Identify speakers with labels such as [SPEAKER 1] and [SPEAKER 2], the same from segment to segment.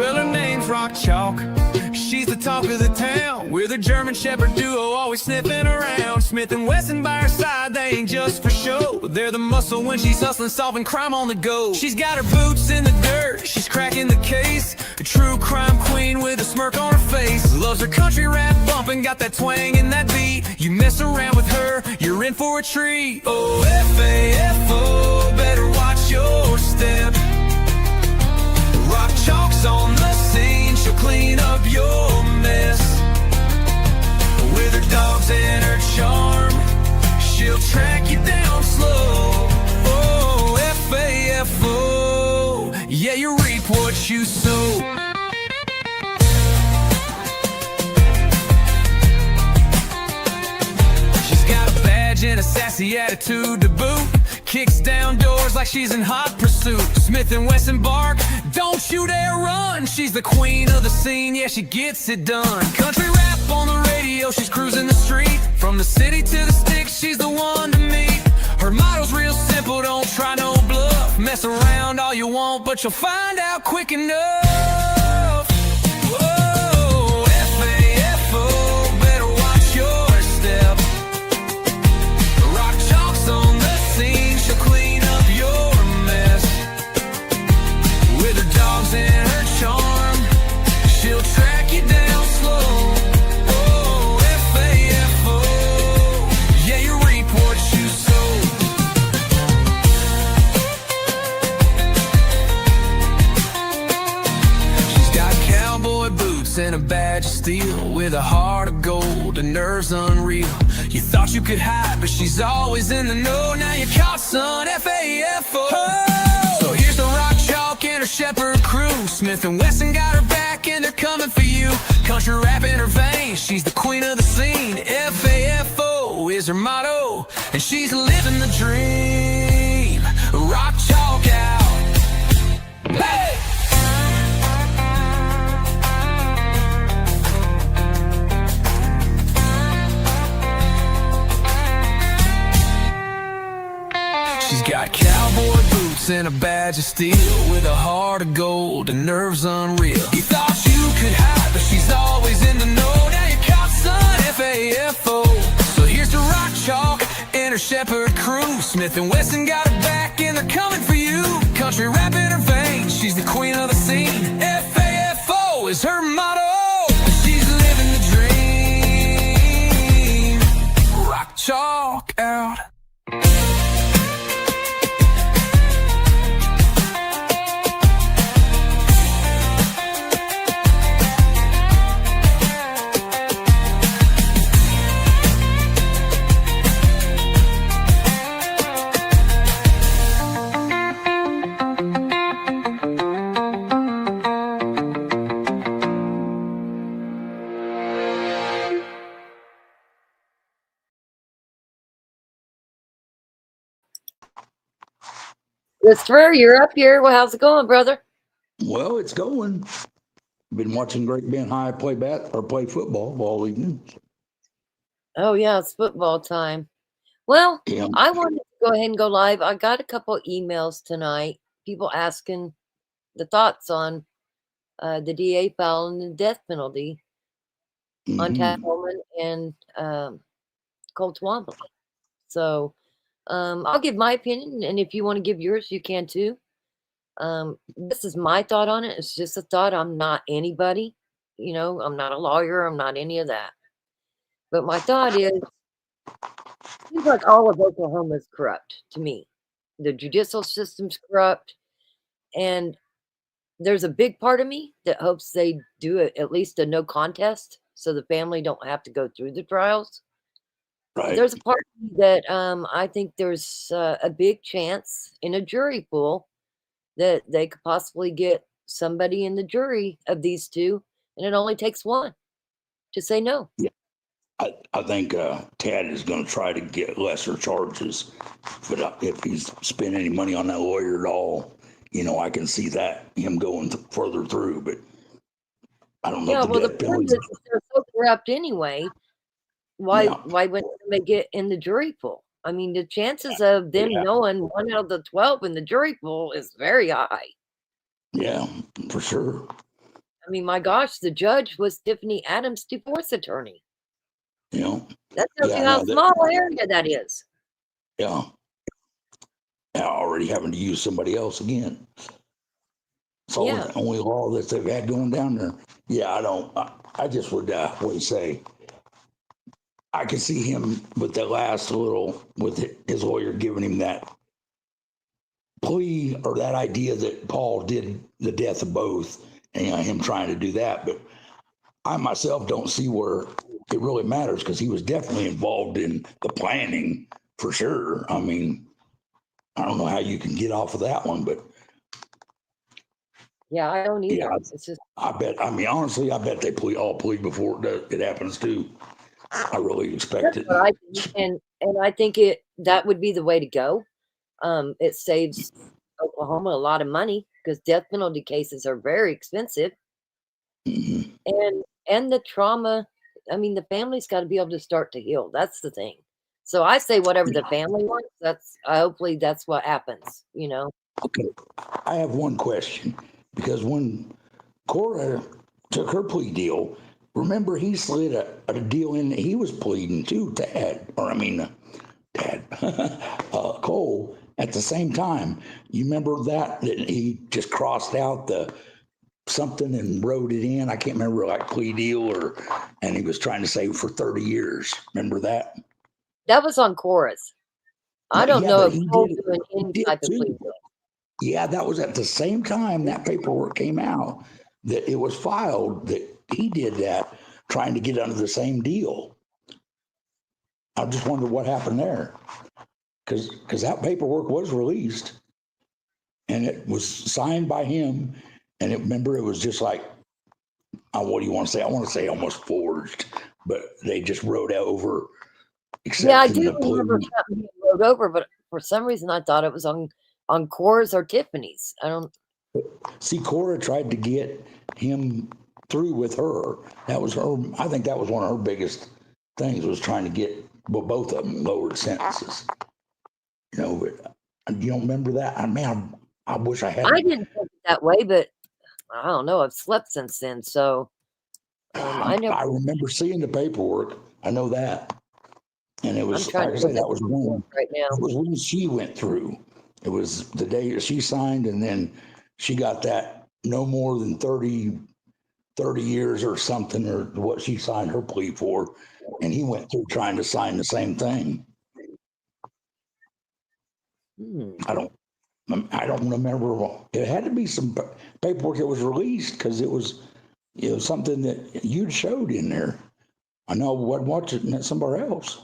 [SPEAKER 1] Well, her name's Rock Chalk. She's the talk of the town. With a German Shepherd duo always sniffing around. Smith and Wesson by her side, they ain't just for show. They're the muscle when she's hustling, solving crime on the go. She's got her boots in the dirt, she's cracking the case. A true crime queen with a smirk on her face. Loves her country rap bumping, got that twang in that beat. You mess around with her, you're in for a treat. Oh, F-A-F-O, better watch your step. Rock Chalk's on the scene, she'll clean up your mess. With her dogs and her charm, she'll track you down slow. Oh, F-A-F-O, yeah, you reap what you sow. She's got a badge and a sassy attitude to boot. Kicks down doors like she's in hot pursuit. Smith and Wesson bark, don't you dare run. She's the queen of the scene, yeah, she gets it done. Country rap on the radio, she's cruising the street. From the city to the sticks, she's the one to meet. Her motto's real simple, don't try no bluff. Mess around all you want, but you'll find out quick enough. Whoa, F-A-F-O, better watch your step. Rock Chalk's on the scene, she'll clean up your mess. With her dogs and her charm, she'll track you down slow. Oh, F-A-F-O, yeah, you reap what you sow. She's got cowboy boots and a badge of steel. With a heart of gold and nerves unreal. You thought you could hide, but she's always in the know. Now you're caught, son, F-A-F-O. So here's the Rock Chalk and her Shepherd crew. Smith and Wesson got her back and they're coming for you. Country rap in her veins, she's the queen of the scene. F-A-F-O is her motto, and she's living the dream. Rock Chalk out. Hey! She's got cowboy boots and a badge of steel. With a heart of gold and nerves unreal. You thought you could hide, but she's always in the know. Now you're caught, son, F-A-F-O. So here's the Rock Chalk and her Shepherd crew. Smith and Wesson got her back and they're coming for you. Country rap in her veins, she's the queen of the scene. F-A-F-O is her motto, and she's living the dream. Rock Chalk out.
[SPEAKER 2] Christopher, you're up here. Well, how's it going, brother?
[SPEAKER 3] Well, it's going. Been watching Great Bend High play football all evening.
[SPEAKER 2] Oh, yeah, it's football time. Well,
[SPEAKER 3] Yeah.
[SPEAKER 2] I wanted to go ahead and go live. I got a couple emails tonight, people asking the thoughts on the DA filing the death penalty on Tad Coleman and Cole Twombly. So I'll give my opinion, and if you want to give yours, you can too. This is my thought on it. It's just a thought. I'm not anybody. You know, I'm not a lawyer. I'm not any of that. But my thought is, seems like all of Oklahoma is corrupt to me. The judicial system's corrupt. And there's a big part of me that hopes they do at least a no contest so the family don't have to go through the trials.
[SPEAKER 3] Right.
[SPEAKER 2] There's a part of me that I think there's a big chance in a jury pool that they could possibly get somebody in the jury of these two, and it only takes one to say no.
[SPEAKER 3] Yeah. I think Tad is going to try to get lesser charges, but if he's spent any money on that lawyer at all, you know, I can see that him going further through. But I don't know.
[SPEAKER 2] Yeah,
[SPEAKER 3] if
[SPEAKER 2] well, the point is they're so corrupt anyway. Why wouldn't they get in the jury pool? I mean, the chances of them knowing 1 out of the 12 in the jury pool is very high.
[SPEAKER 3] Yeah, for sure.
[SPEAKER 2] I mean, my gosh, the judge was Tiffany Adams' divorce attorney.
[SPEAKER 3] You know,
[SPEAKER 2] That tells you
[SPEAKER 3] yeah,
[SPEAKER 2] how
[SPEAKER 3] no, that,
[SPEAKER 2] small area that is.
[SPEAKER 3] yeah, already having to use somebody else again. It's
[SPEAKER 2] Yeah.
[SPEAKER 3] the only law that they've had going down there. Yeah, I just would say, I could see him with the last little, with his lawyer giving him that plea or that idea that Paul did the death of both, and him trying to do that. But I myself don't see where it really matters, because he was definitely involved in the planning for sure. I mean, I don't know how you can get off of that one, but
[SPEAKER 2] Yeah, I don't either.
[SPEAKER 3] yeah,
[SPEAKER 2] It's just
[SPEAKER 3] I bet. I mean, honestly, I bet they all plead before it happens too. I really expect
[SPEAKER 2] that's
[SPEAKER 3] it.
[SPEAKER 2] what I think, and I think that would be the way to go. It saves Oklahoma a lot of money because death penalty cases are very expensive,
[SPEAKER 3] Mhm.
[SPEAKER 2] and the trauma. I mean, the family's got to be able to start to heal. That's the thing. So I say whatever the family wants. Hopefully that's what happens.
[SPEAKER 3] Okay, I have one question, because when Cora took her plea deal, remember he slid a deal in. He was pleading too, Cole, at the same time. You remember that he just crossed out the something and wrote it in. I can't remember, like plea deal, and he was trying to say for 30 years. Remember that?
[SPEAKER 2] That was on chorus. I
[SPEAKER 3] No,
[SPEAKER 2] don't
[SPEAKER 3] yeah,
[SPEAKER 2] know
[SPEAKER 3] but
[SPEAKER 2] if Cole's doing
[SPEAKER 3] he
[SPEAKER 2] any
[SPEAKER 3] did
[SPEAKER 2] type of plea
[SPEAKER 3] too.
[SPEAKER 2] deal.
[SPEAKER 3] Yeah, that was at the same time that paperwork came out, that it was filed, that he did that, trying to get under the same deal. I just wonder what happened there, because that paperwork was released and it was signed by him, and remember, it was just like, what do you want to say? I want to say almost forged, but they just wrote over
[SPEAKER 2] Yeah, I
[SPEAKER 3] accepting
[SPEAKER 2] do
[SPEAKER 3] the
[SPEAKER 2] remember
[SPEAKER 3] plea.
[SPEAKER 2] something being wrote over, but for some reason I thought it was on Cora's or Tiffany's. I don't.
[SPEAKER 3] See, Cora tried to get him through with her. That was her. I think that was one of her biggest things, was trying to get both of them lowered sentences. But you don't remember that? I mean, I wish I
[SPEAKER 2] I
[SPEAKER 3] had.
[SPEAKER 2] didn't think it that way, but I don't know. I've slept since then, so I never.
[SPEAKER 3] I remember seeing the paperwork. I know that, and it
[SPEAKER 2] I'm
[SPEAKER 3] was,
[SPEAKER 2] trying
[SPEAKER 3] like I
[SPEAKER 2] to
[SPEAKER 3] say,
[SPEAKER 2] look at
[SPEAKER 3] that
[SPEAKER 2] the
[SPEAKER 3] was
[SPEAKER 2] paperwork
[SPEAKER 3] when
[SPEAKER 2] right now.
[SPEAKER 3] it was when she went through. It was the day that she signed, and then she got that no more than 30 years or something, or what she signed her plea for. And he went through trying to sign the same thing.
[SPEAKER 2] Hmm.
[SPEAKER 3] I don't remember. It had to be some paperwork that was released, because it was, something that you'd showed in there. I know I wasn't watching it somewhere else.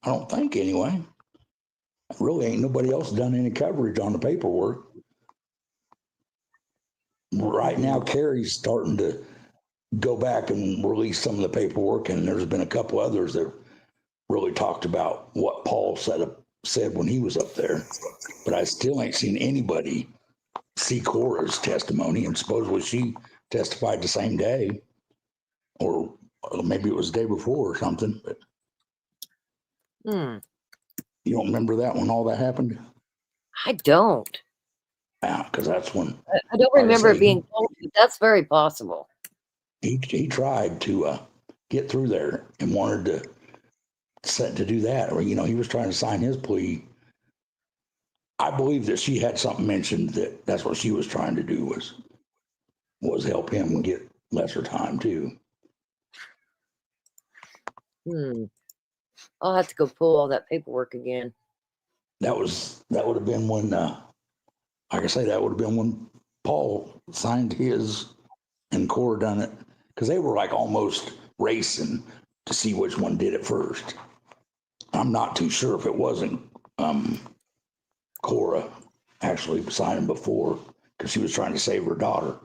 [SPEAKER 3] I don't think, anyway. Really ain't nobody else done any coverage on the paperwork. Right now, Carrie's starting to go back and release some of the paperwork, and there's been a couple others that really talked about what Paul said when he was up there. But I still ain't seen anybody see Cora's testimony, and supposedly she testified the same day, or maybe it was the day before or something. But
[SPEAKER 2] Hmm.
[SPEAKER 3] you don't remember that when all that happened?
[SPEAKER 2] I don't.
[SPEAKER 3] Yeah, because that's when,
[SPEAKER 2] I don't
[SPEAKER 3] like I
[SPEAKER 2] remember
[SPEAKER 3] say,
[SPEAKER 2] it being told, but that's very possible.
[SPEAKER 3] he tried to get through there and wanted to set to do that, or he was trying to sign his plea. I believe that she had something mentioned that's what she was trying to do, was help him get lesser time too.
[SPEAKER 2] Hmm. I'll have to go pull all that paperwork again.
[SPEAKER 3] That would have been when, like I say, that would have been when Paul signed his and Cora done it, because they were like almost racing to see which one did it first. I'm not too sure if it wasn't Cora actually signing before, because she was trying to save her daughter.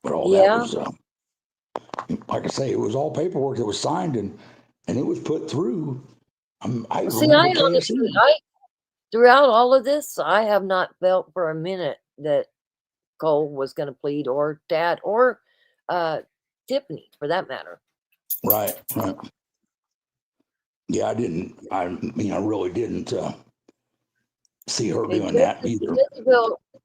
[SPEAKER 3] But all that
[SPEAKER 2] Yeah.
[SPEAKER 3] was, like I say, it was all paperwork that was signed, and it was put through. I
[SPEAKER 2] Well, see, I
[SPEAKER 3] remember
[SPEAKER 2] honestly,
[SPEAKER 3] KFC.
[SPEAKER 2] throughout all of this, I have not felt for a minute that Cole was going to plead, or Dad, or Tiffany, for that matter.
[SPEAKER 3] Right. Yeah, I didn't. I mean, I really didn't see her
[SPEAKER 2] Okay,
[SPEAKER 3] doing that either.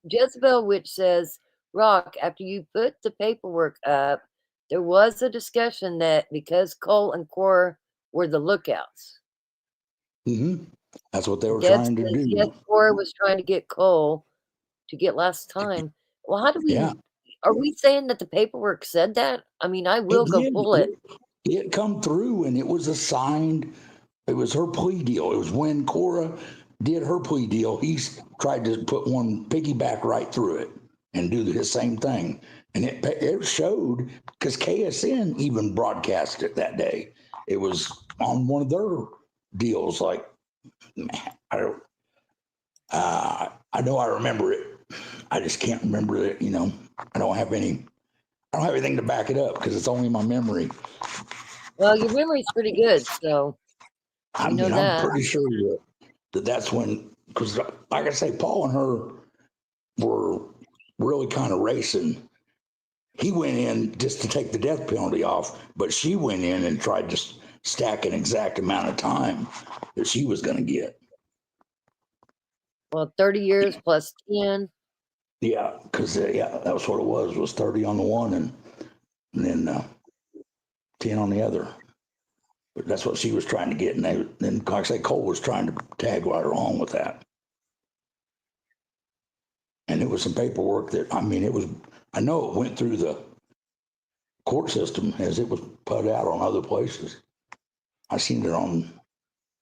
[SPEAKER 2] Jezebel Witch says, Rock, after you put the paperwork up, there was a discussion that because Cole and Cora were the lookouts.
[SPEAKER 3] Mm-hmm. That's what they were
[SPEAKER 2] Deb
[SPEAKER 3] trying to
[SPEAKER 2] says,
[SPEAKER 3] do.
[SPEAKER 2] yes, Cora was trying to get Cole to get last time. Well, how do
[SPEAKER 3] Yeah,
[SPEAKER 2] are we saying that the paperwork said that? I mean, I will
[SPEAKER 3] it
[SPEAKER 2] go
[SPEAKER 3] did.
[SPEAKER 2] pull it.
[SPEAKER 3] It come through, and it was assigned. It was her plea deal. It was when Cora did her plea deal. He tried to put one piggyback right through it and do the same thing. And it showed because KSN even broadcast it that day. It was on one of their deals. Like, man, I know I remember it. I just can't remember it. I don't have anything to back it up because it's only my memory.
[SPEAKER 2] Well, your memory's pretty good, so
[SPEAKER 3] I
[SPEAKER 2] know
[SPEAKER 3] mean, I'm
[SPEAKER 2] that.
[SPEAKER 3] pretty sure that's when, because like I say, Paul and her were really kind of racing. He went in just to take the death penalty off, but she went in and tried to stack an exact amount of time that she was going to get.
[SPEAKER 2] Well, 30 years plus 10.
[SPEAKER 3] Yeah, because that was what it was 30 on the one and then 10 on the other. But that's what she was trying to get, and then like I say, Cole was trying to tag right along with that. And it was some paperwork that, I know it went through the court system as it was put out on other places. I seen it on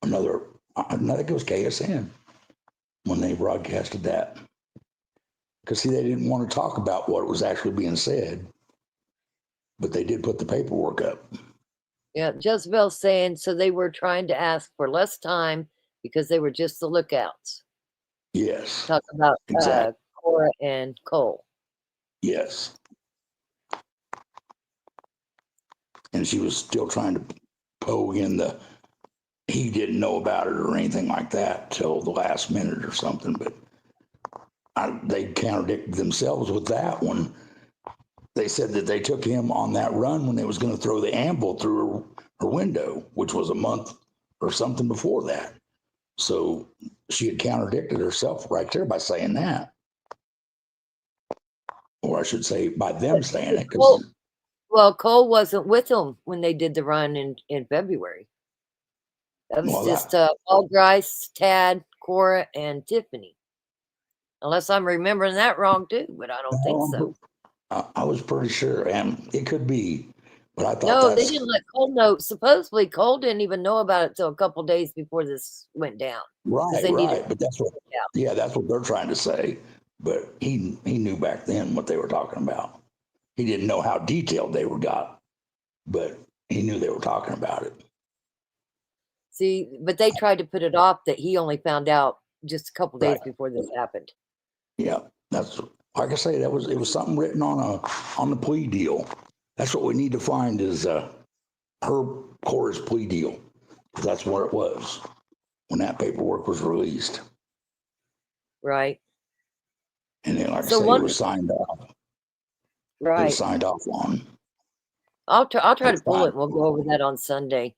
[SPEAKER 3] I think it was KSN when they broadcasted that. Because, see, they didn't want to talk about what was actually being said, but they did put the paperwork up.
[SPEAKER 2] Yeah, Jezebel's saying so they were trying to ask for less time because they were just the lookouts.
[SPEAKER 3] Yes.
[SPEAKER 2] Talk about
[SPEAKER 3] exactly.
[SPEAKER 2] Cora and Cole.
[SPEAKER 3] Yes. And she was still trying to poke in he didn't know about it or anything like that till the last minute or something, but they contradicted themselves with that one. They said that they took him on that run when they was going to throw the anvil through her window, which was a month or something before that. So she had contradicted herself right there by saying that. Or I should say by them saying it.
[SPEAKER 2] Well, Cole wasn't with them when they did the run in February. That was just Paul Grice, Tad, Cora, and Tiffany. Unless I'm remembering that wrong too, but I don't think so.
[SPEAKER 3] I was pretty sure, and it could be, but I thought
[SPEAKER 2] no, they didn't let Cole know. Supposedly, Cole didn't even know about it till a couple days before this went down.
[SPEAKER 3] Right. But that's what, that's what they're trying to say. But he knew back then what they were talking about. He didn't know how detailed they got, but he knew they were talking about it.
[SPEAKER 2] See, but they tried to put it off that he only found out just a couple days before this happened.
[SPEAKER 3] Yeah, that's like I say. It was something written on the plea deal. That's what we need to find is her Cora's plea deal. That's where it was when that paperwork was released.
[SPEAKER 2] Right.
[SPEAKER 3] And then, like I say, it was signed off.
[SPEAKER 2] Right.
[SPEAKER 3] It was signed off on.
[SPEAKER 2] I'll try to pull it. And we'll go over that on Sunday.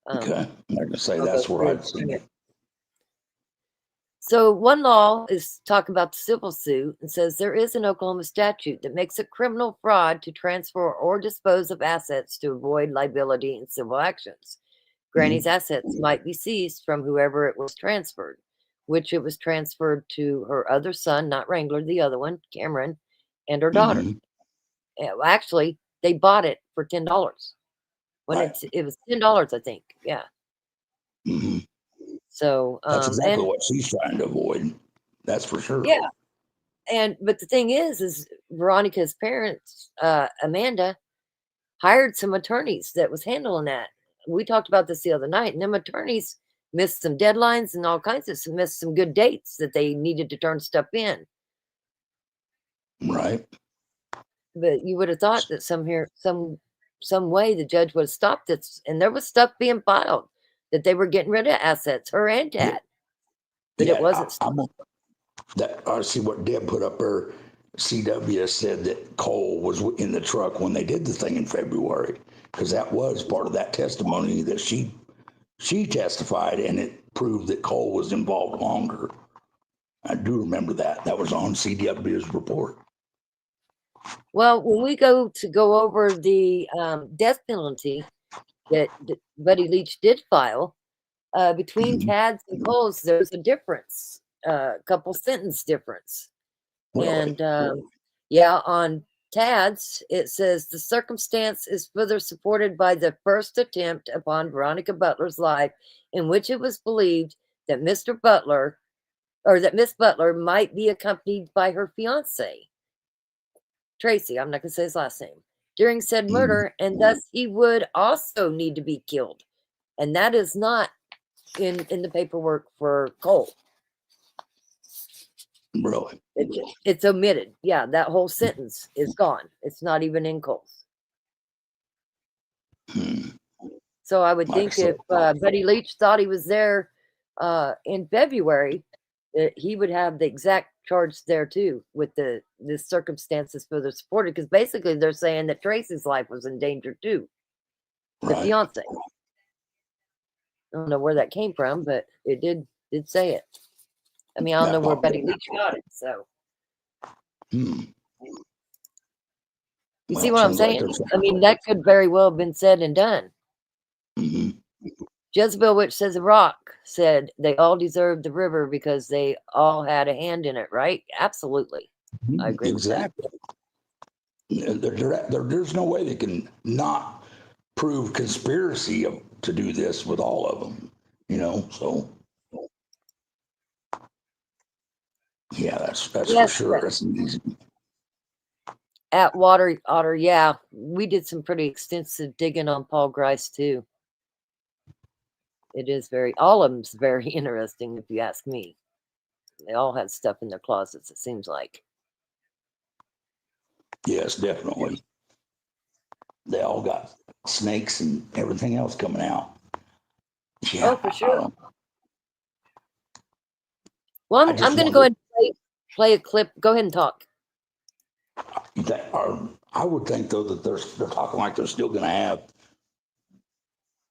[SPEAKER 3] Okay. Like I say, that's where I'd seen it.
[SPEAKER 2] So one law is talking about the civil suit and says there is an Oklahoma statute that makes it criminal fraud to transfer or dispose of assets to avoid liability in civil actions. Granny's assets might be seized from whoever it was transferred, which it was transferred to her other son, not Wrangler, the other one, Cameron, and her daughter. Actually, they bought it for $10 when it was $10, I think. Yeah. So
[SPEAKER 3] that's exactly what she's trying to avoid. That's for sure.
[SPEAKER 2] Yeah. But the thing is Veronica's parents, Amanda, hired some attorneys that was handling that. We talked about this the other night, and them attorneys missed some deadlines and all kinds of missed some good dates that they needed to turn stuff in.
[SPEAKER 3] Right.
[SPEAKER 2] But you would have thought that some way the judge would have stopped this, and there was stuff being filed that they were getting rid of assets, her and Dad. But it wasn't.
[SPEAKER 3] I see what Deb put up there. CW said that Cole was in the truck when they did the thing in February, because that was part of that testimony that she testified, and it proved that Cole was involved longer. I do remember that. That was on CW's report.
[SPEAKER 2] Well, when we go over the death penalty that Buddy Leach did file, between
[SPEAKER 3] Mhm.
[SPEAKER 2] Tad's and Cole's, there's a difference, a couple sentence difference.
[SPEAKER 3] Really?
[SPEAKER 2] And yeah, on Tad's, it says the circumstance is further supported by the first attempt upon Veronica Butler's life, in which it was believed that Mr. Butler, or that Miss Butler, might be accompanied by her fiance, Tracy. I'm not going to say his last name, during said
[SPEAKER 3] Mhm.
[SPEAKER 2] murder, and thus he would also need to be killed. And that is not in the paperwork for Cole.
[SPEAKER 3] Really?
[SPEAKER 2] It's omitted. Yeah, that whole sentence is gone. It's not even in Cole's.
[SPEAKER 3] Hmm.
[SPEAKER 2] So I would
[SPEAKER 3] Like I
[SPEAKER 2] think
[SPEAKER 3] said,
[SPEAKER 2] if Buddy Leach thought he was there in February, that he would have the exact charge there too, with the circumstances further supported. Because basically they're saying that Tracy's life was in danger too, the
[SPEAKER 3] right.
[SPEAKER 2] fiance. I don't know where that came from, but it did say it. I mean, I don't know
[SPEAKER 3] That
[SPEAKER 2] where
[SPEAKER 3] popped
[SPEAKER 2] Buddy
[SPEAKER 3] up.
[SPEAKER 2] Leach got it. So
[SPEAKER 3] Hmm.
[SPEAKER 2] you
[SPEAKER 3] Well,
[SPEAKER 2] see
[SPEAKER 3] it
[SPEAKER 2] what I'm
[SPEAKER 3] sounds like
[SPEAKER 2] saying?
[SPEAKER 3] there's.
[SPEAKER 2] I mean, that could very well have been said and done.
[SPEAKER 3] Mhm.
[SPEAKER 2] Jezebel Witch Says a Rock said they all deserved the river because they all had a hand in it, right? Absolutely. I agree
[SPEAKER 3] Exactly. There's no way they can not prove conspiracy to do this with all of them, so yeah, that's
[SPEAKER 2] with that.
[SPEAKER 3] for
[SPEAKER 2] Yes,
[SPEAKER 3] sure. That's easy.
[SPEAKER 2] at Water Otter, yeah, we did some pretty extensive digging on Paul Grice too. It is all of them's very interesting if you ask me. They all had stuff in their closets, it seems like.
[SPEAKER 3] Yes, definitely. They all got snakes and everything else coming out. Yeah,
[SPEAKER 2] Oh, for sure.
[SPEAKER 3] I
[SPEAKER 2] Well, I'm
[SPEAKER 3] just
[SPEAKER 2] going to go
[SPEAKER 3] wonder
[SPEAKER 2] ahead and play a clip. Go ahead and talk.
[SPEAKER 3] I would think though that they're talking like they're still going to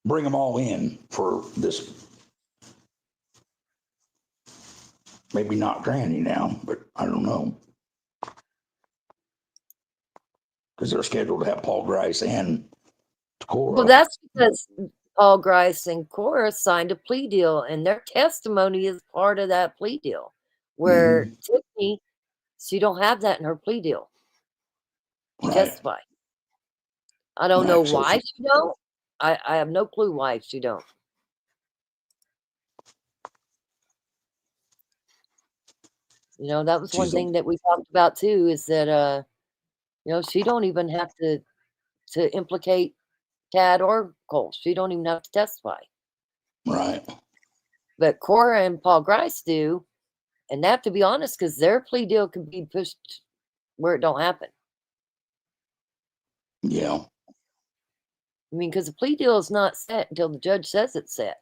[SPEAKER 3] bring them all in for this. Maybe not Granny now, but I don't know, because they're scheduled to have Paul Grice and
[SPEAKER 2] Well,
[SPEAKER 3] Cora.
[SPEAKER 2] that's because Paul Grice and Cora signed a plea deal, and their testimony is part of that plea deal. Where
[SPEAKER 3] Mhm.
[SPEAKER 2] Tiffany, she don't have that in her plea deal to
[SPEAKER 3] Right.
[SPEAKER 2] testify. I don't know
[SPEAKER 3] Right. So
[SPEAKER 2] why she don't. I have no clue why she don't. That was one
[SPEAKER 3] she's a
[SPEAKER 2] thing that we talked about too, is that she don't even have to implicate Tad or Cole. She don't even have to testify.
[SPEAKER 3] right.
[SPEAKER 2] But Cora and Paul Grice do, and they have to be honest because their plea deal could be pushed where it don't happen.
[SPEAKER 3] Yeah.
[SPEAKER 2] I mean, because the plea deal is not set until the judge says it's set.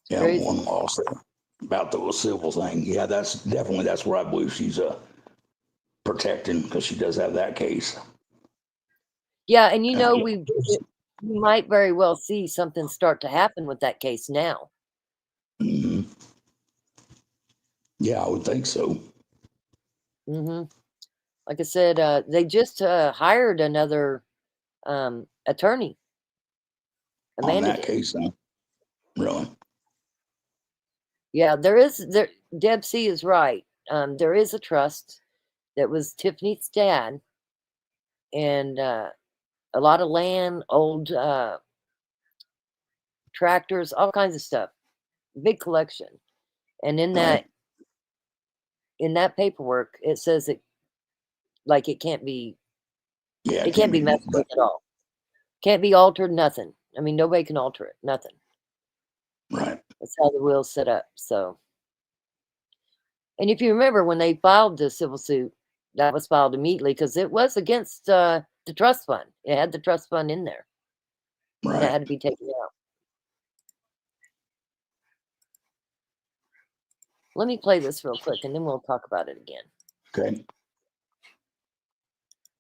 [SPEAKER 2] It's
[SPEAKER 3] Yeah.
[SPEAKER 2] crazy.
[SPEAKER 3] One also about the civil thing. Yeah, that's where I believe she's protecting, because she does have that case.
[SPEAKER 2] Yeah, and
[SPEAKER 3] Yeah.
[SPEAKER 2] we might very well see something start to happen with that case now.
[SPEAKER 3] Hmm. Yeah, I would think so.
[SPEAKER 2] Hmm. Like I said, they just hired another attorney,
[SPEAKER 3] On
[SPEAKER 2] Amanda
[SPEAKER 3] that
[SPEAKER 2] did.
[SPEAKER 3] case, huh? Really?
[SPEAKER 2] Yeah, Deb C is right. There is a trust that was Tiffany's dad, and a lot of land, old tractors, all kinds of stuff. Big collection. And
[SPEAKER 3] Right.
[SPEAKER 2] in that paperwork, it says it like it can't be
[SPEAKER 3] Yeah,
[SPEAKER 2] it
[SPEAKER 3] it can't
[SPEAKER 2] can't be
[SPEAKER 3] be.
[SPEAKER 2] messed with at all. Can't be altered, nothing. I mean, nobody can alter it, nothing.
[SPEAKER 3] Right.
[SPEAKER 2] That's how the will's set up. So, and if you remember when they filed the civil suit, that was filed immediately because it was against the trust fund. It had the trust fund in there, and that
[SPEAKER 3] Right.
[SPEAKER 2] had to be taken out. Let me play this real quick, and then we'll talk about it again.
[SPEAKER 3] Okay.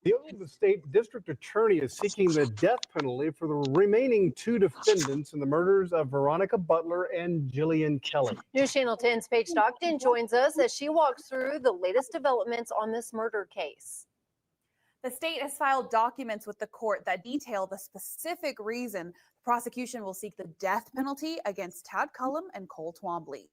[SPEAKER 4] The Oklahoma State District Attorney is seeking the death penalty for the remaining 2 defendants in the murders of Veronica Butler and Jillian Kelly.
[SPEAKER 5] News Channel 10's Paige Stockton joins us as she walks through the latest developments on this murder case.
[SPEAKER 6] The state has filed documents with the court that detail the specific reason the prosecution will seek the death penalty against Tad Cullum and Cole Twombly.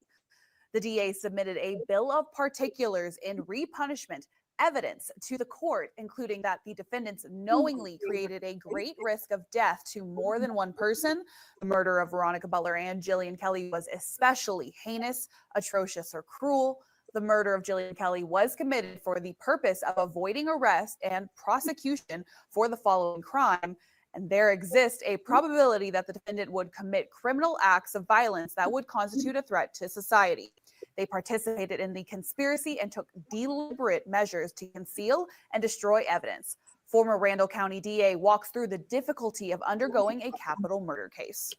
[SPEAKER 6] The DA submitted a bill of particulars in repunishment evidence to the court, including that the defendants knowingly created a great risk of death to more than one person. The murder of Veronica Butler and Jillian Kelly was especially heinous, atrocious, or cruel. The murder of Jillian Kelly was committed for the purpose of avoiding arrest and prosecution for the following crime, and there exists a probability that the defendant would commit criminal acts of violence that would constitute a threat to society. They participated in the conspiracy and took deliberate measures to conceal and destroy evidence. Former Randall County DA walks through the difficulty of undergoing a capital murder case.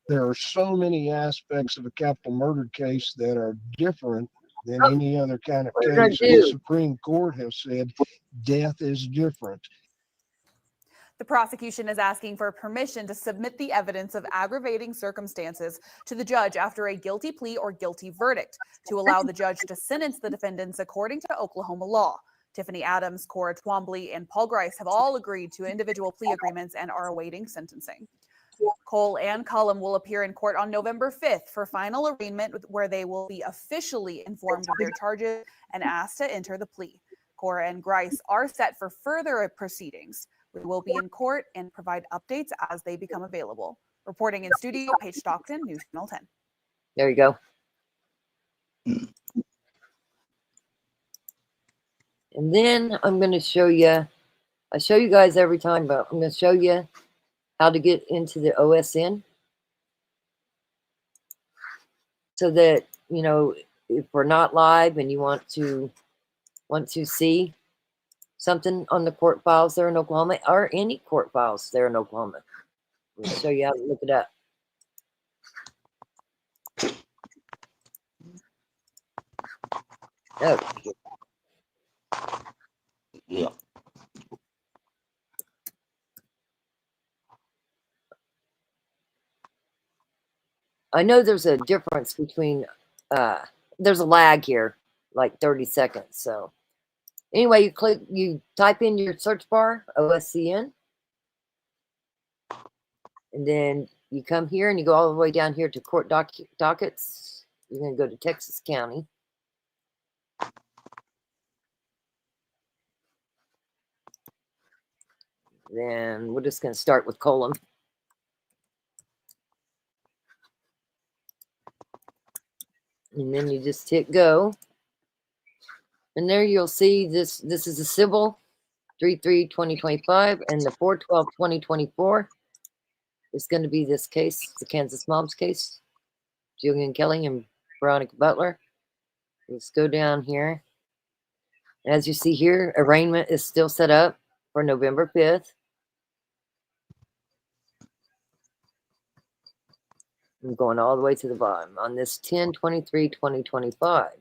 [SPEAKER 7] There are so many aspects of a capital murder case that are different than any other kind of case. The Supreme Court has said death is different.
[SPEAKER 6] The prosecution is asking for permission to submit the evidence of aggravating circumstances to the judge after a guilty plea or guilty verdict to allow the judge to sentence the defendants according to Oklahoma law. Tiffany Adams, Cora Twombly, and Paul Grice have all agreed to individual plea agreements and are awaiting sentencing. Cole and Cullum will appear in court on November 5th for final arraignment, where they will be officially informed of their charges and asked to enter the plea. Cora and Grice are set for further proceedings. We will be in court and provide updates as they become available. Reporting in studio, Paige Stockton, News Channel 10.
[SPEAKER 2] There you go. And then I'm going to show you, I show you guys every time, but I'm going to show you how to get into the OSN. So that, you know, if we're not live and you want to see something on the court files there in Oklahoma, or any court files there in Oklahoma, I'm going to show you how to look it up. Okay.
[SPEAKER 3] Yeah.
[SPEAKER 2] I know there's a difference between, there's a lag here, like 30 seconds. So anyway, you type in your search bar, OSCN, and then you come here and you go all the way down here to court dockets. You're going to go to Texas County. Then we're just going to start with Cullum. And then you just hit go. And there you'll see this is a civil 3/3/2025, and the 4/12/2024 is going to be this case, the Kansas Moms case, Jillian Kelly and Veronica Butler. Let's go down here. As you see here, arraignment is still set up for November 5th. I'm going all the way to the bottom on this 10/23/2025.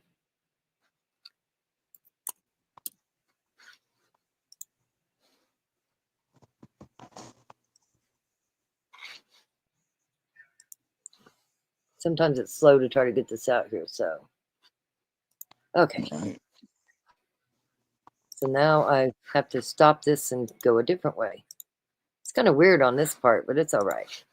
[SPEAKER 2] Sometimes it's slow to try to get this out here, so. Okay.
[SPEAKER 3] Right.
[SPEAKER 2] So now I have to stop this and go a different way. It's kind of weird on this part, but it's all right.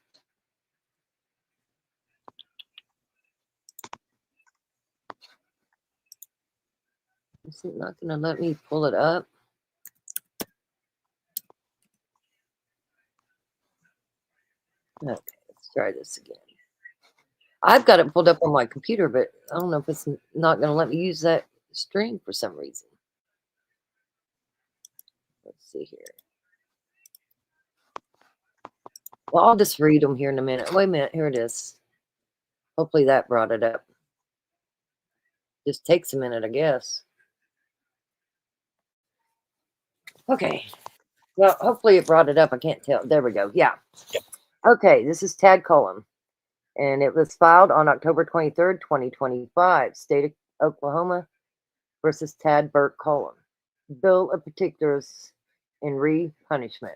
[SPEAKER 2] Is it not going to let me pull it up? Okay, let's try this again. I've got it pulled up on my computer, but I don't know if it's not going to let me use that stream for some reason. Let's see here. Well, I'll just read them here in a minute. Wait a minute. Here it is. Hopefully that brought it up. Just takes a minute, I guess. Okay. Well, hopefully it brought it up. I can't tell. There we go. Yeah. Okay. This is Tad Cullum. And it was filed on October 23rd, 2025. State of Oklahoma versus Tad Burt Cullum. Bill of particulars in re-punishment.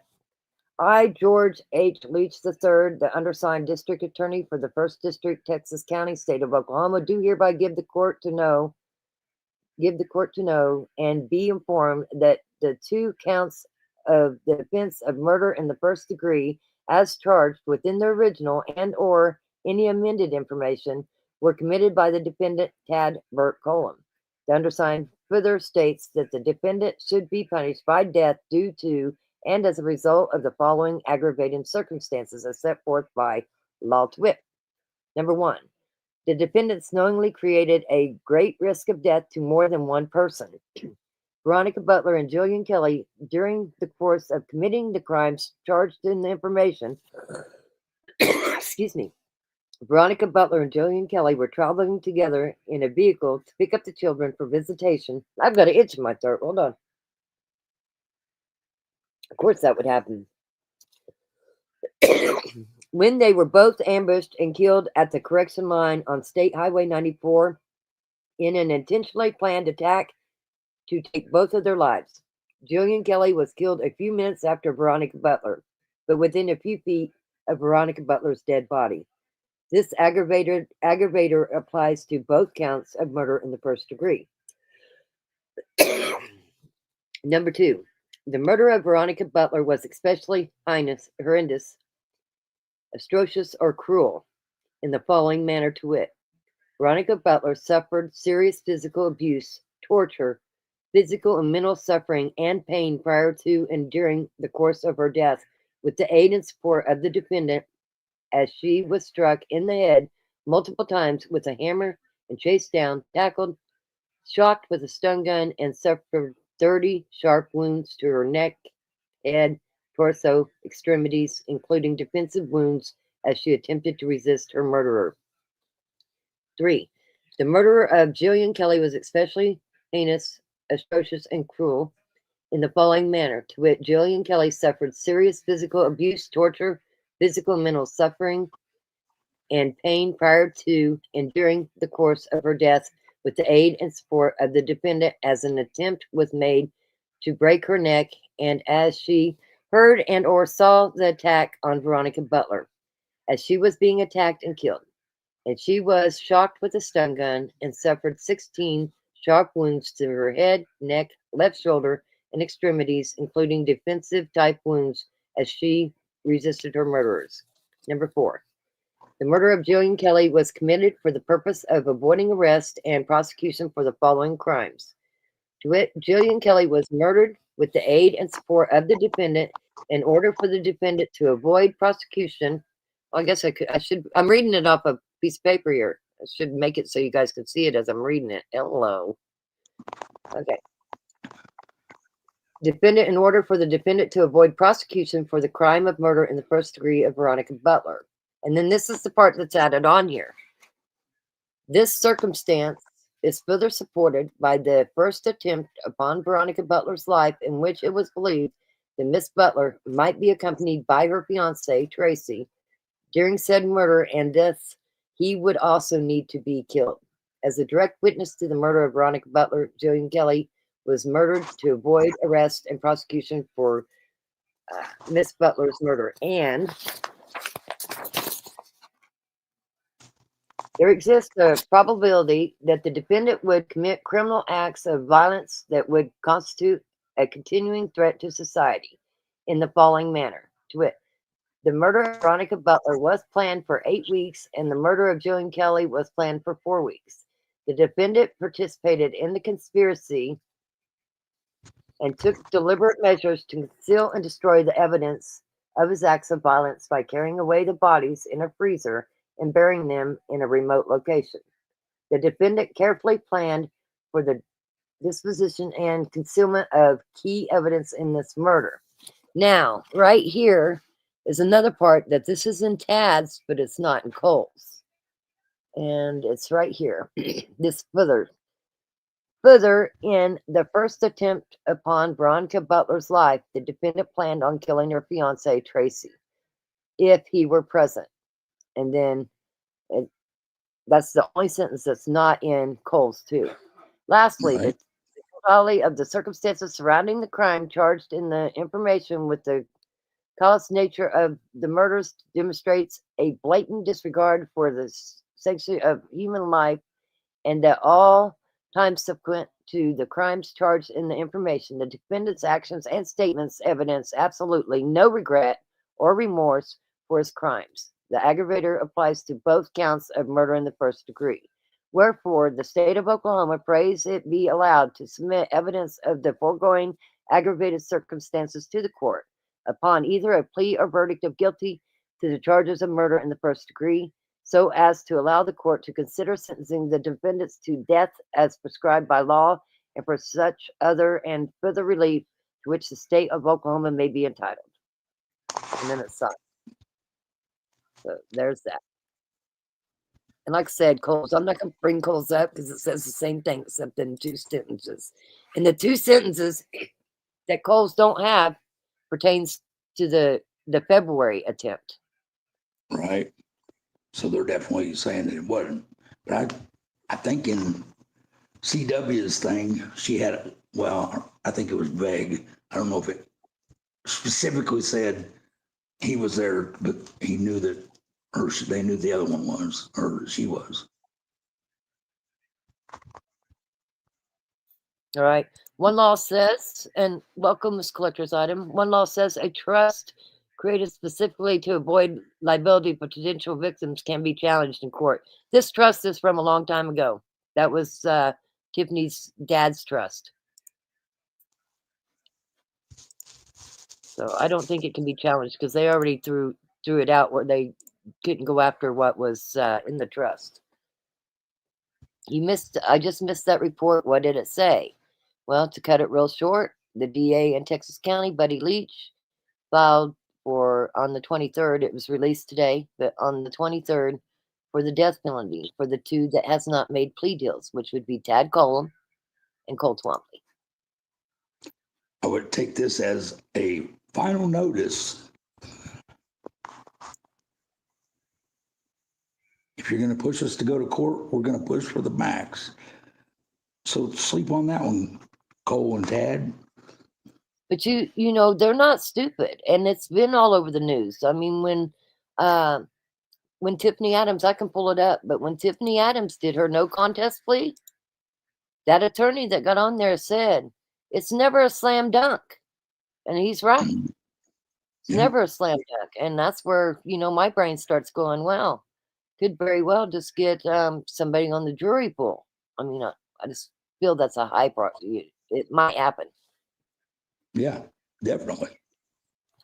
[SPEAKER 2] I, George H. Leach III, the undersigned district attorney for the 1st District, Texas County, state of Oklahoma, do hereby give the court to know and be informed that the 2 counts of the offense of murder in the 1st degree, as charged within the original and or any amended information, were committed by the defendant Tad Burt Cullum. The undersigned further states that the defendant should be punished by death due to and as a result of the following aggravating circumstances as set forth by law to wit. Number 1, the defendants knowingly created a great risk of death to more than one person. Veronica Butler and Jillian Kelly, during the course of committing the crimes charged in the information, excuse me, Veronica Butler and Jillian Kelly were traveling together in a vehicle to pick up the children for visitation. I've got an itch in my throat. Hold on. Of course that would happen. When they were both ambushed and killed at the correction line on State Highway 94 in an intentionally planned attack to take both of their lives. Jillian Kelly was killed a few minutes after Veronica Butler, but within a few feet of Veronica Butler's dead body. This aggravator applies to both counts of murder in the 1st degree. Number 2, the murder of Veronica Butler was especially horrendous, atrocious, or cruel in the following manner to wit. Veronica Butler suffered serious physical abuse, torture, physical and mental suffering, and pain prior to and during the course of her death with the aid and support of the defendant, as she was struck in the head multiple times with a hammer and chased down, tackled, shocked with a stun gun, and suffered 30 sharp wounds to her neck, head, torso, extremities, including defensive wounds as she attempted to resist her murderer. 3, the murder of Jillian Kelly was especially heinous, atrocious, and cruel in the following manner to wit. Jillian Kelly suffered serious physical abuse, torture, physical and mental suffering, and pain prior to and during the course of her death with the aid and support of the defendant, as an attempt was made to break her neck and as she heard and or saw the attack on Veronica Butler as she was being attacked and killed. And she was shocked with a stun gun and suffered 16 sharp wounds to her head, neck, left shoulder, and extremities, including defensive type wounds as she resisted her murderers. Number 4, the murder of Jillian Kelly was committed for the purpose of avoiding arrest and prosecution for the following crimes. To wit, Jillian Kelly was murdered with the aid and support of the defendant in order for the defendant to avoid prosecution. Well, I guess I'm reading it off a piece of paper here. I should make it so you guys can see it as I'm reading it. Hello. Okay. Defendant, in order for the defendant to avoid prosecution for the crime of murder in the 1st degree of Veronica Butler. And then this is the part that's added on here. This circumstance is further supported by the first attempt upon Veronica Butler's life, in which it was believed that Miss Butler might be accompanied by her fiancé, Tracy, during said murder, and thus he would also need to be killed. As a direct witness to the murder of Veronica Butler, Jillian Kelly was murdered to avoid arrest and prosecution for Miss Butler's murder. And there exists a probability that the defendant would commit criminal acts of violence that would constitute a continuing threat to society in the following manner. To wit, the murder of Veronica Butler was planned for 8 weeks, and the murder of Jillian Kelly was planned for 4 weeks. The defendant participated in the conspiracy and took deliberate measures to conceal and destroy the evidence of his acts of violence by carrying away the bodies in a freezer and burying them in a remote location. The defendant carefully planned for the disposition and concealment of key evidence in this murder. Now, right here is another part that this is in Tad's, but it's not in Cole's. And it's right here. This further, in the first attempt upon Veronica Butler's life, the defendant planned on killing her fiancé, Tracy, if he were present. And then that's the only sentence that's not in Cole's too. Lastly,
[SPEAKER 3] Right.
[SPEAKER 2] the totality of the circumstances surrounding the crime charged in the information with the callous nature of the murders demonstrates a blatant disregard for the sanctity of human life, and that all time subsequent to the crimes charged in the information, the defendant's actions and statements evidence absolutely no regret or remorse for his crimes. The aggravator applies to both counts of murder in the first degree. Wherefore, the state of Oklahoma prays it be allowed to submit evidence of the foregoing aggravated circumstances to the court upon either a plea or verdict of guilty to the charges of murder in the first degree, so as to allow the court to consider sentencing the defendants to death as prescribed by law and for such other and further relief to which the state of Oklahoma may be entitled. And then it's signed. So there's that. And like I said, Coles, I'm not going to bring Coles up because it says the same thing except in 2 sentences. And the 2 sentences that Coles don't have pertains to the February attempt.
[SPEAKER 3] Right. So they're definitely saying that it wasn't. But I think in CW's thing, she had, well, I think it was vague. I don't know if it specifically said he was there, but he knew that, or they knew the other one was, or she was.
[SPEAKER 2] All right. One law says, and welcome this collector's item, one law says a trust created specifically to avoid liability for potential victims can be challenged in court. This trust is from a long time ago. That was Tiffany's dad's trust. So I don't think it can be challenged because they already threw it out where they couldn't go after what was in the trust. I just missed that report. What did it say? Well, to cut it real short, the DA in Texas County, Buddy Leach, filed on the 23rd, it was released today, but on the 23rd, for the death penalty for the 2 that has not made plea deals, which would be Tad Cullum and Cole Twombly.
[SPEAKER 3] I would take this as a final notice. If you're going to push us to go to court, we're going to push for the max. So sleep on that one, Cole and Tad.
[SPEAKER 2] But you know, they're not stupid, and it's been all over the news. I mean, when Tiffany Adams, I can pull it up, but when Tiffany Adams did her no contest plea, that attorney that got on there said, it's never a slam dunk. And he's right. It's never a slam dunk. And that's where, you know, my brain starts going, well, could very well just get somebody on the jury pool. I mean, I just feel that's a high probability. It might happen.
[SPEAKER 3] Yeah, definitely.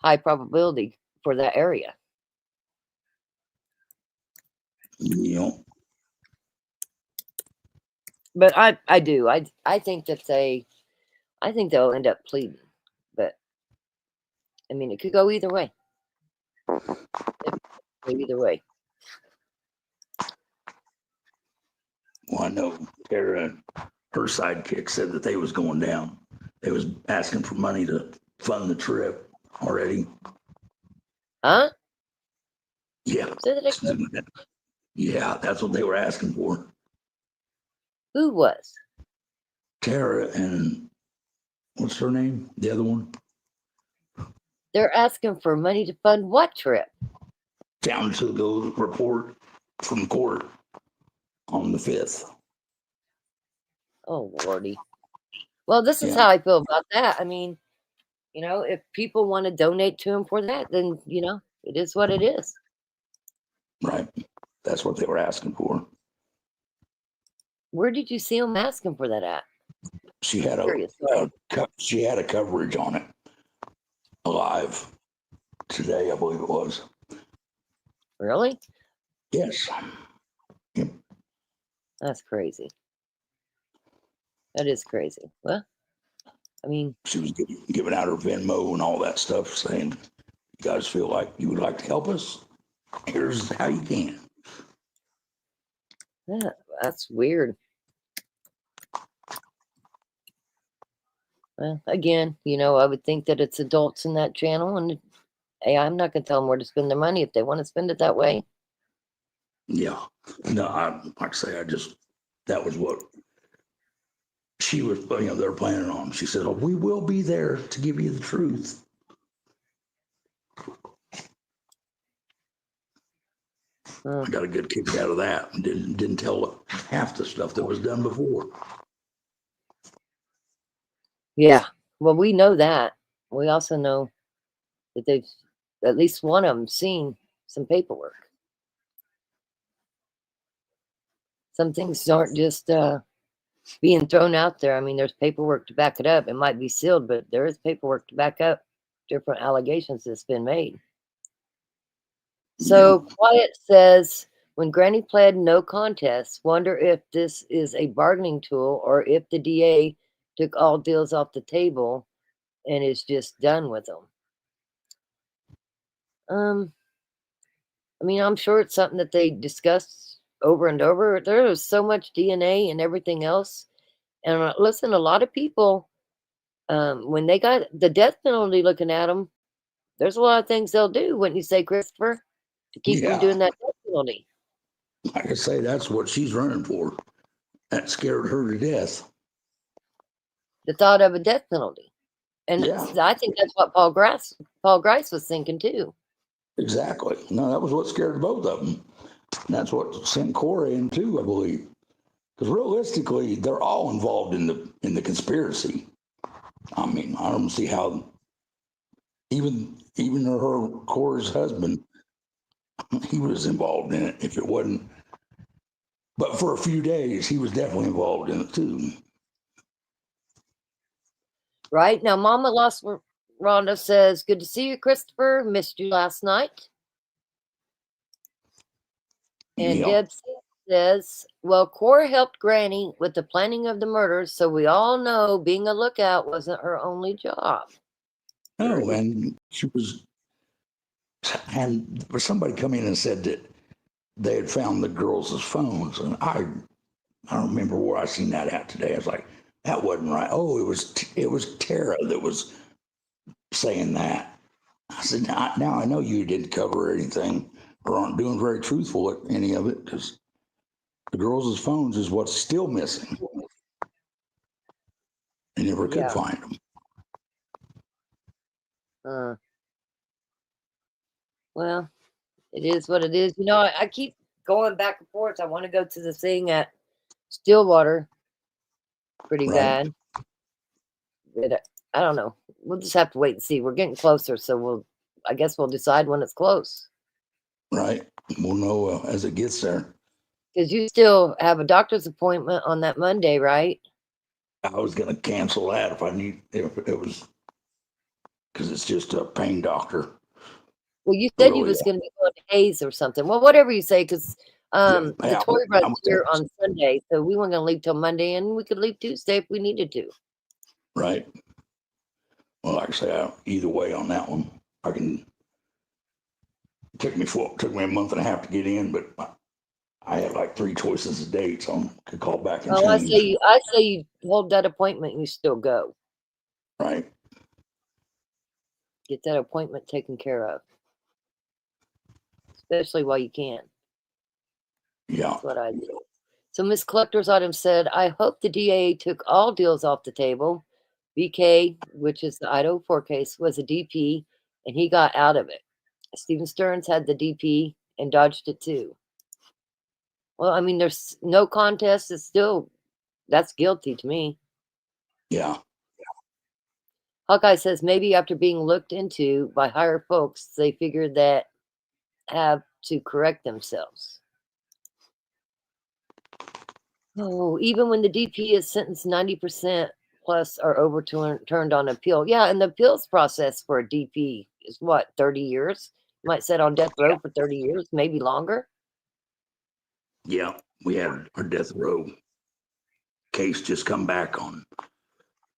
[SPEAKER 2] High probability for that area.
[SPEAKER 3] Yeah.
[SPEAKER 2] But I do. I think that I think they'll end up pleading. But I mean, it could go either way. Either way.
[SPEAKER 3] Well, I know Tara, her sidekick, said that they was going down. They was asking for money to fund the trip already.
[SPEAKER 2] Huh?
[SPEAKER 3] Yeah.
[SPEAKER 2] Say that again.
[SPEAKER 3] Yeah, that's what they were asking for.
[SPEAKER 2] Who was?
[SPEAKER 3] Tara and what's her name? The other one?
[SPEAKER 2] They're asking for money to fund what trip?
[SPEAKER 3] Down to go report from court on the 5th.
[SPEAKER 2] Oh, Lordy. Well, this is
[SPEAKER 3] Yeah.
[SPEAKER 2] how I feel about that. I mean, you know, if people want to donate to him for that, then, you know, it is what it is.
[SPEAKER 3] Right. That's what they were asking for.
[SPEAKER 2] Where did you see him asking for that at?
[SPEAKER 3] She had she had a coverage on it live today, I believe it was.
[SPEAKER 2] Really?
[SPEAKER 3] Yes. Yep.
[SPEAKER 2] That's crazy. That is crazy. Well, I mean,
[SPEAKER 3] She was giving out her Venmo and all that stuff, saying, you guys feel like you would like to help us? Here's how you can.
[SPEAKER 2] yeah, that's weird. Well, again, you know, I would think that it's adults in that channel, and hey, I'm not going to tell them where to spend their money if they want to spend it that way.
[SPEAKER 3] Yeah. No, like I say, that was what she was, they're planning on. She said, "Oh, we will be there to give you the truth." I got a good kick out of that. Didn't tell half the stuff that was done before.
[SPEAKER 2] Yeah. Well, we know that. We also know that they've, at least one of them, seen some paperwork. Some things aren't just being thrown out there. I mean, there's paperwork to back it up. It might be sealed, but there is paperwork to back up different allegations that's been made. So Quiet says, when Granny pled no contest, wonder if this is a bargaining tool or if the DA took all deals off the table and is just done with them. I mean, I'm sure it's something that they discuss over and over. There is so much DNA and everything else. And listen, a lot of people, when they got the death penalty looking at them, there's a lot of things they'll do, wouldn't you say, Christopher, to keep from doing that death penalty?
[SPEAKER 3] Like I say, that's what she's running for. That scared her to death.
[SPEAKER 2] The thought of a death penalty. And
[SPEAKER 3] Yeah.
[SPEAKER 2] I think that's what Paul Grice was thinking too.
[SPEAKER 3] Exactly. No, that was what scared both of them. And that's what sent Corey in too, I believe. Because realistically, they're all involved in the conspiracy. I mean, I don't see how even her Corey's husband, he was involved in it. If it wasn't, but for a few days, he was definitely involved in it too.
[SPEAKER 2] Right now, Mama Lost Rhonda says, "Good to see you, Christopher. Missed you last night." And Deb says, "Well, Cora helped Granny with the planning of the murders, so we all know being a lookout wasn't her only job."
[SPEAKER 3] No, and she was, and somebody come in and said that they had found the girls' phones, and I don't remember where I seen that at today. I was like, that wasn't right. Oh, it was Tara that was saying that. I said, now I know you didn't cover anything or aren't doing very truthful at any of it, because the girls' phones is what's still missing. They never could find them.
[SPEAKER 2] Well, it is what it is. You know, I keep going back and forth. I want to go to the thing at Stillwater pretty bad. But I don't know. We'll just have to wait and see. We're getting closer, so I guess we'll decide when it's close.
[SPEAKER 3] Right. We'll know as it gets there.
[SPEAKER 2] Because you still have a doctor's appointment on that Monday, right?
[SPEAKER 3] I was going to cancel that if it was, because it's just a pain doctor.
[SPEAKER 2] Well, you said you was going to be going to Hayes or something. Well, whatever you say, because the Tory runs here on Sunday, so we weren't going to leave till Monday, and we could leave Tuesday if we needed to.
[SPEAKER 3] Right. Well, like I say, either way on that one, I can. Took me a month and a half to get in, but I had like 3 choices of dates. So I could call back and change.
[SPEAKER 2] I say you hold that appointment and you still go.
[SPEAKER 3] Right.
[SPEAKER 2] Get that appointment taken care of, especially while you can.
[SPEAKER 3] Yeah.
[SPEAKER 2] That's what I do. So Miss Collector's Item said, "I hope the DA took all deals off the table. BK, which is the Idaho 4 case, was a DP, and he got out of it. Stephen Stearns had the DP and dodged it too." Well, I mean, there's no contest. That's guilty to me.
[SPEAKER 3] Yeah.
[SPEAKER 2] Hawkeye says maybe after being looked into by higher folks, they figured that have to correct themselves. Oh, even when the DP is sentenced 90% plus are overturned on appeal. Yeah, and the appeals process for a DP is what, 30 years? You might sit on death row for 30 years, maybe longer.
[SPEAKER 3] Yeah, we had our death row case just come back on.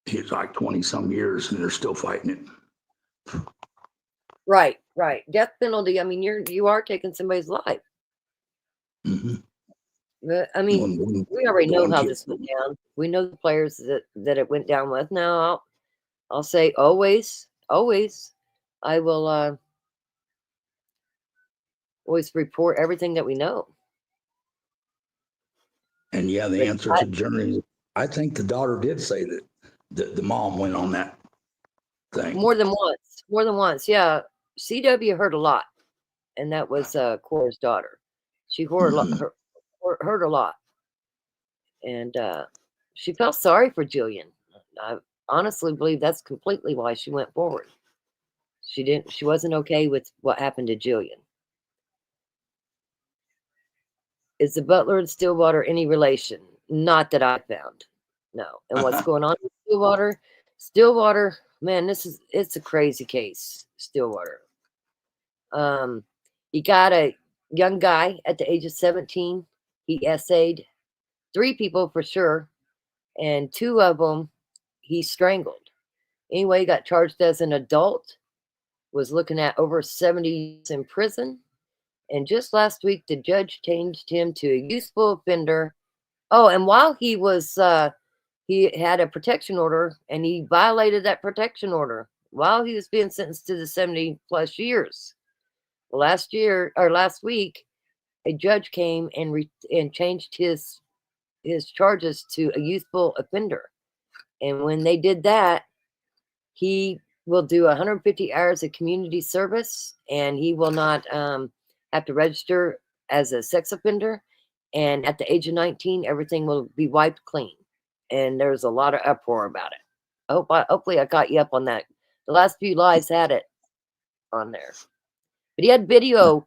[SPEAKER 3] It's like 20 some years and they're still fighting it.
[SPEAKER 2] Right. Death penalty. I mean, you are taking somebody's life.
[SPEAKER 3] Mm-hmm.
[SPEAKER 2] But, I mean, we already know how this went down. We know the players that it went down with. Now, I'll say always, I will always report everything that we know.
[SPEAKER 3] And yeah, the answer to I think the daughter did say that the mom went on that thing.
[SPEAKER 2] More than once. More than once. Yeah. CW heard a lot. And that was Cora's daughter. She heard a lot, heard a lot. And she felt sorry for Jillian. I honestly believe that's completely why she went forward. She wasn't okay with what happened to Jillian. Is the butler in Stillwater any relation? Not that I found. No. And what's going on in Stillwater? Stillwater, man, it's a crazy case, Stillwater. You got a young guy at the age of 17. He essayed 3 people for sure, and 2 of them he strangled. Anyway, he got charged as an adult, was looking at over 70 years in prison. And just last week, the judge changed him to a useful offender. Oh, and while he was, he had a protection order, and he violated that protection order while he was being sentenced to the 70 plus years. Last week, a judge came and changed his charges to a youthful offender. And when they did that, he will do 150 hours of community service, and he will not have to register as a sex offender. And at the age of 19, everything will be wiped clean. And there's a lot of uproar about it. Hopefully I got you up on that. The last few lives had it on there. But he had video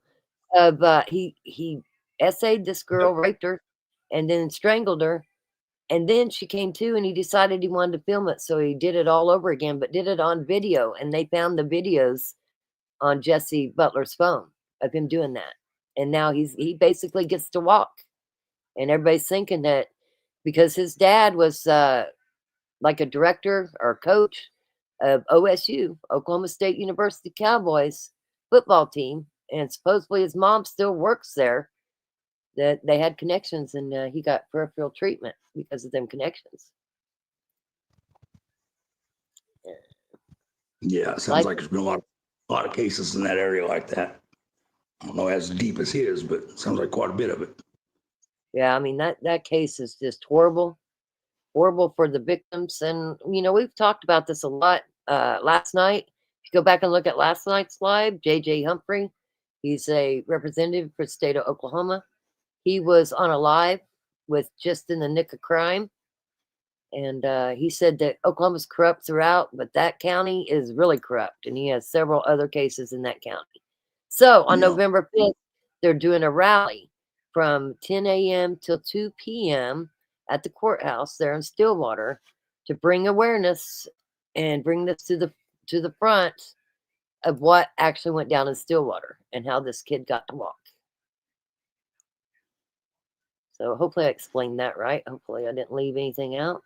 [SPEAKER 2] of he essayed this girl, raped her, and then strangled her. And then she came to, and he decided he wanted to film it. So he did it all over again, but did it on video. And they found the videos on Jesse Butler's phone of him doing that. And now he basically gets to walk. And everybody's thinking that because his dad was like a director or coach of OSU, Oklahoma State University Cowboys football team, and supposedly his mom still works there, that they had connections, and he got peripheral treatment because of them connections.
[SPEAKER 3] Yeah, it sounds like there's been a lot of cases in that area like that. I don't know as deep as his, but it sounds like quite a bit of it.
[SPEAKER 2] Yeah, I mean that case is just horrible for the victims. And we've talked about this a lot. Last night, if you go back and look at last night's live, JJ Humphrey, he's a representative for the state of Oklahoma. He was on a live with Just in the Nick of Crime. And he said that Oklahoma's corrupt throughout, but that county is really corrupt. And he has several other cases in that county. So on November 5th, they're doing a rally from 10 a.m. till 2 p.m. at the courthouse there in Stillwater to bring awareness and bring this to the front of what actually went down in Stillwater and how this kid got to walk. So hopefully I explained that right. Hopefully I didn't leave anything out.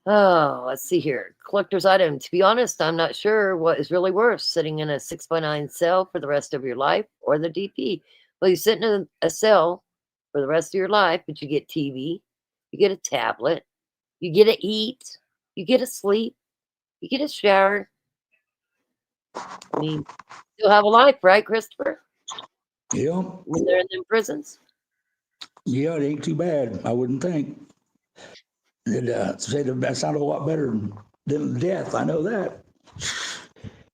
[SPEAKER 2] Oh, let's see here. Collector's item. To be honest, I'm not sure what is really worse, sitting in a 6x9 cell for the rest of your life or the DP. Well, you sit in a cell for the rest of your life, but you get TV, you get a tablet, you get to eat, you get to sleep, you get a shower. I mean, you'll have a life, right, Christopher?
[SPEAKER 3] Yeah.
[SPEAKER 2] When they're in them prisons?
[SPEAKER 3] Yeah, it ain't too bad, I wouldn't think. That sounded a lot better than death. I know that.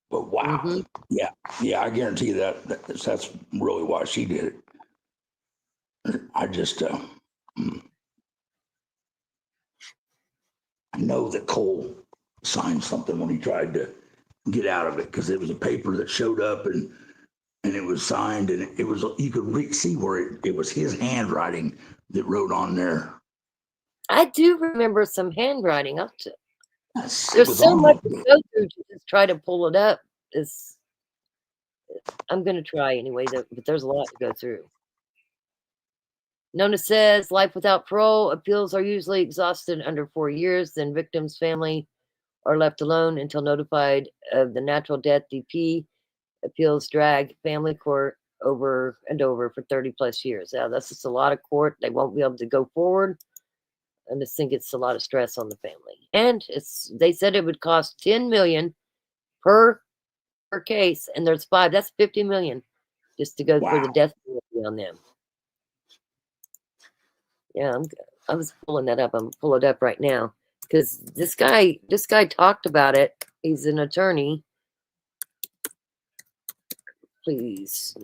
[SPEAKER 3] But wow, yeah, I guarantee that's really why she did it. I just, I know that Cole signed something when he tried to get out of it because it was a paper that showed up and it was signed, and it was, you could see where it was his handwriting that wrote on there.
[SPEAKER 2] I do remember some handwriting.
[SPEAKER 3] There's
[SPEAKER 2] so much to go through to just try to pull it up. I'm going to try anyway, but there's a lot to go through. Nona says, life without parole, appeals are usually exhausted under 4 years. Then victims' family are left alone until notified of the natural death. DP appeals drag family court over and over for 30 plus years. Yeah, that's just a lot of court. They won't be able to go forward. I just think it's a lot of stress on the family. And they said it would cost $10 million per case, and there's 5. That's $50 million just to go for the death penalty on them. Yeah, I was pulling that up. I'm pulling it up right now because this guy talked about it. He's an attorney. Please,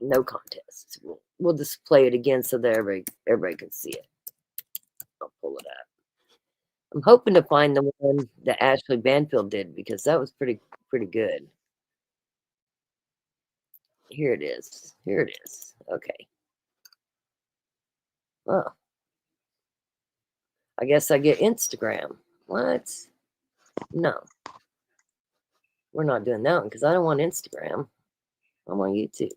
[SPEAKER 2] no contest. We'll just play it again so that everybody can see it. I'll pull it up. I'm hoping to find the one that Ashley Banfield did because that was pretty good. Here it is. Okay. Oh, I guess I get Instagram. What? No, we're not doing that one because I don't want Instagram. I'm on YouTube.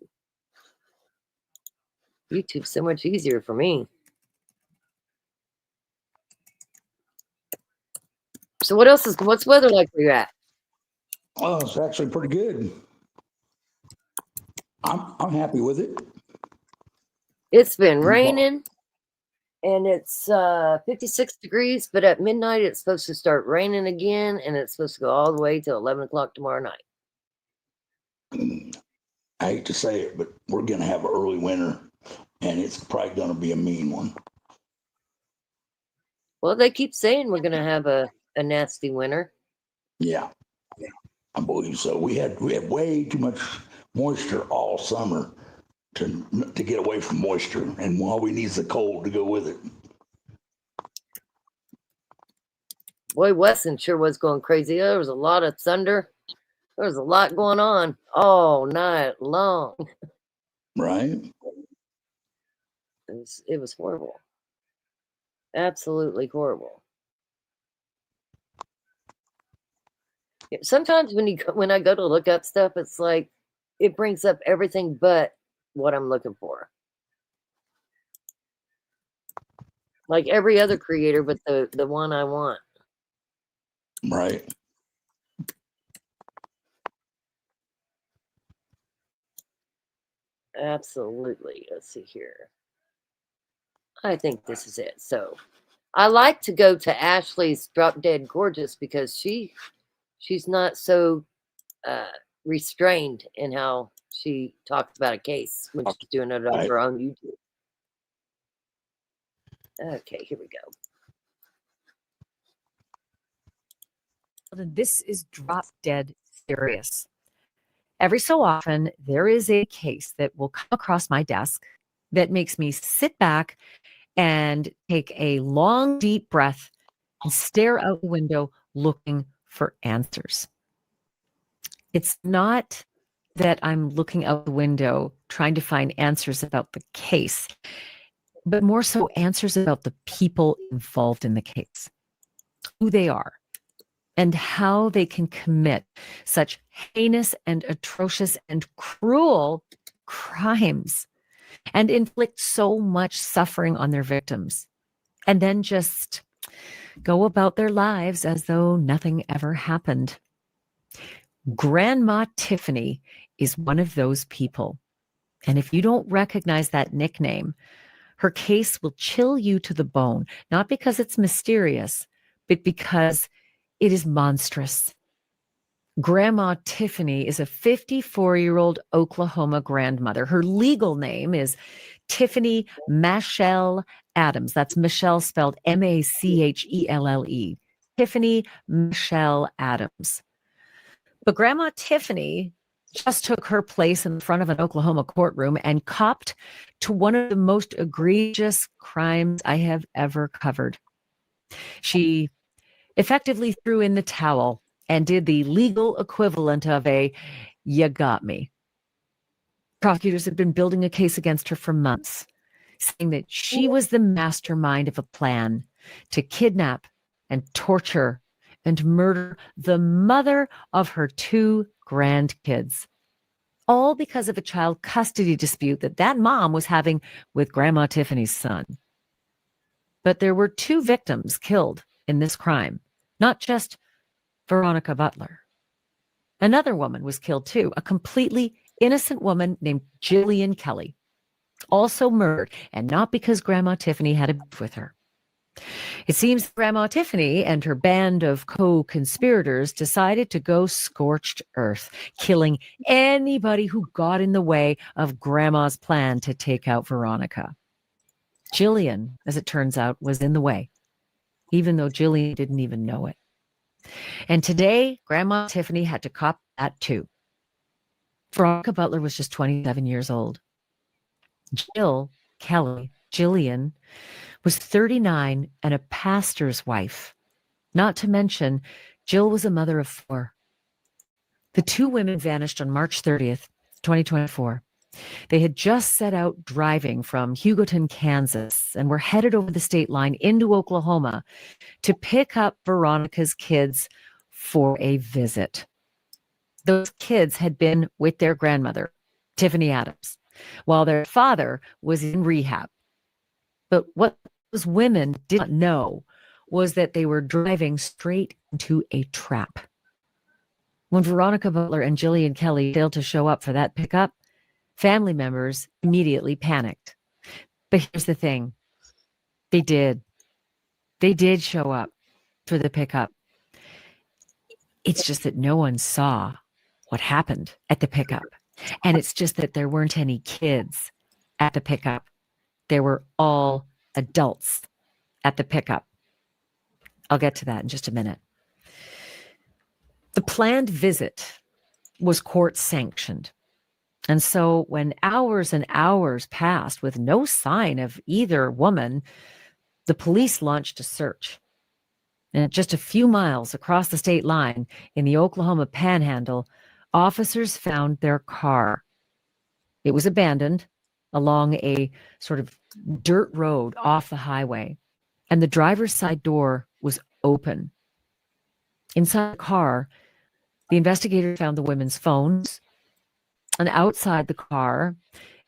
[SPEAKER 2] YouTube's so much easier for me. So what's weather like where you're at?
[SPEAKER 3] Oh, it's actually pretty good. I'm happy with it.
[SPEAKER 2] It's been raining and it's 56 degrees, but at midnight it's supposed to start raining again and it's supposed to go all the way till 11 o'clock tomorrow night.
[SPEAKER 3] I hate to say it, but we're going to have an early winter and it's probably going to be a mean one.
[SPEAKER 2] Well, they keep saying we're going to have a nasty winter.
[SPEAKER 3] Yeah, I believe so. We had way too much moisture all summer to get away from moisture, and all we need is the cold to go with it.
[SPEAKER 2] Boy, Weston sure was going crazy. There was a lot of thunder. There was a lot going on all night long.
[SPEAKER 3] Right?
[SPEAKER 2] It was horrible. Absolutely horrible. Sometimes when I go to look up stuff, it's like it brings up everything but what I'm looking for. Like every other creator, but the one I want.
[SPEAKER 3] Right.
[SPEAKER 2] Absolutely. Let's see here. I think this is it. So I like to go to Ashley's Drop Dead Gorgeous because she's not so restrained in how she talks about a case when she's doing it on her own YouTube. Okay, here we go.
[SPEAKER 8] This is drop dead serious. Every so often, there is a case that will come across my desk that makes me sit back and take a long, deep breath and stare out the window looking for answers. It's not that I'm looking out the window trying to find answers about the case, but more so answers about the people involved in the case, who they are, and how they can commit such heinous and atrocious and cruel crimes and inflict so much suffering on their victims, and then just go about their lives as though nothing ever happened. Grandma Tiffany is one of those people. And if you don't recognize that nickname, her case will chill you to the bone, not because it's mysterious, but because it is monstrous. Grandma Tiffany is a 54-year-old Oklahoma grandmother. Her legal name is Tiffany Machelle Adams. That's Michelle spelled Machelle. Tiffany Machelle Adams. But Grandma Tiffany just took her place in front of an Oklahoma courtroom and copped to one of the most egregious crimes I have ever covered. She effectively threw in the towel and did the legal equivalent of a "you got me." Prosecutors have been building a case against her for months, saying that she was the mastermind of a plan to kidnap and torture and murder the mother of her 2 grandkids, all because of a child custody dispute that mom was having with Grandma Tiffany's son. But there were 2 victims killed in this crime, not just Veronica Butler. Another woman was killed too, a completely innocent woman named Jillian Kelly, also murdered, and not because Grandma Tiffany had a beef with her. It seems Grandma Tiffany and her band of co-conspirators decided to go scorched earth, killing anybody who got in the way of Grandma's plan to take out Veronica. Jillian, as it turns out, was in the way, even though Jillian didn't even know it. And today, Grandma Tiffany had to cop that too. Veronica Butler was just 27 years old. Jillian, was 39 and a pastor's wife. Not to mention, Jill was a mother of 4. The 2 women vanished on March 30th, 2024. They had just set out driving from Hugoton, Kansas, and were headed over the state line into Oklahoma to pick up Veronica's kids for a visit. Those kids had been with their grandmother, Tiffany Adams, while their father was in rehab. But what those women did not know was that they were driving straight into a trap. When Veronica Butler and Jillian Kelly failed to show up for that pickup, family members immediately panicked. But here's the thing. They did. They did show up for the pickup. It's just that no one saw what happened at the pickup. And it's just that there weren't any kids at the pickup. They were all adults at the pickup. I'll get to that in just a minute. The planned visit was court sanctioned. And so when hours and hours passed with no sign of either woman, the police launched a search. And just a few miles across the state line in the Oklahoma Panhandle, officers found their car. It was abandoned along a sort of dirt road off the highway, and the driver's side door was open. Inside the car, the investigators found the women's phones, and outside the car,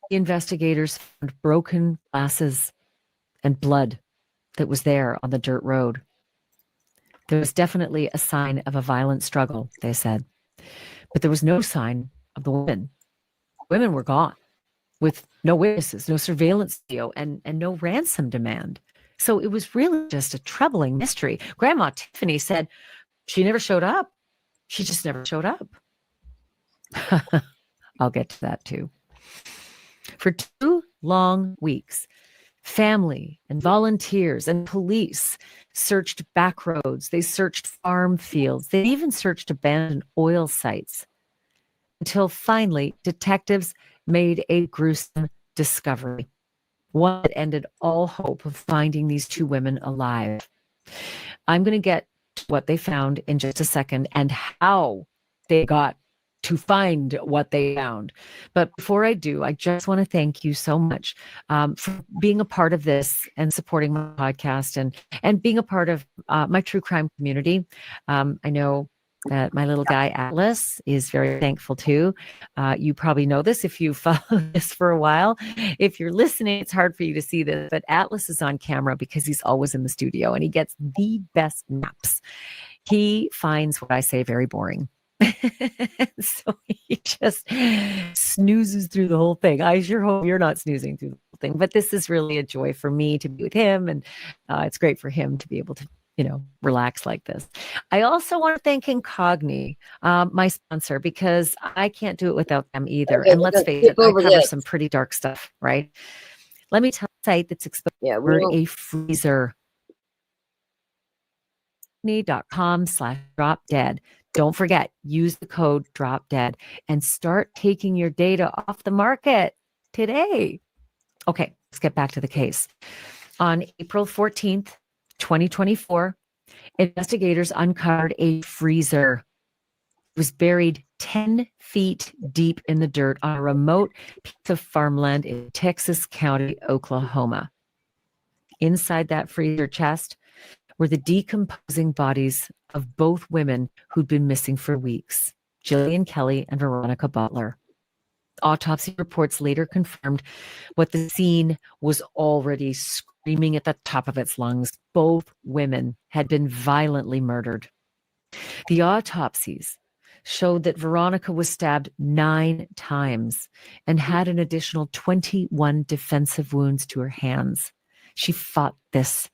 [SPEAKER 8] the investigators found broken glasses and blood that was there on the dirt road. There was definitely a sign of a violent struggle, they said, but there was no sign of the women. Women were gone with no witnesses, no surveillance video, and no ransom demand. So it was really just a troubling mystery. Grandma Tiffany said she never showed up. She just never showed up. I'll get to that too. For 2 long weeks, family and volunteers and police searched back roads. They searched farm fields. They even searched abandoned oil sites until finally detectives made a gruesome discovery, one that ended all hope of finding these 2 women alive. I'm going to get to what they found in just a second and how they got to find what they found. But before I do, I just want to thank you so much for being a part of this and supporting my podcast and being a part of my true crime community. I know that my little guy Atlas is very thankful too. You probably know this if you follow this for a while. If you're listening, it's hard for you to see this, but Atlas is on camera because he's always in the studio and he gets the best naps. He finds what I say very boring. So he just snoozes through the whole thing. I sure hope you're not snoozing through the whole thing, but this is really a joy for me to be with him, and it's great for him to be able to, relax like this. I also want to thank Incogni, my sponsor, because I can't do it without them either. Okay, and let's face it, I cover some pretty dark stuff, right? Let me tell you a site that's exposed a freezer. .com/drop-dead. Don't forget, use the code DROP-DEAD and start taking your data off the market today. Okay, let's get back to the case. On April 14th, 2024, investigators uncovered a freezer. It was buried 10 feet deep in the dirt on a remote piece of farmland in Texas County, Oklahoma. Inside that freezer chest were the decomposing bodies of both women who'd been missing for weeks, Jillian Kelly and Veronica Butler. Autopsy reports later confirmed what the scene was already screaming at the top of its lungs. Both women had been violently murdered. The autopsies showed that Veronica was stabbed 9 times and had an additional 21 defensive wounds to her hands. She fought this.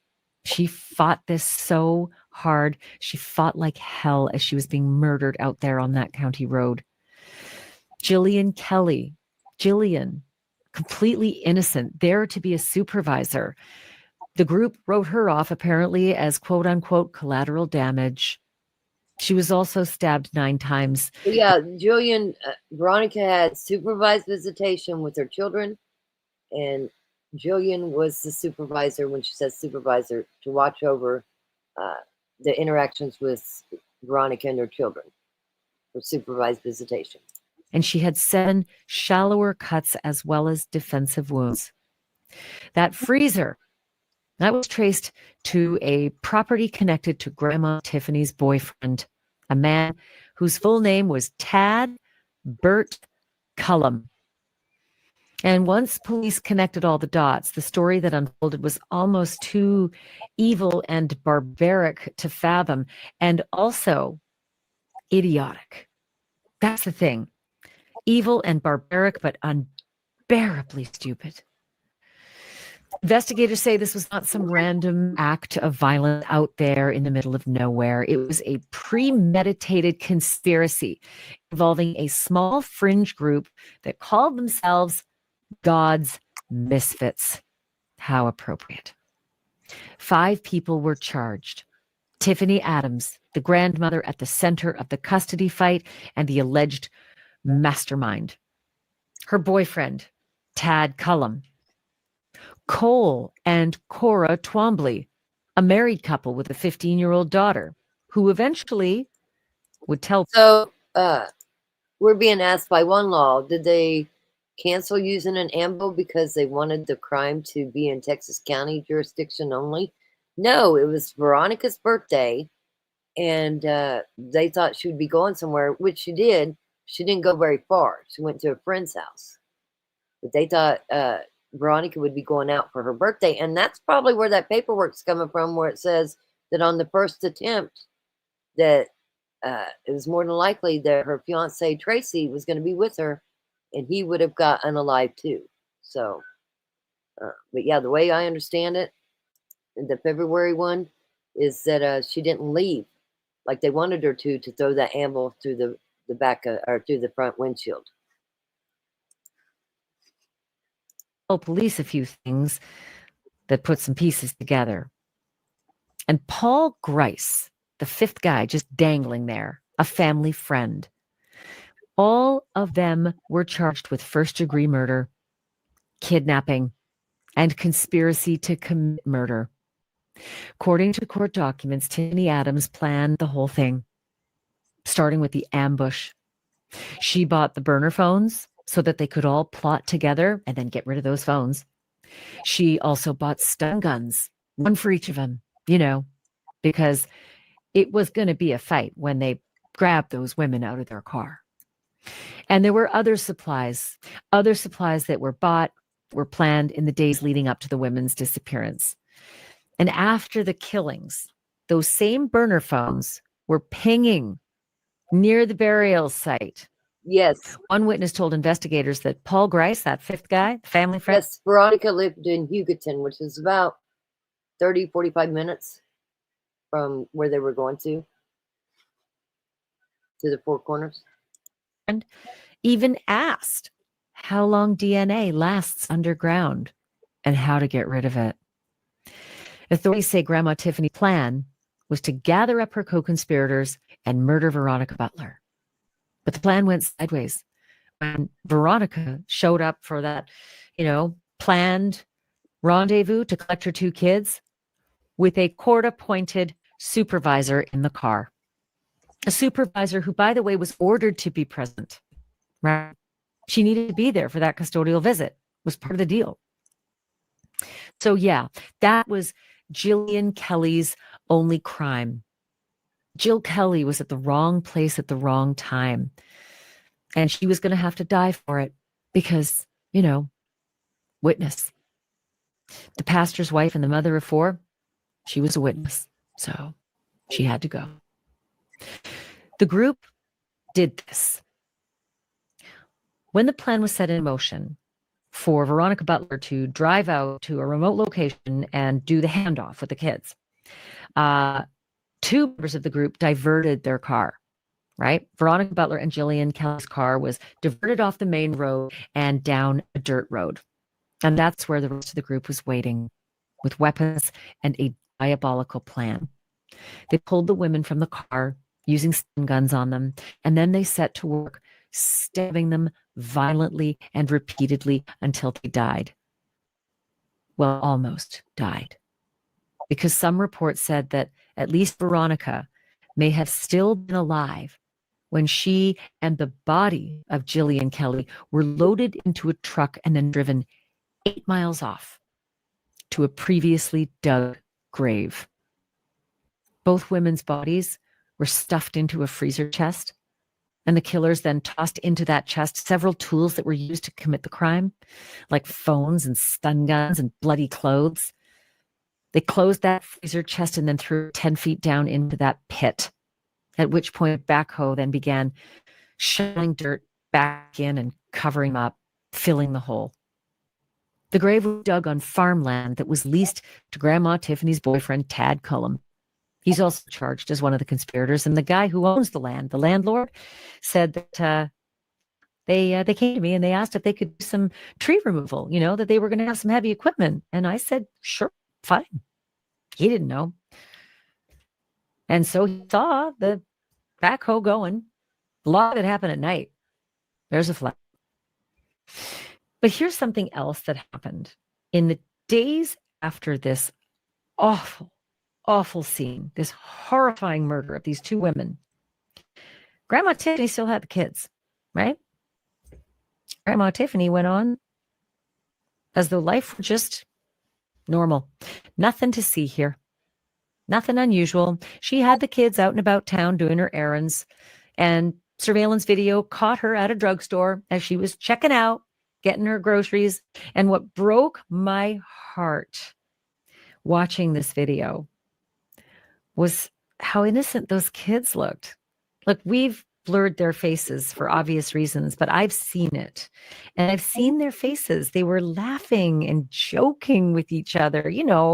[SPEAKER 8] She fought this so hard. She fought like hell as she was being murdered out there on that county road. Jillian completely innocent, there to be a supervisor. The group wrote her off apparently as quote unquote collateral damage. She was also stabbed 9 times.
[SPEAKER 2] Yeah, Veronica had supervised visitation with her children, and Jillian was the supervisor, when she says supervisor, to watch over the interactions with Veronica and her children for supervised visitation.
[SPEAKER 8] And she had 7 shallower cuts as well as defensive wounds. That freezer, that was traced to a property connected to Grandma Tiffany's boyfriend, a man whose full name was Tad Burt Cullum. And once police connected all the dots, the story that unfolded was almost too evil and barbaric to fathom, and also idiotic. That's the thing. Evil and barbaric, but unbearably stupid. Investigators say this was not some random act of violence out there in the middle of nowhere. It was a premeditated conspiracy involving a small fringe group that called themselves God's Misfits. How appropriate. 5 people were charged. Tiffany Adams, the grandmother at the center of the custody fight and the alleged mastermind. Her boyfriend, Tad Cullum. Cole and Cora Twombly, a married couple with a 15-year-old daughter, who eventually would tell.
[SPEAKER 2] So we're being asked by one law, did they cancel using an AMBO because they wanted the crime to be in Texas County jurisdiction only? No, it was Veronica's birthday, and they thought she would be going somewhere, which she did. She didn't go very far. She went to a friend's house. But they thought Veronica would be going out for her birthday, and that's probably where that paperwork's coming from, where it says that on the first attempt that it was more than likely that her fiance Tracy was going to be with her, and he would have got unalive too. So, but yeah, the way I understand it, the February one, is that she didn't leave like they wanted her to throw that amble through the back or through the front windshield.
[SPEAKER 8] Tell police a few things that put some pieces together. And Paul Grice, the 5th guy just dangling there, a family friend. All of them were charged with first-degree murder, kidnapping, and conspiracy to commit murder. According to court documents, Tiffany Adams planned the whole thing, starting with the ambush. She bought the burner phones so that they could all plot together and then get rid of those phones. She also bought stun guns, one for each of them, because it was going to be a fight when they grabbed those women out of their car. And there were other supplies that were bought, were planned in the days leading up to the women's disappearance. And after the killings, those same burner phones were pinging near the burial site.
[SPEAKER 2] Yes.
[SPEAKER 8] One witness told investigators that Paul Grice, that 5th guy, family friend.
[SPEAKER 2] Yes, Veronica lived in Hugoton, which is about 30, 45 minutes from where they were going to the Four Corners.
[SPEAKER 8] And even asked how long DNA lasts underground and how to get rid of it. Authorities say Grandma Tiffany's plan was to gather up her co-conspirators and murder Veronica Butler. But the plan went sideways when Veronica showed up for that, planned rendezvous to collect her 2 kids with a court-appointed supervisor in the car. A supervisor who, by the way, was ordered to be present. Right? She needed to be there for that custodial visit. Was part of the deal. So yeah, that was Jillian Kelly's only crime. Jill Kelly was at the wrong place at the wrong time. And she was going to have to die for it because, witness. The pastor's wife and the mother of 4, she was a witness. So she had to go. The group did this. When the plan was set in motion for Veronica Butler to drive out to a remote location and do the handoff with the kids, 2 members of the group diverted their car right? Veronica Butler and Jillian Kelly's car was diverted off the main road and down a dirt road. And that's where the rest of the group was waiting with weapons and a diabolical plan. They pulled the women from the car using stun guns on them, and then they set to work stabbing them violently and repeatedly until they died. Well, almost died. Because some reports said that at least Veronica may have still been alive when she and the body of Jillian Kelly were loaded into a truck and then driven 8 miles off to a previously dug grave. Both women's bodies were stuffed into a freezer chest, and the killers then tossed into that chest several tools that were used to commit the crime, like phones and stun guns and bloody clothes. They closed that freezer chest and then threw 10 feet down into that pit, at which point a backhoe then began shoveling dirt back in and covering up, filling the hole. The grave was dug on farmland that was leased to Grandma Tiffany's boyfriend, Tad Cullum. He's also charged as one of the conspirators. And the guy who owns the land, the landlord, said that they came to me and they asked if they could do some tree removal, that they were going to have some heavy equipment. And I said, sure, fine. He didn't know. And so he saw the backhoe going. A lot of it happened at night. There's a flag. But here's something else that happened. In the days after this awful scene, this horrifying murder of these two women, Grandma Tiffany still had the kids, right? Grandma Tiffany went on as though life were just normal. Nothing to see here. Nothing unusual. She had the kids out and about town doing her errands, and surveillance video caught her at a drugstore as she was checking out, getting her groceries. And what broke my heart watching this video was how innocent those kids looked. Look, we've blurred their faces for obvious reasons, but I've seen it. And I've seen their faces. They were laughing and joking with each other,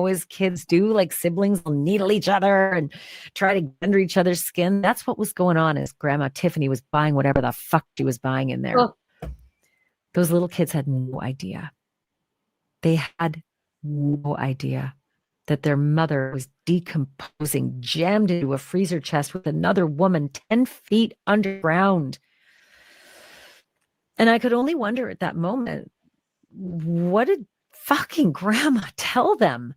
[SPEAKER 8] as kids do, like siblings will needle each other and try to get under each other's skin. That's what was going on as Grandma Tiffany was buying whatever the fuck she was buying in there. Oh. Those little kids had no idea. They had no idea that their mother was decomposing, jammed into a freezer chest with another woman 10 feet underground. And I could only wonder at that moment, what did fucking Grandma tell them?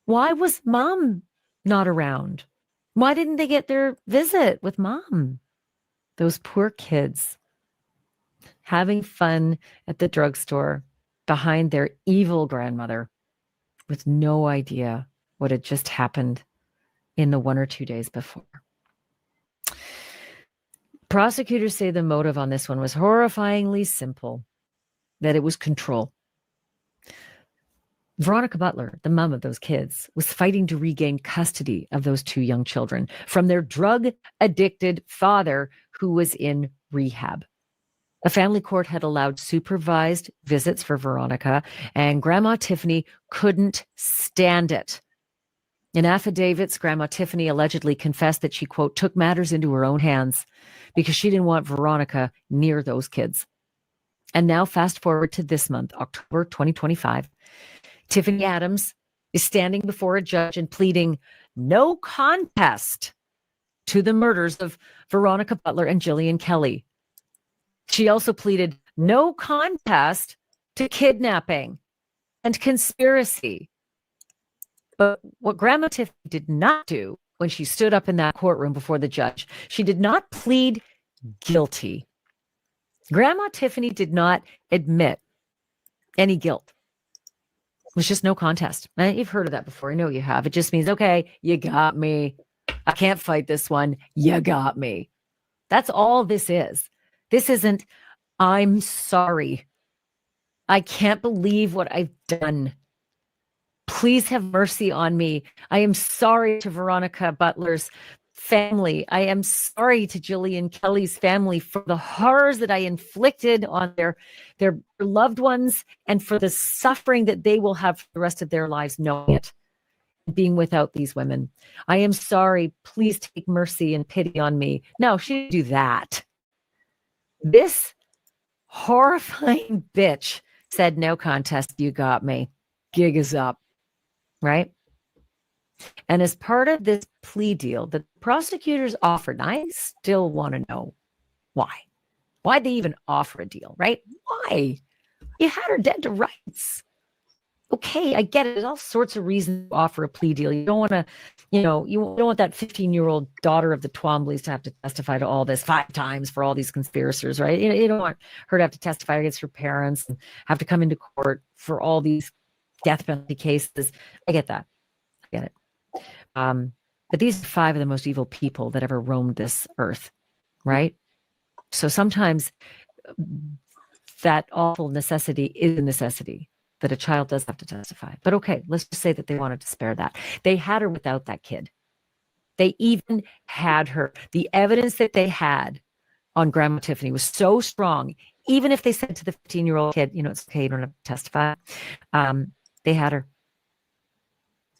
[SPEAKER 8] Why was Mom not around? Why didn't they get their visit with Mom? Those poor kids having fun at the drugstore behind their evil grandmother, with no idea what had just happened in the 1 or 2 days before. Prosecutors say the motive on this one was horrifyingly simple, that it was control. Veronica Butler, the mom of those kids, was fighting to regain custody of those two young children from their drug-addicted father who was in rehab. A family court had allowed supervised visits for Veronica, and Grandma Tiffany couldn't stand it. In affidavits, Grandma Tiffany allegedly confessed that she, quote, took matters into her own hands because she didn't want Veronica near those kids. And now fast forward to this month, October 2025, Tiffany Adams is standing before a judge and pleading no contest to the murders of Veronica Butler and Jillian Kelly. She also pleaded no contest to kidnapping and conspiracy. But what Grandma Tiffany did not do when she stood up in that courtroom before the judge, she did not plead guilty. Grandma Tiffany did not admit any guilt. It was just no contest. You've heard of that before. I know you have. It just means, okay, you got me. I can't fight this one. You got me. That's all this is. This isn't, I'm sorry. I can't believe what I've done. Please have mercy on me. I am sorry to Veronica Butler's family. I am sorry to Jillian Kelly's family for the horrors that I inflicted on their loved ones and for the suffering that they will have for the rest of their lives knowing it. being without these women. I am sorry. Please take mercy and pity on me. No, she didn't do that. This horrifying bitch said, no contest, you got me. Gig is up, right? And as part of this plea deal that prosecutors offered, I still want to know why. Why'd they even offer a deal, right? Why? You had her dead to rights. Okay, I get it. There's all sorts of reasons to offer a plea deal. You don't want to, you don't want that 15-year-old daughter of the Twombleys to have to testify to all this 5 times for all these conspirators, right? You don't want her to have to testify against her parents and have to come into court for all these death penalty cases. I get that. I get it. But these are 5 of the most evil people that ever roamed this earth, right? So sometimes that awful necessity is a necessity that a child does have to testify. But okay, let's just say that they wanted to spare that. They had her without that kid. They even had her. The evidence that they had on Grandma Tiffany was so strong, even if they said to the 15-year-old kid, it's okay, you don't have to testify. They had her.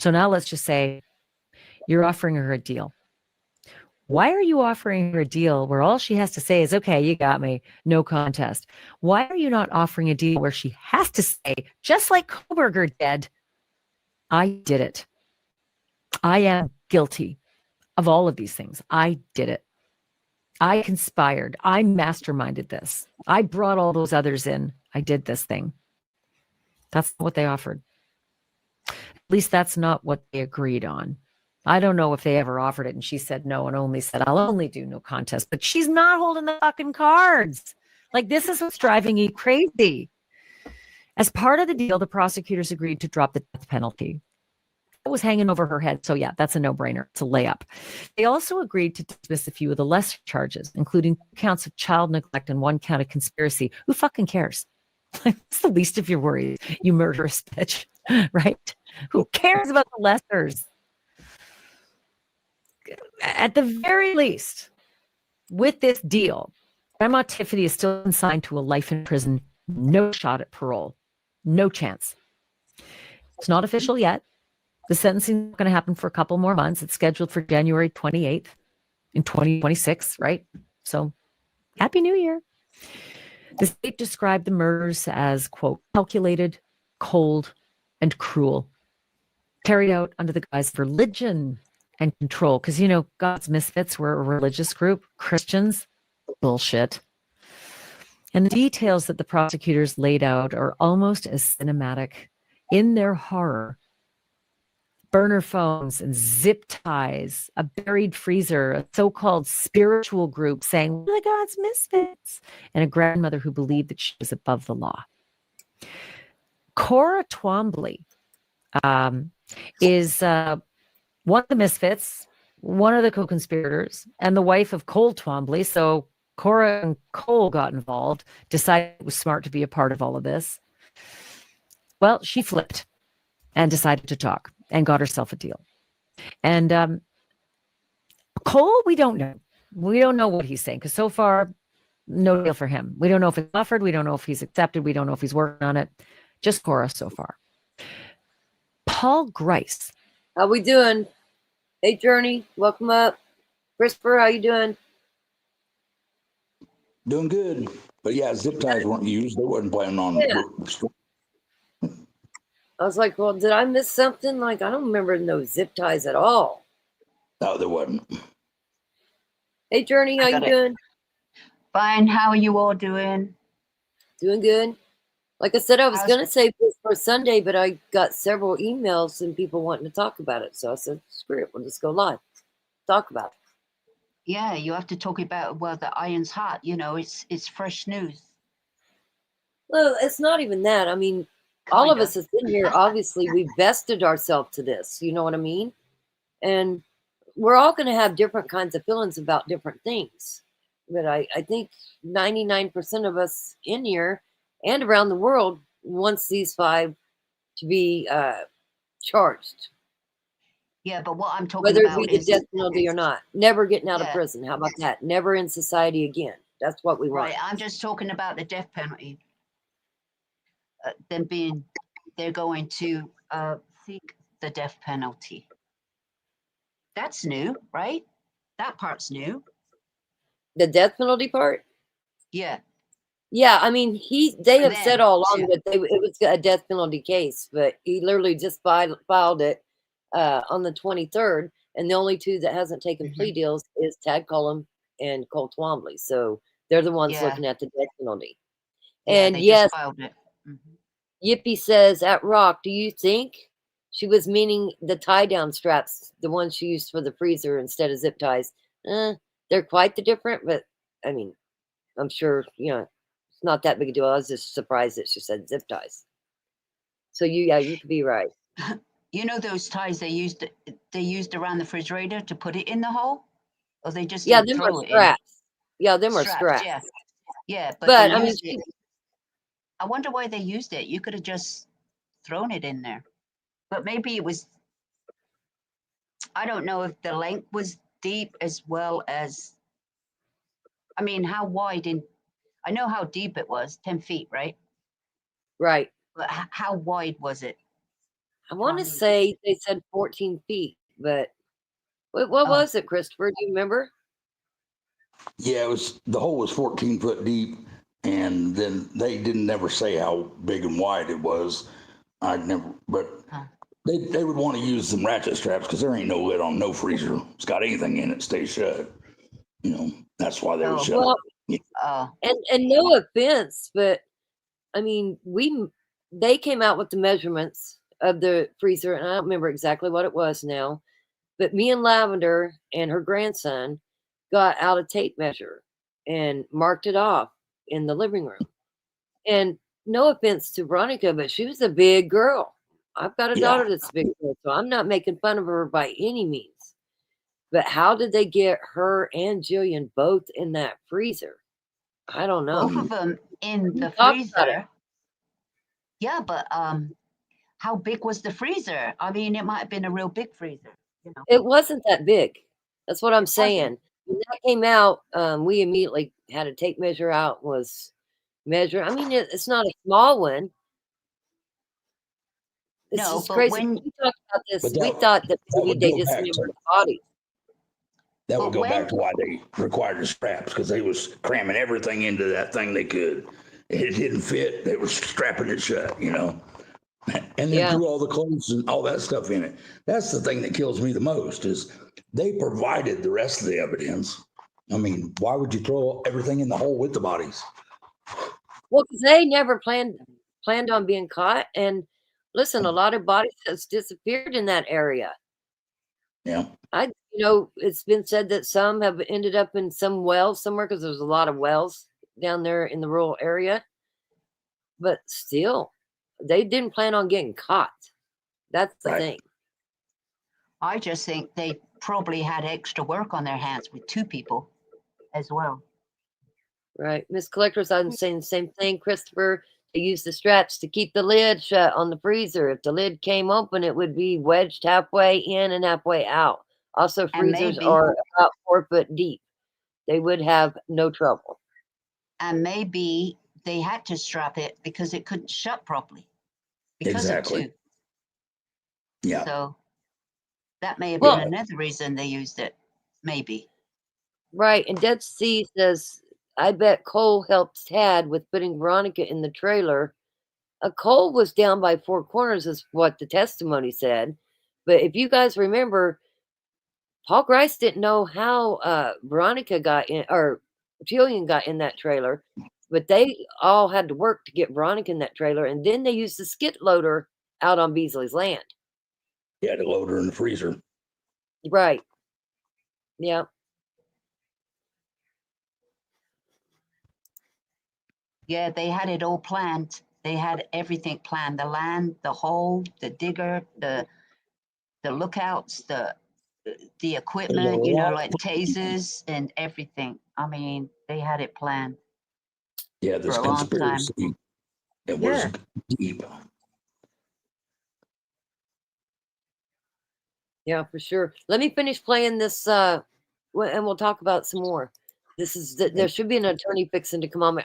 [SPEAKER 8] So now let's just say you're offering her a deal. Why are you offering her a deal where all she has to say is, okay, you got me, no contest? Why are you not offering a deal where she has to say, just like Koberger did, I did it. I am guilty of all of these things. I did it. I conspired. I masterminded this. I brought all those others in. I did this thing. That's what they offered. At least that's not what they agreed on. I don't know if they ever offered it and she said no and only said, I'll only do no contest. But she's not holding the fucking cards. Like, this is what's driving you crazy. As part of the deal, the prosecutors agreed to drop the death penalty. It was hanging over her head. So yeah, that's a no-brainer. It's a layup. They also agreed to dismiss a few of the lesser charges, including 2 counts of child neglect and 1 count of conspiracy. Who fucking cares? It's the least of your worries, you murderous bitch, right? Who cares about the lessers? At the very least, with this deal, Grandma Tiffany is still consigned to a life in prison, no shot at parole, no chance. It's not official yet. The sentencing is going to happen for a couple more months. It's scheduled for January 28th in 2026, right? So, Happy New Year. The state described the murders as, quote, calculated, cold, and cruel, carried out under the guise of religion and control. Because, God's misfits were a religious group. Christians, bullshit. And the details that the prosecutors laid out are almost as cinematic in their horror. Burner phones and zip ties, a buried freezer, a so-called spiritual group saying, we're the God's misfits, and a grandmother who believed that she was above the law. Cora Twombly is one of the misfits, one of the co-conspirators, and the wife of Cole Twombly. So Cora and Cole got involved, decided it was smart to be a part of all of this. Well, she flipped and decided to talk and got herself a deal. And Cole, we don't know. We don't know what he's saying because so far, no deal for him. We don't know if it's offered. We don't know if he's accepted. We don't know if he's working on it. Just Cora so far. Paul Grice.
[SPEAKER 2] How we doing? Hey, Journey, welcome up. Christopher, how you doing?
[SPEAKER 3] Doing good. But yeah, zip ties weren't used. They wasn't planning on.
[SPEAKER 2] Yeah. I was like, well, did I miss something? Like, I don't remember no zip ties at all.
[SPEAKER 3] No, there wasn't.
[SPEAKER 2] Hey, Journey, how you doing?
[SPEAKER 9] Fine. How are you all doing?
[SPEAKER 2] Doing good. Like I said, I was going to save this for Sunday, but I got several emails and people wanting to talk about it. So I said, screw it, we'll just go live. Talk about it.
[SPEAKER 9] Yeah, you have to talk about, well, the iron's hot. It's fresh news.
[SPEAKER 2] Well, it's not even that. I mean, all of us that's in here, obviously, we vested ourselves to this. You know what I mean? And we're all going to have different kinds of feelings about different things. But I think 99% of us in here and around the world wants these 5 to be charged.
[SPEAKER 9] Yeah, but what I'm talking
[SPEAKER 2] whether
[SPEAKER 9] about
[SPEAKER 2] it be the
[SPEAKER 9] is
[SPEAKER 2] death penalty or not. Never getting out of prison. How about that? Never in society again. That's what we want.
[SPEAKER 9] Right. I'm just talking about the death penalty. They're going to seek the death penalty. That's new, right? That part's new.
[SPEAKER 2] The death penalty part?
[SPEAKER 9] Yeah.
[SPEAKER 2] Yeah, I mean, they
[SPEAKER 9] For
[SPEAKER 2] have said
[SPEAKER 9] them,
[SPEAKER 2] all along
[SPEAKER 9] too.
[SPEAKER 2] that it was a death penalty case, but he literally just filed it on the 23rd, and the only two that hasn't taken plea deals is Tad Cullum and Cole Twombly. So they're the ones
[SPEAKER 9] Yeah.
[SPEAKER 2] looking at the death penalty.
[SPEAKER 9] Yeah,
[SPEAKER 2] And
[SPEAKER 9] they
[SPEAKER 2] yes,
[SPEAKER 9] just filed it.
[SPEAKER 2] Yippee says, at Rock, do you think she was meaning the tie-down straps, the ones she used for the freezer instead of zip ties? They're quite the different, but I mean, I'm sure, it's not that big a deal. I was just surprised that she said zip ties. So you could be right.
[SPEAKER 9] You know those ties they used around the refrigerator to put it in the hole? Or they just
[SPEAKER 2] Yeah,
[SPEAKER 9] didn't
[SPEAKER 2] them are
[SPEAKER 9] throw it in?
[SPEAKER 2] straps. Yeah, them are
[SPEAKER 9] Straps,
[SPEAKER 2] straps.
[SPEAKER 9] yeah, but
[SPEAKER 2] But
[SPEAKER 9] they
[SPEAKER 2] I mean,
[SPEAKER 9] used it. I wonder why they used it. You could have just thrown it in there. But maybe it was, I don't know if the length was deep as well as, I mean, how wide I know how deep it was, 10 feet, right?
[SPEAKER 2] right.
[SPEAKER 9] But how wide was it?
[SPEAKER 2] I want to say they said 14 feet, but what was it, Christopher? Do you remember?
[SPEAKER 3] Yeah, the hole was 14 foot deep, and then they didn't never say how big and wide it was. But they would want to use some ratchet straps because there ain't no lid on no freezer. It's got anything in it, stays shut. That's why they would shut.
[SPEAKER 2] Well, and no offense, but I mean, they came out with the measurements of the freezer, and I don't remember exactly what it was now, but me and Lavender and her grandson got out a tape measure and marked it off in the living room. And no offense to Veronica, but she was a big girl. I've got a daughter that's a big girl, so I'm not making fun of her by any means. But how did they get her and Jillian both in that freezer? I don't know.
[SPEAKER 9] Both of them in the
[SPEAKER 2] Talk about it.
[SPEAKER 9] freezer. Yeah, but how big was the freezer? I mean, it might have been a real big freezer.
[SPEAKER 2] It wasn't that big. That's what I'm saying. When that came out, we immediately had a tape measure out, was measure. I mean, it's not a small one. It's
[SPEAKER 9] No,
[SPEAKER 2] just
[SPEAKER 9] but
[SPEAKER 2] crazy.
[SPEAKER 9] when
[SPEAKER 2] We talked about this.
[SPEAKER 3] But
[SPEAKER 2] We
[SPEAKER 3] that-
[SPEAKER 2] thought that
[SPEAKER 3] that
[SPEAKER 2] maybe
[SPEAKER 3] would
[SPEAKER 2] they
[SPEAKER 3] go back
[SPEAKER 2] dismembered
[SPEAKER 3] to-
[SPEAKER 2] the bodies.
[SPEAKER 3] That would
[SPEAKER 9] But
[SPEAKER 3] go
[SPEAKER 9] when-
[SPEAKER 3] back to why they required the straps, because they was cramming everything into that thing they could. It didn't fit. They were strapping it shut, and then threw all the clothes and all that stuff in it. That's the thing that kills me the most is they provided the rest of the evidence. I mean, why would you throw everything in the hole with the bodies?
[SPEAKER 2] Well, because they never planned on being caught. And listen, a lot of bodies has disappeared in that area.
[SPEAKER 3] Yeah.
[SPEAKER 2] It's been said that some have ended up in some wells somewhere because there's a lot of wells down there in the rural area. But still, they didn't plan on getting caught. That's the thing.
[SPEAKER 9] I just think they probably had extra work on their hands with two people as well.
[SPEAKER 2] Right. Miss Collector's, I'm saying the same thing, Christopher. They use the straps to keep the lid shut on the freezer. If the lid came open, it would be wedged halfway in and halfway out. Also, freezers are about 4 foot deep. They would have no trouble.
[SPEAKER 9] And maybe they had to strap it because it couldn't shut properly. Because of two.
[SPEAKER 3] Yeah.
[SPEAKER 9] So that may have been another reason they used it. Maybe.
[SPEAKER 2] Right. And Dead Sea says, I bet Cole helped Tad with putting Veronica in the trailer. Cole was down by four corners, is what the testimony said. But if you guys remember, Paul Grice didn't know how Veronica got in, or Jillian got in that trailer, but they all had to work to get Veronica in that trailer, and then they used the skid loader out on Beasley's land.
[SPEAKER 3] Yeah, to load her in the freezer.
[SPEAKER 2] Right. Yeah.
[SPEAKER 9] Yeah, they had it all planned. They had everything planned: the land, the hole, the digger, the lookouts, the equipment, like tasers and everything. I mean, they had it planned.
[SPEAKER 3] Yeah, this
[SPEAKER 9] for a long time.
[SPEAKER 3] conspiracy. It was deep.
[SPEAKER 2] Yeah, for sure. Let me finish playing this, and we'll talk about some more. There should be an attorney fixing to come on.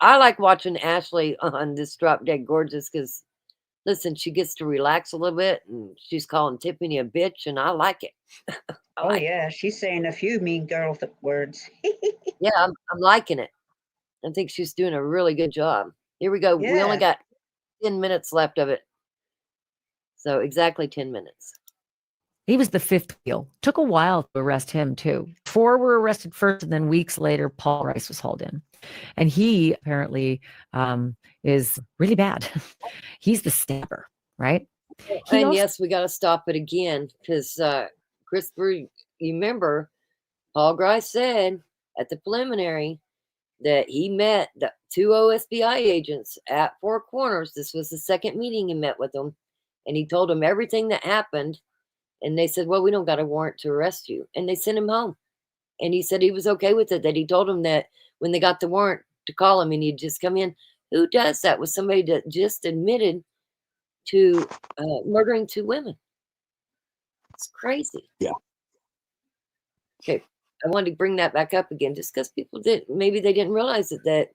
[SPEAKER 2] I like watching Ashley on this Drop Dead Gorgeous because listen, she gets to relax a little bit, and she's calling Tiffany a bitch, and I like it. I
[SPEAKER 9] Oh
[SPEAKER 2] like it.
[SPEAKER 9] yeah, she's saying a few mean girl words.
[SPEAKER 2] Yeah, I'm liking it. I think she's doing a really good job. Here we go. We only
[SPEAKER 9] Yeah.
[SPEAKER 2] got 10 minutes left of it. So exactly 10 minutes.
[SPEAKER 8] He was the fifth wheel. Took a while to arrest him, too. 4 were arrested first, and then weeks later, Paul Rice was hauled in. And he apparently is really bad. He's the stabber, right? He
[SPEAKER 2] And
[SPEAKER 8] also,
[SPEAKER 2] yes, we got to stop it again because Christopher, you remember, Paul Grice said at the preliminary that he met the 2 OSBI agents at Four Corners. This was the second meeting he met with them. And he told them everything that happened. And they said, well, we don't got a warrant to arrest you. And they sent him home. And he said he was okay with it, that he told them that when they got the warrant to call him and he'd just come in. Who does that with somebody that just admitted to murdering 2 women? It's crazy.
[SPEAKER 3] Yeah.
[SPEAKER 2] Okay. I wanted to bring that back up again just because people maybe they didn't realize it, that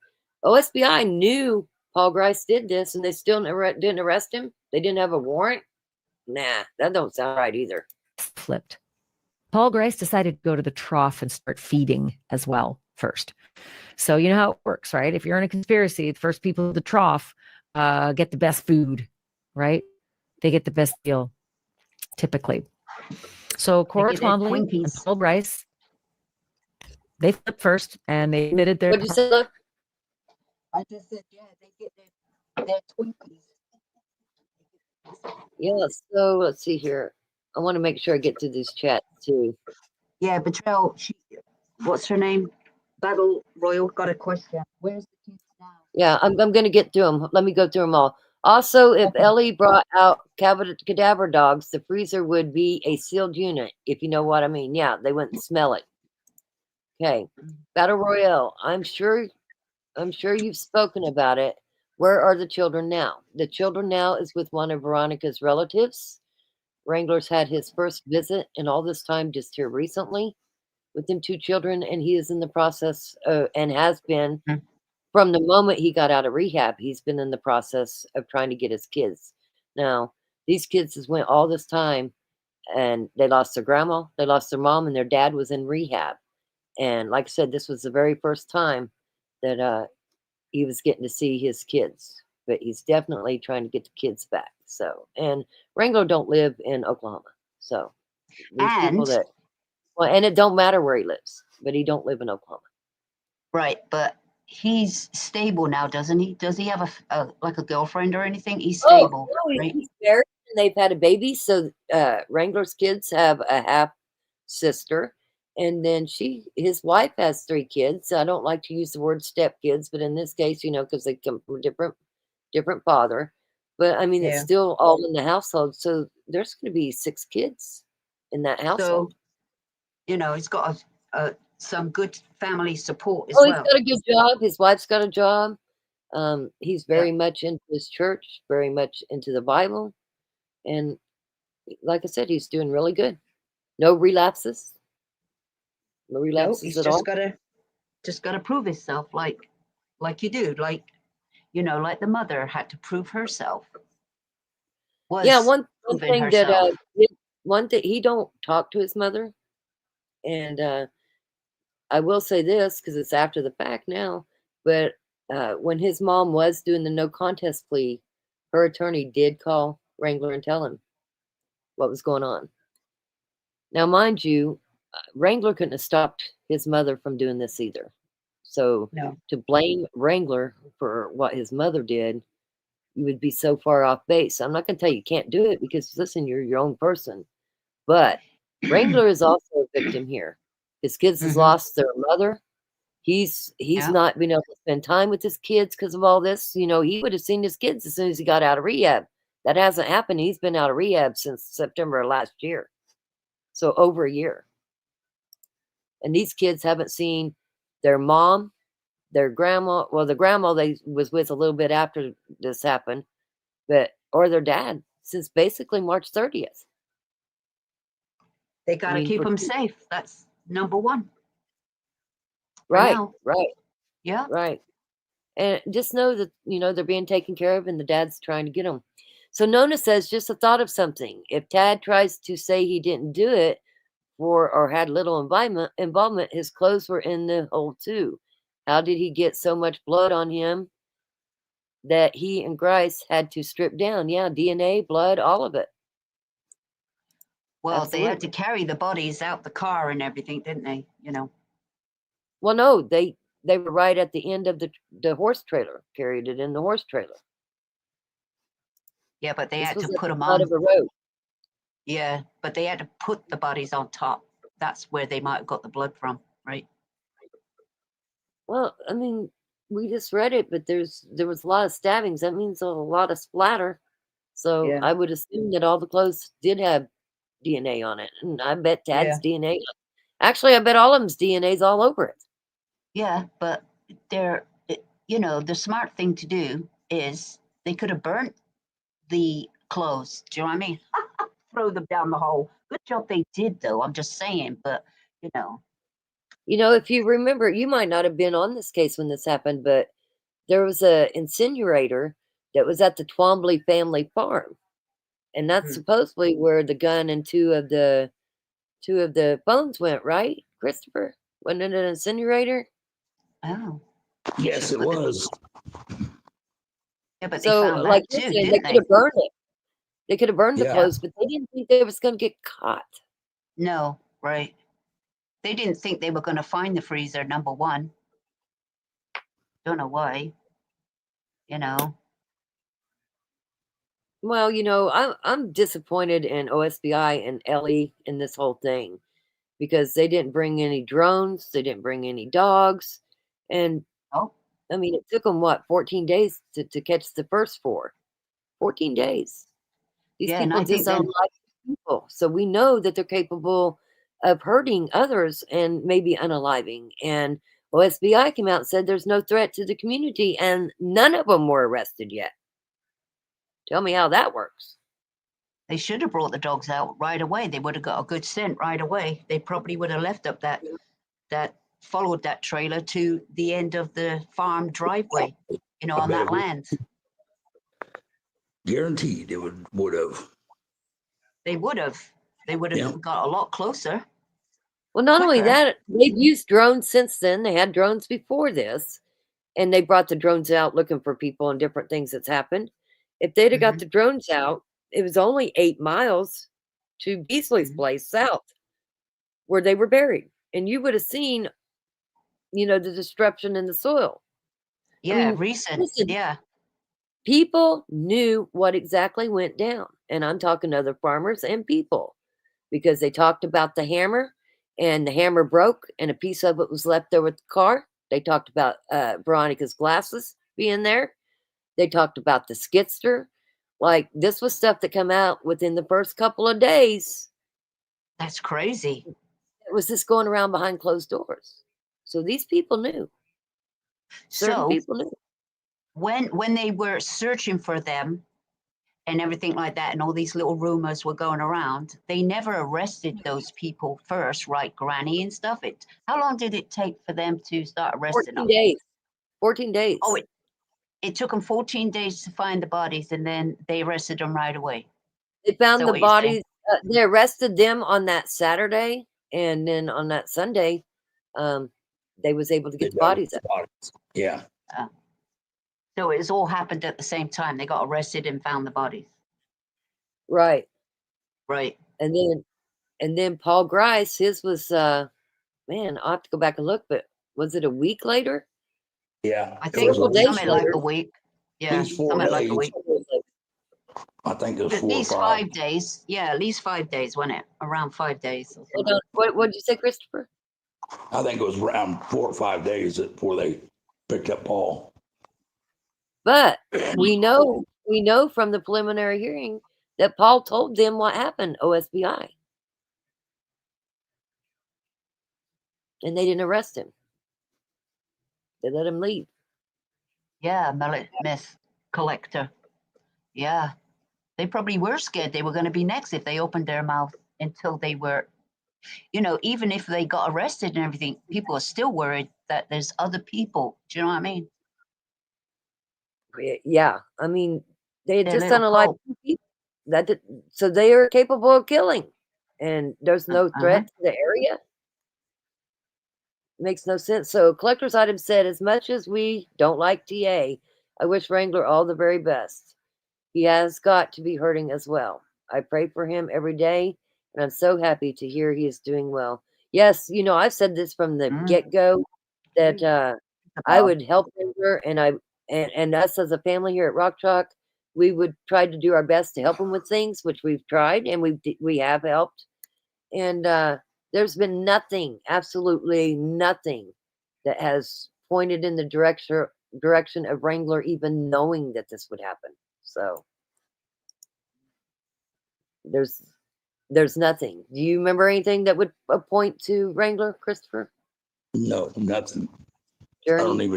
[SPEAKER 2] OSBI knew Paul Grice did this and they still didn't arrest him. They didn't have a warrant. Nah, that don't sound right either.
[SPEAKER 8] flipped. Paul Grice decided to go to the trough and start feeding as well first. So you know how it works, right? If you're in a conspiracy, the first people at the trough get the best food, right? They get the best deal, typically. So Cora
[SPEAKER 9] get their
[SPEAKER 8] Twombly and
[SPEAKER 9] Twinkies.
[SPEAKER 8] Paul Grice, they flipped first and they admitted their.
[SPEAKER 2] What'd you say, Luke?
[SPEAKER 9] I just said, yeah, they get their Twinkies.
[SPEAKER 2] Yeah, so let's see here. I want to make sure I get to these chats too.
[SPEAKER 9] Yeah, Betrayal. What's her name? Battle Royal got a question. Where's the kids now?
[SPEAKER 2] Yeah, I'm going to get through them. Let me go through them all. Also, if
[SPEAKER 9] Okay.
[SPEAKER 2] Ellie brought out cadaver dogs, the freezer would be a sealed unit, if you know what I mean. Yeah, they wouldn't smell it. Okay. Battle Royale. I'm sure you've spoken about it. Where are the children now? The children now is with one of Veronica's relatives. Wrangler's had his first visit, and all this time just here recently with them 2 children, and he is in the process and has been from the moment he got out of rehab. He's been in the process of trying to get his kids. Now, these kids has went all this time, and they lost their grandma, they lost their mom, and their dad was in rehab. And like I said, this was the very first time that he was getting to see his kids, but he's definitely trying to get the kids back. So, and Wrangler don't live in Oklahoma. So there's people
[SPEAKER 9] And
[SPEAKER 2] that, well, and it don't matter where he lives, but he don't live in Oklahoma.
[SPEAKER 9] right, but he's stable now, doesn't he? Does he have a like a girlfriend or anything? He's stable, right?
[SPEAKER 2] He's married and they've had a baby. So Wrangler's kids have a half sister. And then his wife has 3 kids. I don't like to use the word step kids, but in this case, because they come from a different father. But I mean, it's
[SPEAKER 9] Yeah.
[SPEAKER 2] still all in the household. So there's going to be 6 kids in that household.
[SPEAKER 9] So, he's got some good family support as
[SPEAKER 2] Oh,
[SPEAKER 9] well.
[SPEAKER 2] he's got a good job. His wife's got a job. He's very much into his church, very much into the Bible. And like I said, he's doing really good. No relapses. No
[SPEAKER 9] No,
[SPEAKER 2] relapses
[SPEAKER 9] he's
[SPEAKER 2] at all.
[SPEAKER 9] just gotta prove himself like you do, like like the mother had to prove herself.
[SPEAKER 2] Yeah, one
[SPEAKER 9] proving
[SPEAKER 2] thing that
[SPEAKER 9] herself.
[SPEAKER 2] one thing, he don't talk to his mother, and I will say this because it's after the fact now, but when his mom was doing the no contest plea, her attorney did call Wrangler and tell him what was going on. Now, mind you, Wrangler couldn't have stopped his mother from doing this either. So
[SPEAKER 9] No.
[SPEAKER 2] to blame Wrangler for what his mother did, you would be so far off base. I'm not going to tell you can't do it because, listen, you're your own person. But Wrangler is also a victim here. His kids has lost their mother. He's
[SPEAKER 9] Yeah.
[SPEAKER 2] not been able to spend time with his kids because of all this. He would have seen his kids as soon as he got out of rehab. That hasn't happened. He's been out of rehab since September of last year. So over a year. And these kids haven't seen their mom, their grandma. Well, the grandma they was with a little bit after this happened, or their dad since basically March 30th.
[SPEAKER 9] They got to keep them safe. That's number one.
[SPEAKER 2] Right,
[SPEAKER 9] now.
[SPEAKER 2] right,
[SPEAKER 9] Yeah.
[SPEAKER 2] right. And just know that, they're being taken care of and the dad's trying to get them. So Nona says, just a thought of something. If Tad tries to say he didn't do it or had little involvement, his clothes were in the hole too. How did he get so much blood on him that he and Grice had to strip down? Yeah, DNA, blood, all of it.
[SPEAKER 9] Well, they had to
[SPEAKER 2] Absolutely.
[SPEAKER 9] carry the bodies out the car and everything, didn't they? You know.
[SPEAKER 2] Well, no, they were right at the end of the horse trailer, carried it in the horse trailer.
[SPEAKER 9] Yeah, but they
[SPEAKER 2] This
[SPEAKER 9] had
[SPEAKER 2] was
[SPEAKER 9] to
[SPEAKER 2] at
[SPEAKER 9] put
[SPEAKER 2] the
[SPEAKER 9] them
[SPEAKER 2] side
[SPEAKER 9] on.
[SPEAKER 2] of a road.
[SPEAKER 9] Yeah, but they had to put the bodies on top. That's where they might have got the blood from, right?
[SPEAKER 2] Well, I mean, we just read it, but there was a lot of stabbings. That means a lot of splatter. So
[SPEAKER 9] Yeah.
[SPEAKER 2] I would assume that all the clothes did have DNA on it, and I bet Tad's
[SPEAKER 9] Yeah.
[SPEAKER 2] DNA. Actually, I bet all of them's DNA's all over it.
[SPEAKER 9] Yeah, but you know, the smart thing to do is they could have burnt the clothes. Do you know what I mean? Throw them down the hole. Good job they did, though. I'm just saying, but you know.
[SPEAKER 2] You know, if you remember, you might not have been on this case when this happened, but there was a incinerator that was at the Twombly family farm, and that's supposedly where the gun and two of the bones went. Right, Christopher? Wasn't it an incinerator?
[SPEAKER 9] Oh.
[SPEAKER 3] Yes, it was.
[SPEAKER 9] Yeah, but they
[SPEAKER 2] So,
[SPEAKER 9] found
[SPEAKER 2] like
[SPEAKER 9] that
[SPEAKER 2] you're
[SPEAKER 9] too,
[SPEAKER 2] saying, they
[SPEAKER 9] didn't
[SPEAKER 2] could
[SPEAKER 9] they?
[SPEAKER 2] have burned it. They could have burned the
[SPEAKER 3] Yeah.
[SPEAKER 2] clothes, but they didn't think they was going to get caught.
[SPEAKER 9] No, right. They didn't think they were going to find the freezer, number one. Don't know why. You know.
[SPEAKER 2] Well, you know, I'm disappointed in OSBI and Ellie in this whole thing because they didn't bring any drones, they didn't bring any dogs, and
[SPEAKER 9] Oh.
[SPEAKER 2] I mean, it took them what 14 days to catch the first four. 14 days. These
[SPEAKER 9] Yeah, and
[SPEAKER 2] people
[SPEAKER 9] I think
[SPEAKER 2] disown
[SPEAKER 9] then
[SPEAKER 2] life people, so we know that they're capable of hurting others and maybe unaliving. And OSBI came out and said there's no threat to the community, and none of them were arrested yet. Tell me how that works.
[SPEAKER 9] they should have brought the dogs out right away. They would have got a good scent right away. They probably would have left up that followed that trailer to the end of the farm driveway, you know,
[SPEAKER 3] I
[SPEAKER 9] on
[SPEAKER 3] bet
[SPEAKER 9] that
[SPEAKER 3] it would,
[SPEAKER 9] land.
[SPEAKER 3] guaranteed it would have.
[SPEAKER 9] They would have. They would have
[SPEAKER 3] Yeah.
[SPEAKER 9] got a lot closer.
[SPEAKER 2] Well, not only
[SPEAKER 9] Quicker.
[SPEAKER 2] that, they've used drones since then. They had drones before this, and they brought the drones out looking for people and different things that's happened. If they'd have got the drones out, it was only 8 miles to Beasley's place south where they were buried. And you would have seen, you know, the disruption in the soil. I
[SPEAKER 9] Yeah,
[SPEAKER 2] mean,
[SPEAKER 9] recent.
[SPEAKER 2] listen,
[SPEAKER 9] Yeah.
[SPEAKER 2] people knew what exactly went down. And I'm talking to other farmers and people because they talked about the hammer and the hammer broke and a piece of it was left there with the car. They talked about Veronica's glasses being there. They talked about the skidster. Like this was stuff that come out within the first couple of days.
[SPEAKER 9] That's crazy.
[SPEAKER 2] It was just going around behind closed doors. So these people knew. Certain
[SPEAKER 9] So
[SPEAKER 2] people knew.
[SPEAKER 9] when they were searching for them and everything like that, and all these little rumors were going around, they never arrested those people first, right, Granny and stuff. How long did it take for them to start arresting
[SPEAKER 2] 14
[SPEAKER 9] them?
[SPEAKER 2] days. 14 days.
[SPEAKER 9] Oh, it took them 14 days to find the bodies, and then they arrested them right away.
[SPEAKER 2] They
[SPEAKER 9] Is
[SPEAKER 2] found
[SPEAKER 9] that
[SPEAKER 2] the
[SPEAKER 9] what you're saying?
[SPEAKER 2] bodies. They arrested them on that Saturday, and then on that Sunday, they was able to
[SPEAKER 3] They
[SPEAKER 2] get the
[SPEAKER 3] dug
[SPEAKER 2] bodies
[SPEAKER 3] the
[SPEAKER 2] up.
[SPEAKER 3] bodies. Yeah.
[SPEAKER 9] So it's all happened at the same time. They got arrested and found the bodies.
[SPEAKER 2] Right.
[SPEAKER 9] Right.
[SPEAKER 2] And then Paul Grice, his was man, I'll have to go back and look, but was it a week later?
[SPEAKER 3] Yeah.
[SPEAKER 9] I
[SPEAKER 3] It
[SPEAKER 9] think
[SPEAKER 3] was a
[SPEAKER 2] Several days
[SPEAKER 3] week.
[SPEAKER 9] something like
[SPEAKER 2] later.
[SPEAKER 9] a week.
[SPEAKER 3] At
[SPEAKER 9] Yeah,
[SPEAKER 3] least 4
[SPEAKER 9] something like a
[SPEAKER 3] days.
[SPEAKER 9] week.
[SPEAKER 3] I think it was
[SPEAKER 9] At
[SPEAKER 3] 4 or
[SPEAKER 9] least
[SPEAKER 3] 5.
[SPEAKER 9] 5 days. Yeah, at least 5 days, wasn't it? Around 5 days or
[SPEAKER 2] Hold
[SPEAKER 9] something.
[SPEAKER 2] on. What did you say, Christopher?
[SPEAKER 3] I think it was around 4 or 5 days before they picked up Paul.
[SPEAKER 2] But we know from the preliminary hearing that Paul told them what happened, OSBI. And they didn't arrest him. They let him leave.
[SPEAKER 9] Yeah, myth collector. Yeah. They probably were scared they were going to be next if they opened their mouth until they were, you know, even if they got arrested and everything, people are still worried that there's other people. Do you know what I mean?
[SPEAKER 2] Yeah. I mean, They had
[SPEAKER 9] Their
[SPEAKER 2] just
[SPEAKER 9] little
[SPEAKER 2] done a live
[SPEAKER 9] cult.
[SPEAKER 2] so they are capable of killing, and there's no
[SPEAKER 9] Uh-huh.
[SPEAKER 2] threat to the area. Makes no sense. So collector's item said, as much as we don't like TA, I wish Wrangler all the very best. He has got to be hurting as well. I pray for him every day, and I'm so happy to hear he is doing well. Yes, I've said this from the
[SPEAKER 9] Mm.
[SPEAKER 2] get-go that I
[SPEAKER 9] About
[SPEAKER 2] would help Wrangler, and us as a family here at Rock Chalk, we would try to do our best to help him with things, which we've tried and we have helped. And there's been nothing, absolutely nothing, that has pointed in the direction of Wrangler even knowing that this would happen. So there's nothing. Do you remember anything that would point to Wrangler, Christopher?
[SPEAKER 3] No, nothing. I
[SPEAKER 2] Journey?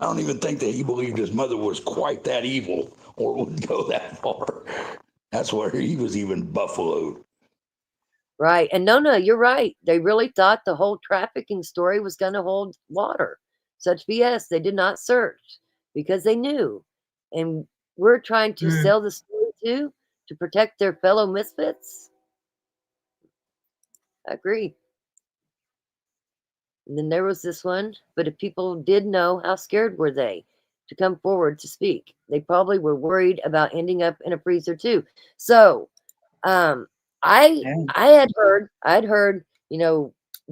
[SPEAKER 3] don't even think that he believed his mother was quite that evil or would go that far. That's where he was even buffaloed.
[SPEAKER 2] Right. And no, you're right. They really thought the whole trafficking story was going to hold water. Such BS. They did not search because they knew. And we're trying to
[SPEAKER 9] Mm.
[SPEAKER 2] sell the story too to protect their fellow misfits. I agree. And then there was this one, but if people did know, how scared were they to come forward to speak? They probably were worried about ending up in a freezer too. So, I
[SPEAKER 9] Yeah.
[SPEAKER 2] I'd heard,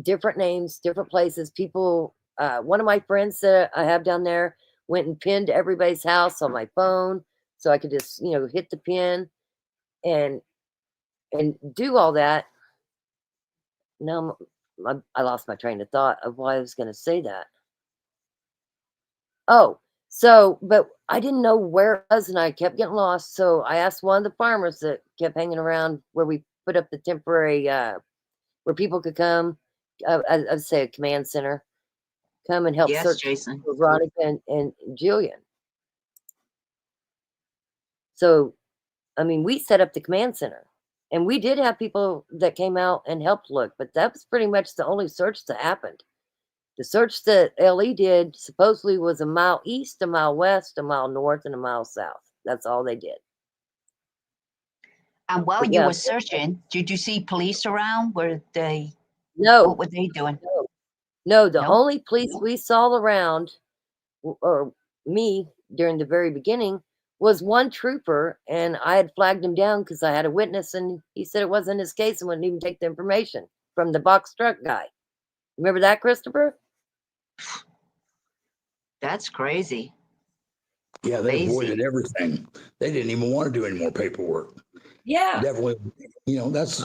[SPEAKER 2] different names, different places. People, one of my friends that I have down there went and pinned everybody's house on my phone, so I could just, hit the pin and do all that. Now I lost my train of thought of why I was going to say that. Oh, so, but I didn't know where it was, and I kept getting lost. So I asked one of the farmers that kept hanging around where we put up the temporary, where people could come. I'd say a command center, come and help
[SPEAKER 9] Yes,
[SPEAKER 2] search
[SPEAKER 9] Jason.
[SPEAKER 2] for Veronica and Jillian. So, I mean, we set up the command center, and we did have people that came out and helped look, but that was pretty much the only search that happened. The search that LE did supposedly was a mile east, a mile west, a mile north, and a mile south. That's all they did.
[SPEAKER 9] And while
[SPEAKER 2] But
[SPEAKER 9] you
[SPEAKER 2] yeah,
[SPEAKER 9] were searching, did you see police around? What
[SPEAKER 2] no,
[SPEAKER 9] were they doing?
[SPEAKER 2] no. The
[SPEAKER 9] No?
[SPEAKER 2] only police we saw around, or me during the very beginning, was one trooper, and I had flagged him down because I had a witness, and he said it wasn't his case and wouldn't even take the information from the box truck guy. Remember that, Christopher?
[SPEAKER 9] That's crazy.
[SPEAKER 3] Yeah, they
[SPEAKER 9] Crazy.
[SPEAKER 3] avoided everything. They didn't even want to do any more paperwork.
[SPEAKER 2] Yeah.
[SPEAKER 3] Definitely, that's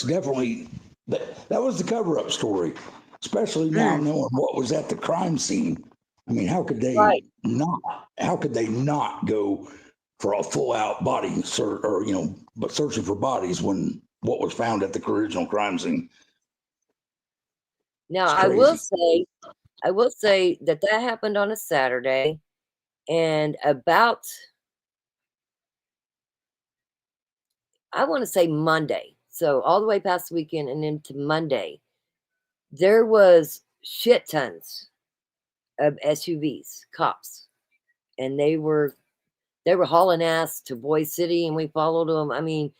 [SPEAKER 3] definitely that was the cover-up story, especially now knowing what was at the crime scene. I mean, how could they
[SPEAKER 2] Right.
[SPEAKER 3] not go for a full-out body search, or but searching for bodies when what was found at the original crime scene?
[SPEAKER 2] Now,
[SPEAKER 3] It's
[SPEAKER 2] I
[SPEAKER 3] crazy.
[SPEAKER 2] will say that happened on a Saturday, and about, I want to say Monday. So all the way past the weekend and into Monday, there was shit tons of SUVs, cops, and they were hauling ass to Boise City, and we followed them. I mean,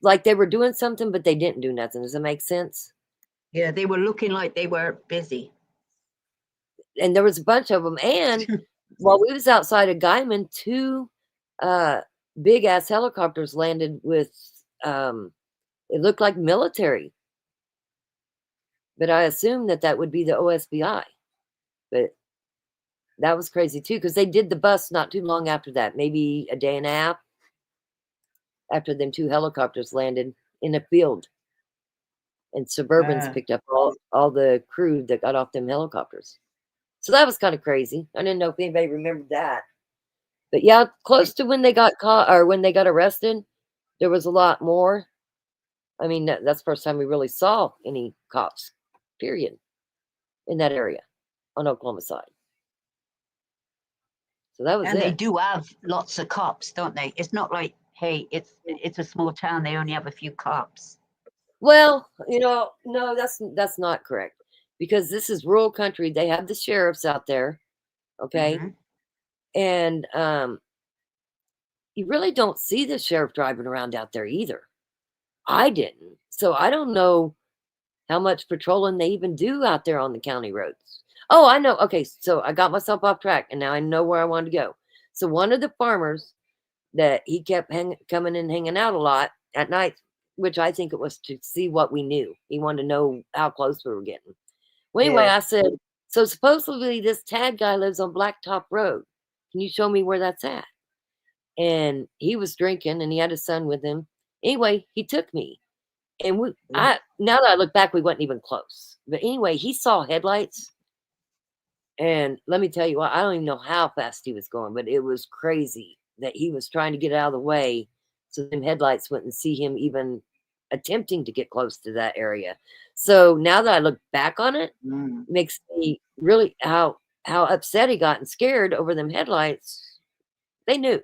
[SPEAKER 2] like they were doing something, but they didn't do nothing. Does that make sense?
[SPEAKER 9] Yeah, they were looking like they were busy.
[SPEAKER 2] And there was a bunch of them. And while we was outside of Guyman, two big ass helicopters landed with, it looked like military, but I assumed that would be the OSBI. But that was crazy too, because they did the bust not too long after that, maybe a day and a half after them two helicopters landed in a field, and Suburbans picked up all the crew that got off them helicopters. So that was kind of crazy. I didn't know if anybody remembered that. But yeah, close to when they got caught or when they got arrested, there was a lot more. I mean, that's the first time we really saw any cops, period, in that area on Oklahoma side. So that was
[SPEAKER 9] And they
[SPEAKER 2] it.
[SPEAKER 9] do have lots of cops, don't they? It's not like, hey, it's a small town, they only have a few cops.
[SPEAKER 2] Well, no, that's not correct, because this is rural country. They have the sheriffs out there, okay,
[SPEAKER 9] Mhm.
[SPEAKER 2] and you really don't see the sheriff driving around out there either. I didn't. So I don't know how much patrolling they even do out there on the county roads. Oh, I know. Okay, so I got myself off track and now I know where I wanted to go. So one of the farmers that he kept coming and hanging out a lot at night, which I think it was to see what we knew. He wanted to know how close we were getting. Well, anyway,
[SPEAKER 9] Yeah.
[SPEAKER 2] I said, so supposedly this Tad guy lives on Blacktop Road. Can you show me where that's at? And he was drinking and he had his son with him. Anyway, he took me. And now that I look back, we wasn't even close. But anyway, he saw headlights. And let me tell you what, I don't even know how fast he was going, but it was crazy that he was trying to get out of the way so them headlights wouldn't see him even attempting to get close to that area. So now that I look back on it,
[SPEAKER 9] Mm.
[SPEAKER 2] makes me really how upset he got and scared over them headlights. They knew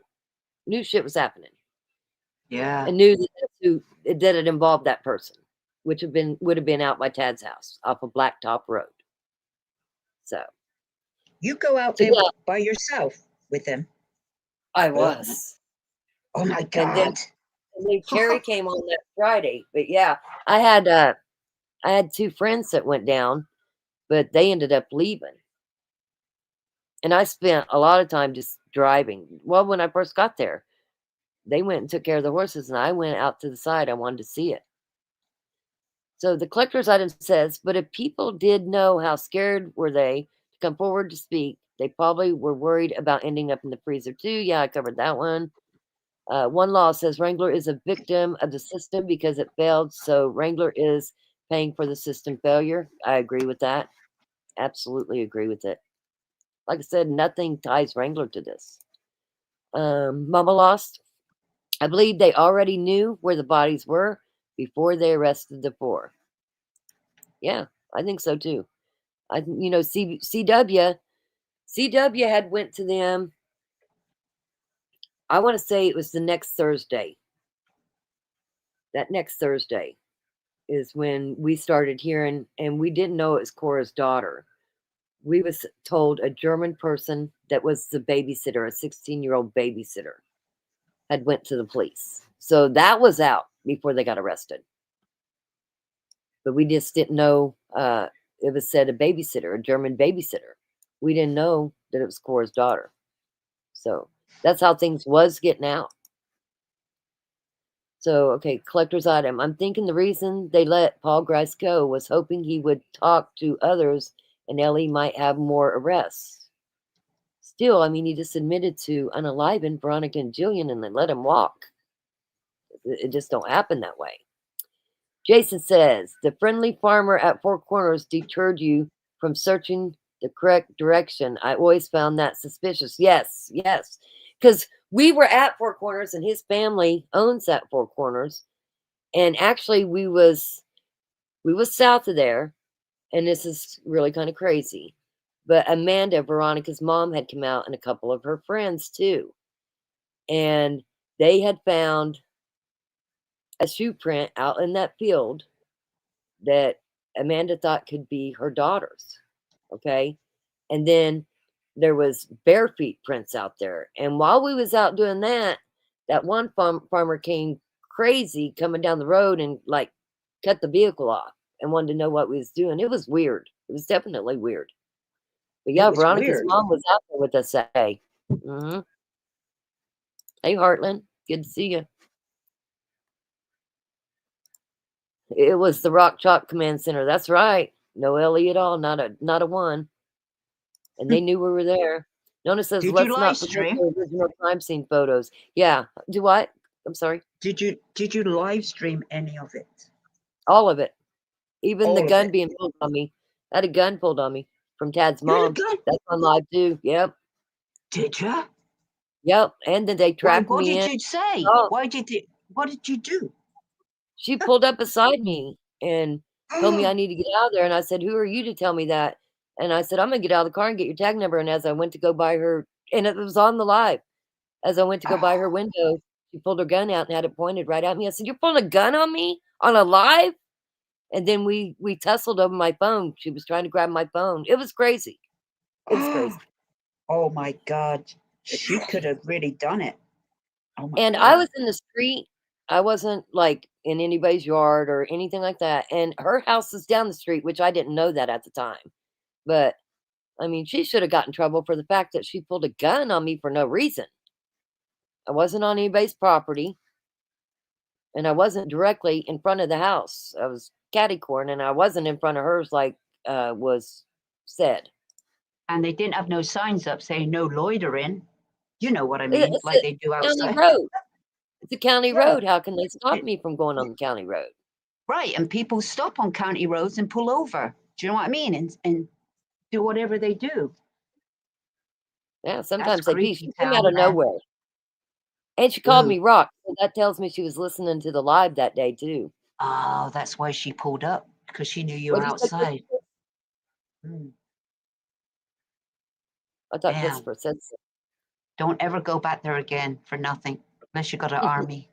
[SPEAKER 2] shit was happening
[SPEAKER 9] Yeah.
[SPEAKER 2] and knew that it involved that person, which would have been out by Tad's house off of Blacktop Road. So
[SPEAKER 10] You go out
[SPEAKER 2] So,
[SPEAKER 10] there
[SPEAKER 2] yeah.
[SPEAKER 10] by yourself with them.
[SPEAKER 2] I was.
[SPEAKER 10] Oh my
[SPEAKER 2] And then
[SPEAKER 10] God.
[SPEAKER 2] Carrie came on that Friday. But yeah, I had two friends that went down, but they ended up leaving. And I spent a lot of time just driving. Well, when I first got there, they went and took care of the horses, and I went out to the side. I wanted to see it. So the collector's item says, but if people did know how scared were they to come forward to speak, they probably were worried about ending up in the freezer too. Yeah, I covered that one. One law says Wrangler is a victim of the system because it failed. So Wrangler is paying for the system failure. I agree with that. Absolutely agree with it. Like I said, nothing ties Wrangler to this. Mama Lost. I believe they already knew where the bodies were before they arrested the four. Yeah, I think so too. CW had went to them. I want to say it was the next Thursday. That next Thursday is when we started hearing, and we didn't know it was Cora's daughter. We was told a German person that was the babysitter, a 16-year-old babysitter, had went to the police. So that was out before they got arrested. But we just didn't know. It was said a babysitter, a German babysitter. We didn't know that it was Cora's daughter. So that's how things was getting out. So, okay, collector's item. I'm thinking the reason they let Paul Grice go was hoping he would talk to others and Ellie might have more arrests. Still, I mean, he just admitted to unaliving Veronica and Jillian and they let him walk. It just don't happen that way. Jason says, the friendly farmer at Four Corners deterred you from searching the correct direction. I always found that suspicious. Yes. Because we were at Four Corners and his family owns that Four Corners. And actually we was south of there. And this is really kind of crazy. But Amanda, Veronica's mom, had come out and a couple of her friends too. And they had found a shoe print out in that field that Amanda thought could be her daughter's. Okay. And then there was bare feet prints out there. And while we was out doing that, that one farmer came crazy coming down the road and like cut the vehicle off and wanted to know what we was doing. It was weird. It was definitely weird. But yeah, Veronica's mom was out there with us that day. Mm-hmm. Hey, Heartland. Good to see you. It was the Rock Chalk Command Center. That's right. No Ellie at all. Not a one. And they knew we were there. Nona says,
[SPEAKER 9] Did
[SPEAKER 2] let's
[SPEAKER 9] you
[SPEAKER 2] not
[SPEAKER 9] live
[SPEAKER 2] forget
[SPEAKER 9] stream?
[SPEAKER 2] the original crime scene photos. Yeah. Do what? I'm sorry.
[SPEAKER 10] Did you live stream any of it?
[SPEAKER 2] All of it. Even the
[SPEAKER 10] All of
[SPEAKER 2] gun
[SPEAKER 10] it.
[SPEAKER 2] being pulled on me. I had a gun pulled on me from Tad's
[SPEAKER 10] You had a
[SPEAKER 2] mom.
[SPEAKER 10] gun?
[SPEAKER 2] That's on live too. Yep.
[SPEAKER 10] Did you?
[SPEAKER 2] Yep. And then they tracked
[SPEAKER 9] What
[SPEAKER 2] me
[SPEAKER 9] did
[SPEAKER 2] in.
[SPEAKER 9] you say?
[SPEAKER 2] Oh,
[SPEAKER 9] What did you do?
[SPEAKER 2] she pulled up beside me and told me I need to get out of there. And I said, who are you to tell me that? And I said, I'm going to get out of the car and get your tag number. And as I went to go by her, and it was on the live, as I went to go by her window, she pulled her gun out and had it pointed right at me. I said, you're pulling a gun on me on a live? And then we tussled over my phone. She was trying to grab my phone. It was crazy. It was crazy.
[SPEAKER 10] Oh my God. She could have really done it. Oh my
[SPEAKER 2] And I
[SPEAKER 10] God.
[SPEAKER 2] was in the street. I wasn't like in anybody's yard or anything like that. And her house is down the street, which I didn't know that at the time. But I mean, she should have gotten in trouble for the fact that she pulled a gun on me for no reason. I wasn't on anybody's property, and I wasn't directly in front of the house. I was catty corn, and I wasn't in front of hers like was said.
[SPEAKER 9] And they didn't have no signs up saying no loitering. You know what I
[SPEAKER 2] It-
[SPEAKER 9] mean?
[SPEAKER 2] It's
[SPEAKER 9] Like
[SPEAKER 2] a
[SPEAKER 9] they do
[SPEAKER 2] county
[SPEAKER 9] outside.
[SPEAKER 2] road. It's a county
[SPEAKER 9] Yeah.
[SPEAKER 2] road. How can they stop
[SPEAKER 9] It-
[SPEAKER 2] me from going on the county road?
[SPEAKER 9] right. And people stop on county roads and pull over. Do you know what I mean? And do whatever they do.
[SPEAKER 2] Yeah,
[SPEAKER 9] That's
[SPEAKER 2] sometimes they do. She
[SPEAKER 9] creepy
[SPEAKER 2] came out
[SPEAKER 9] town,
[SPEAKER 2] of
[SPEAKER 9] man.
[SPEAKER 2] nowhere. And she called
[SPEAKER 9] Ooh.
[SPEAKER 2] me Rock. So that tells me she was listening to the live that day too.
[SPEAKER 9] Oh, that's why she pulled up, because she knew you
[SPEAKER 2] What
[SPEAKER 9] were
[SPEAKER 2] did you say,
[SPEAKER 9] outside.
[SPEAKER 2] Christopher?
[SPEAKER 9] Mm,
[SPEAKER 2] I thought
[SPEAKER 9] man,
[SPEAKER 2] Christopher said so.
[SPEAKER 9] don't ever go back there again for nothing, unless you got an army.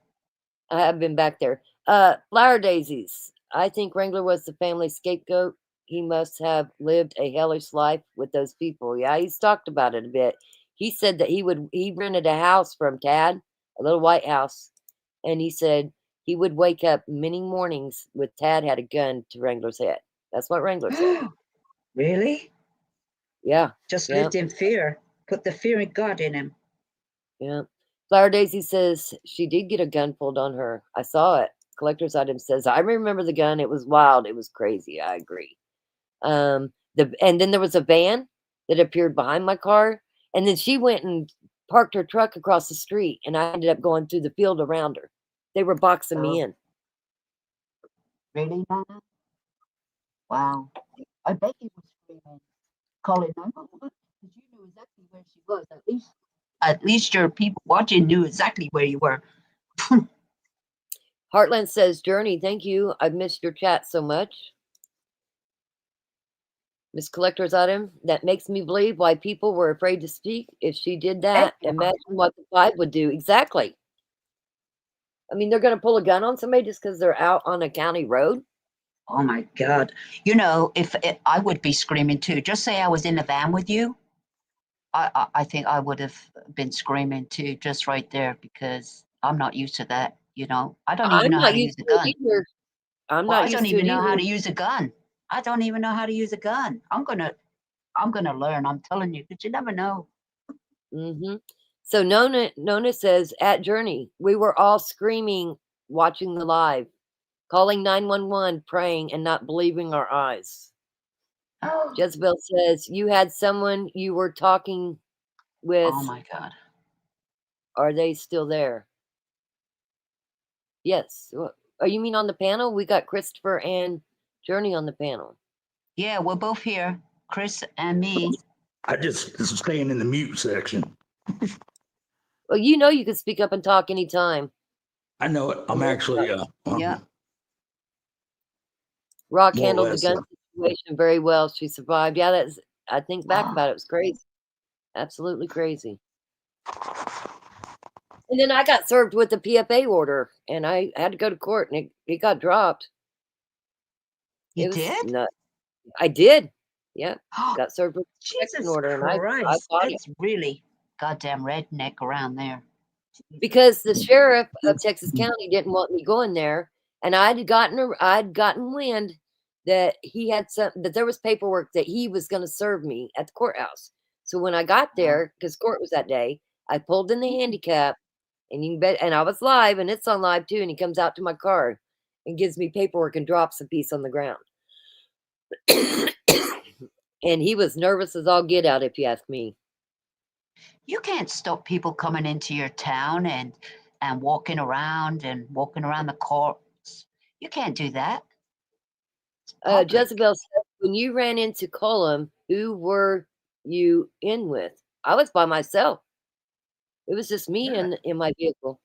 [SPEAKER 2] I have been back there. Flower daisies. I think Wrangler was the family scapegoat. He must have lived a hellish life with those people. Yeah, he's talked about it a bit. He said that he rented a house from Tad, a little white house, and he said he would wake up many mornings with Tad had a gun to Wrangler's head. That's what Wrangler said.
[SPEAKER 10] Really?
[SPEAKER 2] Yeah,
[SPEAKER 10] Just
[SPEAKER 2] yeah,
[SPEAKER 10] lived in fear. Put the fear of God in him.
[SPEAKER 2] yeah. Flower Daisy says she did get a gun pulled on her. I saw it. Collector's item says I remember the gun. It was wild. It was crazy. I agree. And then there was a van that appeared behind my car, and then she went and parked her truck across the street, and I ended up going through the field around her. They were boxing me
[SPEAKER 9] Oh,
[SPEAKER 2] in.
[SPEAKER 9] really, Nana? Wow. I bet you was screaming, calling 911, because you knew exactly where she was. At least your people watching knew exactly where you were.
[SPEAKER 2] Heartland says, Journey, thank you. I've missed your chat so much. Miss Collector's item, that makes me believe why people were afraid to speak. If she did that, imagine what the five would do. Exactly. I mean, they're going to pull a gun on somebody just because they're out on a county road.
[SPEAKER 9] Oh my God. You know, if I would be screaming too. Just say I was in the van with you. I think I would have been screaming too, just right there, because I'm not used to that. You know, I don't even
[SPEAKER 2] I'm
[SPEAKER 9] know how
[SPEAKER 2] not
[SPEAKER 9] to
[SPEAKER 2] used
[SPEAKER 9] use a
[SPEAKER 2] to
[SPEAKER 9] gun.
[SPEAKER 2] it either. I'm
[SPEAKER 9] Well,
[SPEAKER 2] not
[SPEAKER 9] I don't
[SPEAKER 2] used to it
[SPEAKER 9] even know how
[SPEAKER 2] either.
[SPEAKER 9] to use a gun. I don't even know how to use a gun. I'm gonna learn. I'm telling you, because you never know.
[SPEAKER 2] Mm-hmm. So Nona says at Journey, we were all screaming, watching the live, calling 911, praying, and not believing our eyes. Jezebel says you had someone you were talking with.
[SPEAKER 9] Oh my God.
[SPEAKER 2] Are they still there? Yes. Oh, you mean on the panel? We got Christopher and Journey on the panel.
[SPEAKER 9] Yeah, we're both here, Chris and me.
[SPEAKER 3] I just staying in the mute section.
[SPEAKER 2] Well, you know you can speak up and talk anytime.
[SPEAKER 3] I know it. I'm actually
[SPEAKER 9] Yeah.
[SPEAKER 2] Rock
[SPEAKER 3] more or
[SPEAKER 2] handled the
[SPEAKER 3] less
[SPEAKER 2] gun situation very well. She survived. Yeah, that's. I think back
[SPEAKER 9] Wow.
[SPEAKER 2] about it. It was crazy. Absolutely crazy. And then I got served with a PFA order, and I had to go to court, and it got dropped.
[SPEAKER 9] You
[SPEAKER 2] It was
[SPEAKER 9] did?
[SPEAKER 2] nuts. I did. Yeah, got served with a protection
[SPEAKER 10] Jesus
[SPEAKER 2] order, and I
[SPEAKER 10] Christ.
[SPEAKER 2] fought it
[SPEAKER 9] That's really goddamn redneck around there.
[SPEAKER 2] because the sheriff of Texas County didn't want me going there, and I'd gotten wind that he had that there was paperwork that he was going to serve me at the courthouse. So when I got there, because court was that day, I pulled in the handicap. And you can bet, and I was live, and it's on live too. And he comes out to my car and gives me paperwork and drops a piece on the ground. And he was nervous as all get out, if you ask me.
[SPEAKER 9] You can't stop people coming into your town and walking around the courts. You can't do that. It's public.
[SPEAKER 2] Jezebel said, when you ran into Cullum, who were you in with? I was by myself. It was just me in my vehicle.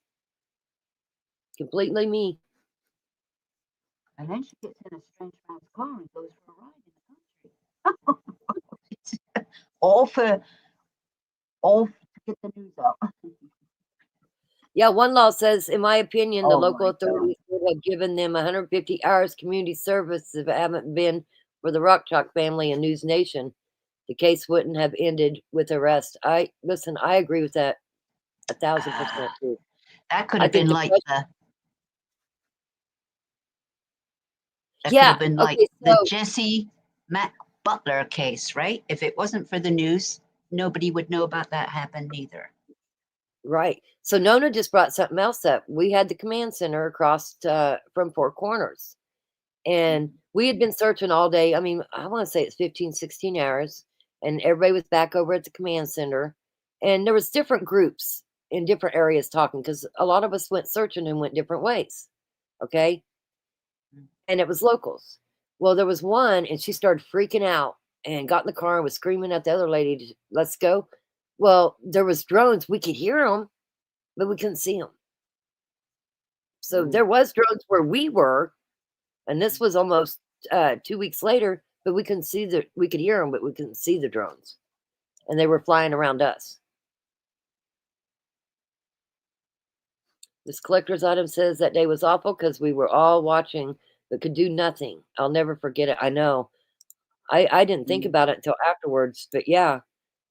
[SPEAKER 2] Completely me.
[SPEAKER 9] And then she gets in a strange man's car and goes for a ride in the country. all to get the news out.
[SPEAKER 2] Yeah, one law says, in my opinion, the
[SPEAKER 9] Oh
[SPEAKER 2] local
[SPEAKER 9] my
[SPEAKER 2] authorities would have given them 150 hours community service if it hadn't been for the Rock Chalk family and News Nation. The case wouldn't have ended with arrest. I agree with that 1,000% too.
[SPEAKER 9] That could
[SPEAKER 2] I
[SPEAKER 9] have
[SPEAKER 2] think
[SPEAKER 9] been
[SPEAKER 2] the
[SPEAKER 9] like
[SPEAKER 2] judge,
[SPEAKER 9] the that could
[SPEAKER 2] yeah,
[SPEAKER 9] have been like
[SPEAKER 2] okay,
[SPEAKER 9] the
[SPEAKER 2] so
[SPEAKER 9] Jesse Mac Butler case, right? If it wasn't for the news, nobody would know about that happened either.
[SPEAKER 2] right. So Nona just brought something else up. We had the command center across from Four Corners, and we had been searching all day. I mean, I want to say it's 15, 16 hours, and everybody was back over at the command center, and there was different groups in different areas talking because a lot of us went searching and went different ways. Okay. And it was locals. Well, there was one, and she started freaking out and got in the car and was screaming at the other lady, "Let's go." Well, there was drones. We could hear them, but we couldn't see them. So there was drones where we were, and this was almost 2 weeks later. But we couldn't see we could hear them, but we couldn't see the drones, and they were flying around us. This collector's item says that day was awful because we were all watching but could do nothing. I'll never forget it. I know. I didn't think about it until afterwards, but yeah,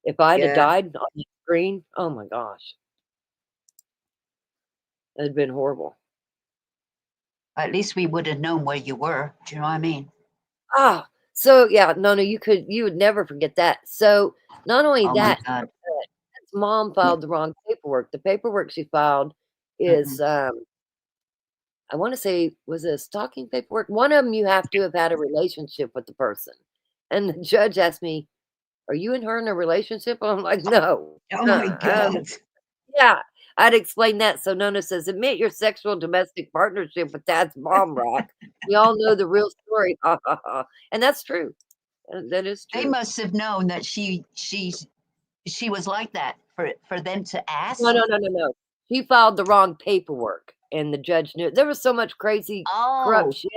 [SPEAKER 2] if I'd have
[SPEAKER 10] Yeah.
[SPEAKER 2] died on the screen, oh my gosh, it'd been horrible.
[SPEAKER 9] At least we would have known where you were. Do you know what I mean?
[SPEAKER 2] Ah, so yeah, no, you would never forget that. So not only
[SPEAKER 9] Oh my
[SPEAKER 2] that,
[SPEAKER 9] God.
[SPEAKER 2] his mom filed the wrong paperwork. The paperwork she filed
[SPEAKER 9] Mm-hmm.
[SPEAKER 2] is, I want to say, was it a stalking paperwork? One of them you have to have had a relationship with the person, and the judge asked me, "Are you and her in a relationship?" I'm like, "No."
[SPEAKER 10] Oh my God.
[SPEAKER 2] Yeah, I'd explain that. So Nona says, admit your sexual domestic partnership with Dad's mom, Rock. We all know the real story. Ha, ha, ha. And that's true. That is
[SPEAKER 9] They
[SPEAKER 2] true.
[SPEAKER 9] must have known that she was like that for them to
[SPEAKER 2] No,
[SPEAKER 9] ask.
[SPEAKER 2] no, no, no, no. He filed the wrong paperwork, and the judge knew. There was so much crazy, corrupt
[SPEAKER 9] Oh,
[SPEAKER 2] shit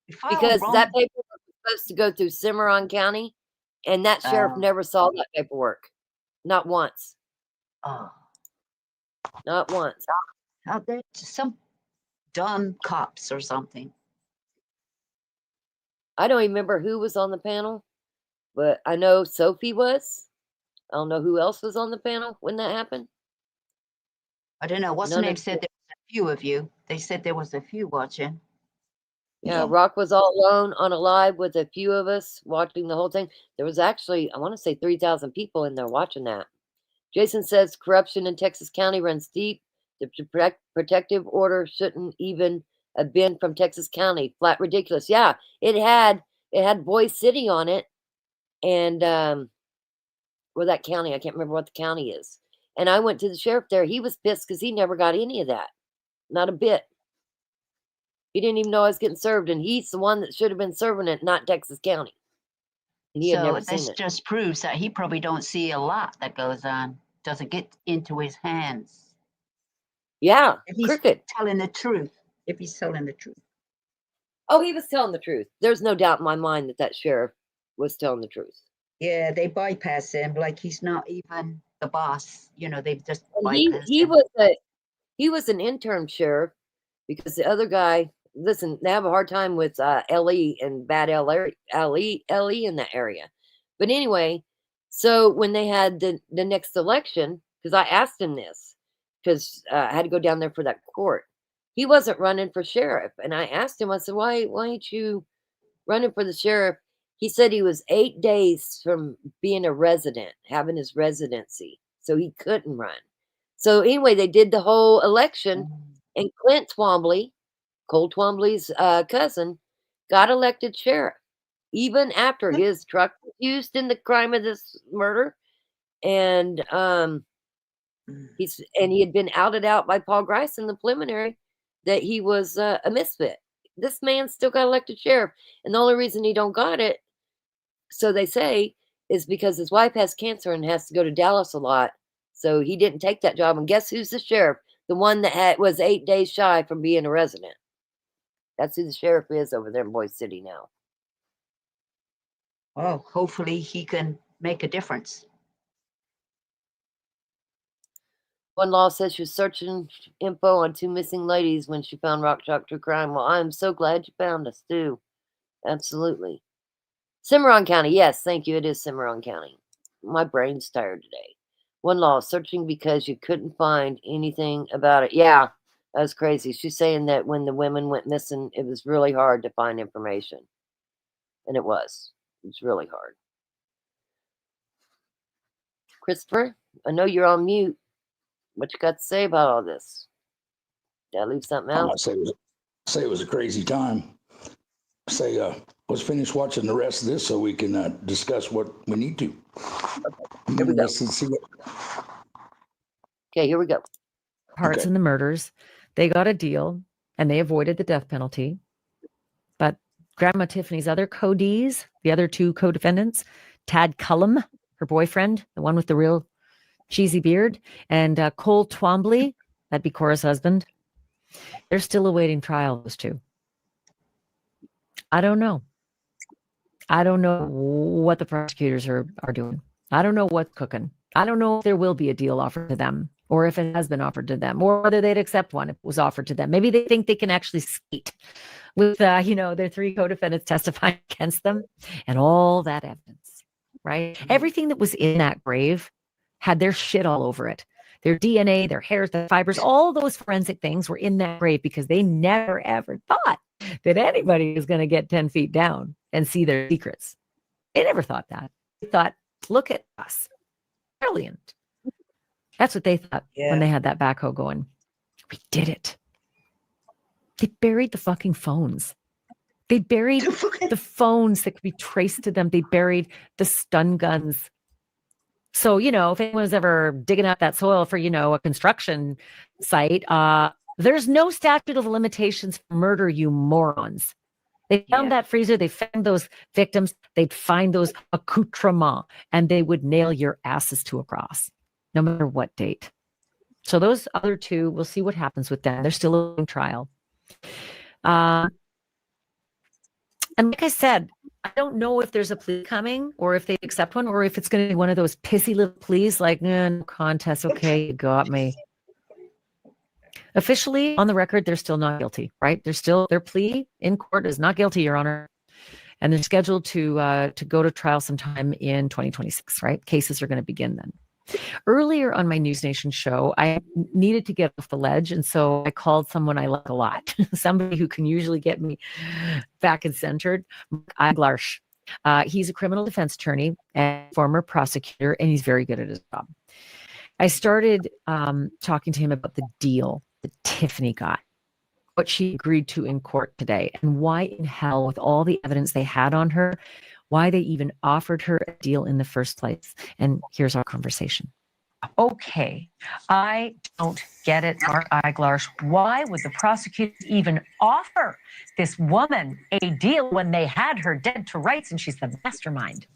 [SPEAKER 9] you filed
[SPEAKER 2] because that
[SPEAKER 9] wrong.
[SPEAKER 2] paperwork was supposed to go through Cimarron County, and that sheriff
[SPEAKER 9] Oh,
[SPEAKER 2] never saw that paperwork. Not once.
[SPEAKER 9] oh,
[SPEAKER 2] Not once.
[SPEAKER 9] how they some dumb cops or something.
[SPEAKER 2] I don't even remember who was on the panel, but I know Sophie was. I don't know who else was on the panel when that happened.
[SPEAKER 9] I don't know. What's the
[SPEAKER 2] None
[SPEAKER 9] name
[SPEAKER 2] of
[SPEAKER 9] said there was a few of you. They said there was a few watching.
[SPEAKER 2] yeah, Rock was all alone on a live with a few of us watching the whole thing. There was actually, I want to say 3,000 people in there watching that. Jason says corruption in Texas County runs deep. The protective order shouldn't even have been from Texas County. Flat ridiculous. Yeah, it had Boise City on it, and well, that county, I can't remember what the county is. And I went to the sheriff there. He was pissed because he never got any of that. Not a bit. He didn't even know I was getting served, and he's the one that should have been serving it, not Texas County. And he had
[SPEAKER 9] So
[SPEAKER 2] never seen
[SPEAKER 9] this
[SPEAKER 2] it.
[SPEAKER 9] just proves that he probably don't see a lot that goes on. Doesn't get into his hands.
[SPEAKER 2] Yeah,
[SPEAKER 10] If he's
[SPEAKER 2] crooked.
[SPEAKER 10] telling the truth. If he's telling the truth.
[SPEAKER 2] Oh, he was telling the truth. There's no doubt in my mind that that sheriff was telling the truth.
[SPEAKER 10] Yeah, they bypass him like he's not
[SPEAKER 9] Even the boss, they just
[SPEAKER 2] And
[SPEAKER 9] bypass
[SPEAKER 2] he
[SPEAKER 9] him.
[SPEAKER 2] was an interim sheriff because the other guy, listen, they have a hard time with LE and bad LE in that area. But anyway, so when they had the next election, because I asked him this, because I had to go down there for that court. He wasn't running for sheriff, and I asked him. I said, "Why ain't you running for the sheriff?" He said he was 8 days from being a resident, having his residency, so he couldn't run. So anyway, they did the whole election, and Clint Twombly, Cole Twombly's cousin, got elected sheriff, even after his truck was used in the crime of this murder, and he had been outed out by Paul Grice in the preliminary that he was a misfit. This man still got elected sheriff, and the only reason he don't got it, so they say, is because his wife has cancer and has to go to Dallas a lot. So he didn't take that job. And guess who's the sheriff? The one that was 8 days shy from being a resident. That's who the sheriff is over there in Boise City now.
[SPEAKER 9] Well, hopefully he can make a difference.
[SPEAKER 2] One law says she's searching info on 2 missing ladies when she found Rock Chalk True Crime. Well, I'm so glad you found us, too. Absolutely. Cimarron County. Yes, thank you. It is Cimarron County. My brain's tired today. One law searching because you couldn't find anything about it. Yeah, That's crazy. She's saying that when the women went missing, it was really hard to find information. And it was. It was really hard. Christopher, I know you're on mute. What you got to say about all this? Did I leave something
[SPEAKER 3] I
[SPEAKER 2] else?
[SPEAKER 3] say it was a crazy time. Say, let's finish watching the rest of this so we can discuss what we need to.
[SPEAKER 2] Here we go. Okay, here we go.
[SPEAKER 8] Parts in the murders, they got a deal and they avoided the death penalty. But Grandma Tiffany's other co-Ds, the other two co-defendants, Tad Cullum, her boyfriend, the one with the real cheesy beard, and Cole Twombly, that'd be Cora's husband, they're still awaiting trial, those two. I don't know. I don't know what the prosecutors are doing. I don't know what's cooking. I don't know if there will be a deal offered to them, or if it has been offered to them, or whether they'd accept one if it was offered to them. Maybe they think they can actually skate with, their three co-defendants testifying against them and all that evidence, right? Everything that was in that grave had their shit all over it. Their DNA, their hairs, the fibers, all those forensic things were in that grave because they never, ever thought that anybody was going to get 10 feet down and see their secrets. They never thought that. They thought, look at us. Brilliant. That's what they thought when they had that backhoe going. We did it. They buried the fucking phones. They buried the phones that could be traced to them. They buried the stun guns. So, if anyone's ever digging up that soil for, a construction site, there's no statute of limitations for murder, you morons. They found that freezer. They found those victims. They'd find those accoutrements, and they would nail your asses to a cross, no matter what date. So those other two, we'll see what happens with them. They're still in trial. And like I said, I don't know if there's a plea coming or if they accept one or if it's going to be one of those pissy little pleas like, no contest. Okay, you got me. Officially on the record, they're still not guilty, right? Their plea in court is not guilty, Your Honor. And they're scheduled to go to trial sometime in 2026, right? Cases are going to begin then. Earlier on my News Nation show, I needed to get off the ledge. And so I called someone I like a lot, somebody who can usually get me back and centered, Aglarsh. He's a criminal defense attorney and former prosecutor, and he's very good at his job. I started talking to him about the deal that Tiffany got, what she agreed to in court today, and why in hell, with all the evidence they had on her, why they even offered her a deal in the first place. And here's our conversation. Okay, I don't get it, Mark Eiglarsh. Why would the prosecutors even offer this woman a deal when they had her dead to rights and she's the mastermind?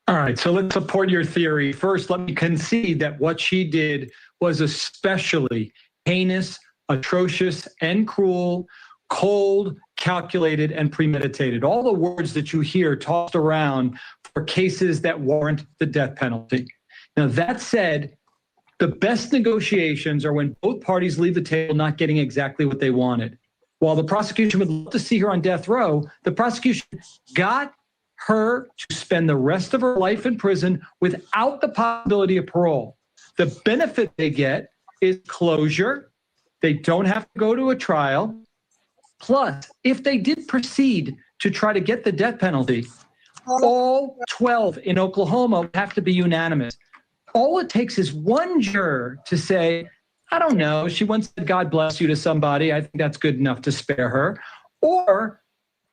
[SPEAKER 11] All right, so let's support your theory. First, let me concede that what she did was especially heinous, atrocious, and cruel, cold, calculated, and premeditated. All the words that you hear tossed around for cases that warrant the death penalty. Now, that said, the best negotiations are when both parties leave the table not getting exactly what they wanted. While the prosecution would love to see her on death row, the prosecution got her to spend the rest of her life in prison without the possibility of parole. The benefit they get is closure. They don't have to go to a trial. Plus, if they did proceed to try to get the death penalty, all 12 in Oklahoma would have to be unanimous. All it takes is one juror to say, I don't know, she once said, God bless you to somebody. I think that's good enough to spare her. Or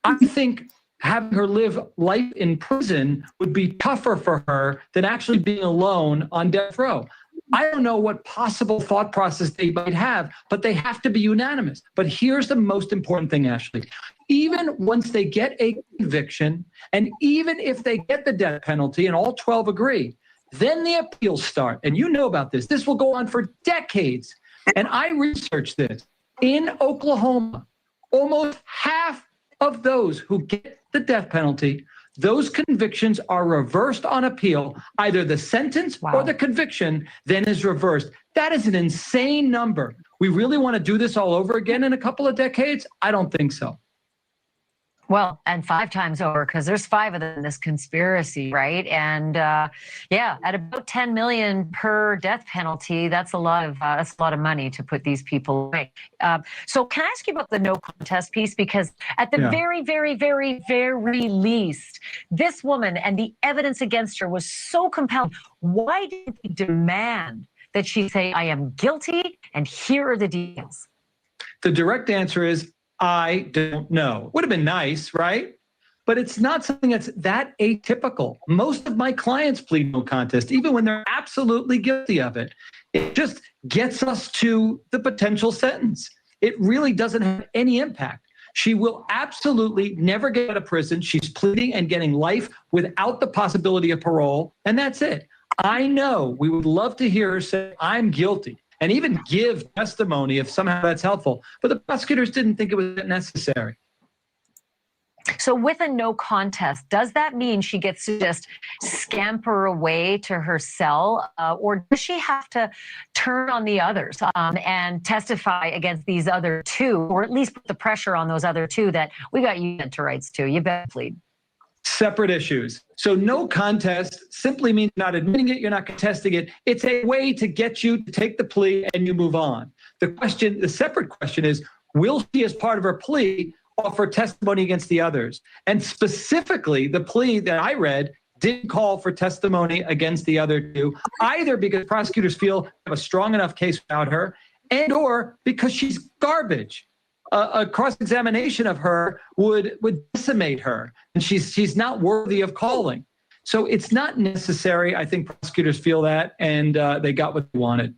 [SPEAKER 11] I think having her live life in prison would be tougher for her than actually being alone on death row. I don't know what possible thought process they might have, but they have to be unanimous. But here's the most important thing, Ashley. Even once they get a conviction, and even if they get the death penalty and all 12 agree, then the appeals start. And you know about this. This will go on for decades. And I researched this. In Oklahoma, almost half of those who get the death penalty, those convictions are reversed on appeal. Either the sentence or the conviction then is reversed. That is an insane number. We really want to do this all over again in a couple of decades? I don't think so.
[SPEAKER 8] Well, and 5 times over, because there's 5 of them in this conspiracy, right? And yeah, at about 10 million per death penalty, that's a lot of money to put these people away. So can I ask you about the no contest piece? Because at the very, very, very, very least, this woman and the evidence against her was so compelling. Why didn't we demand that she say, I am guilty, and here are the details?
[SPEAKER 11] The direct answer is, I don't know. Would have been nice, right? But it's not something that's that atypical. Most of my clients plead no contest, even when they're absolutely guilty of it. It just gets us to the potential sentence. It really doesn't have any impact. She will absolutely never get out of prison. She's pleading and getting life without the possibility of parole, and that's it. I know we would love to hear her say, I'm guilty, and even give testimony if somehow that's helpful. But the prosecutors didn't think it was necessary.
[SPEAKER 8] So with a no contest, does that mean she gets to just scamper away to her cell, or does she have to turn on the others and testify against these other 2, or at least put the pressure on those other 2 that we got you into rights too? You better plead.
[SPEAKER 11] Separate issues. So no contest simply means not admitting it, you're not contesting it. It's a way to get you to take the plea and you move on. The separate question is, will she, as part of her plea, offer testimony against the others? And specifically, the plea that I read didn't call for testimony against the other 2, either because prosecutors feel they have a strong enough case without her, and or because she's garbage. A cross-examination of her would decimate her, and she's not worthy of calling. So it's not necessary. I think prosecutors feel that, and they got what they wanted.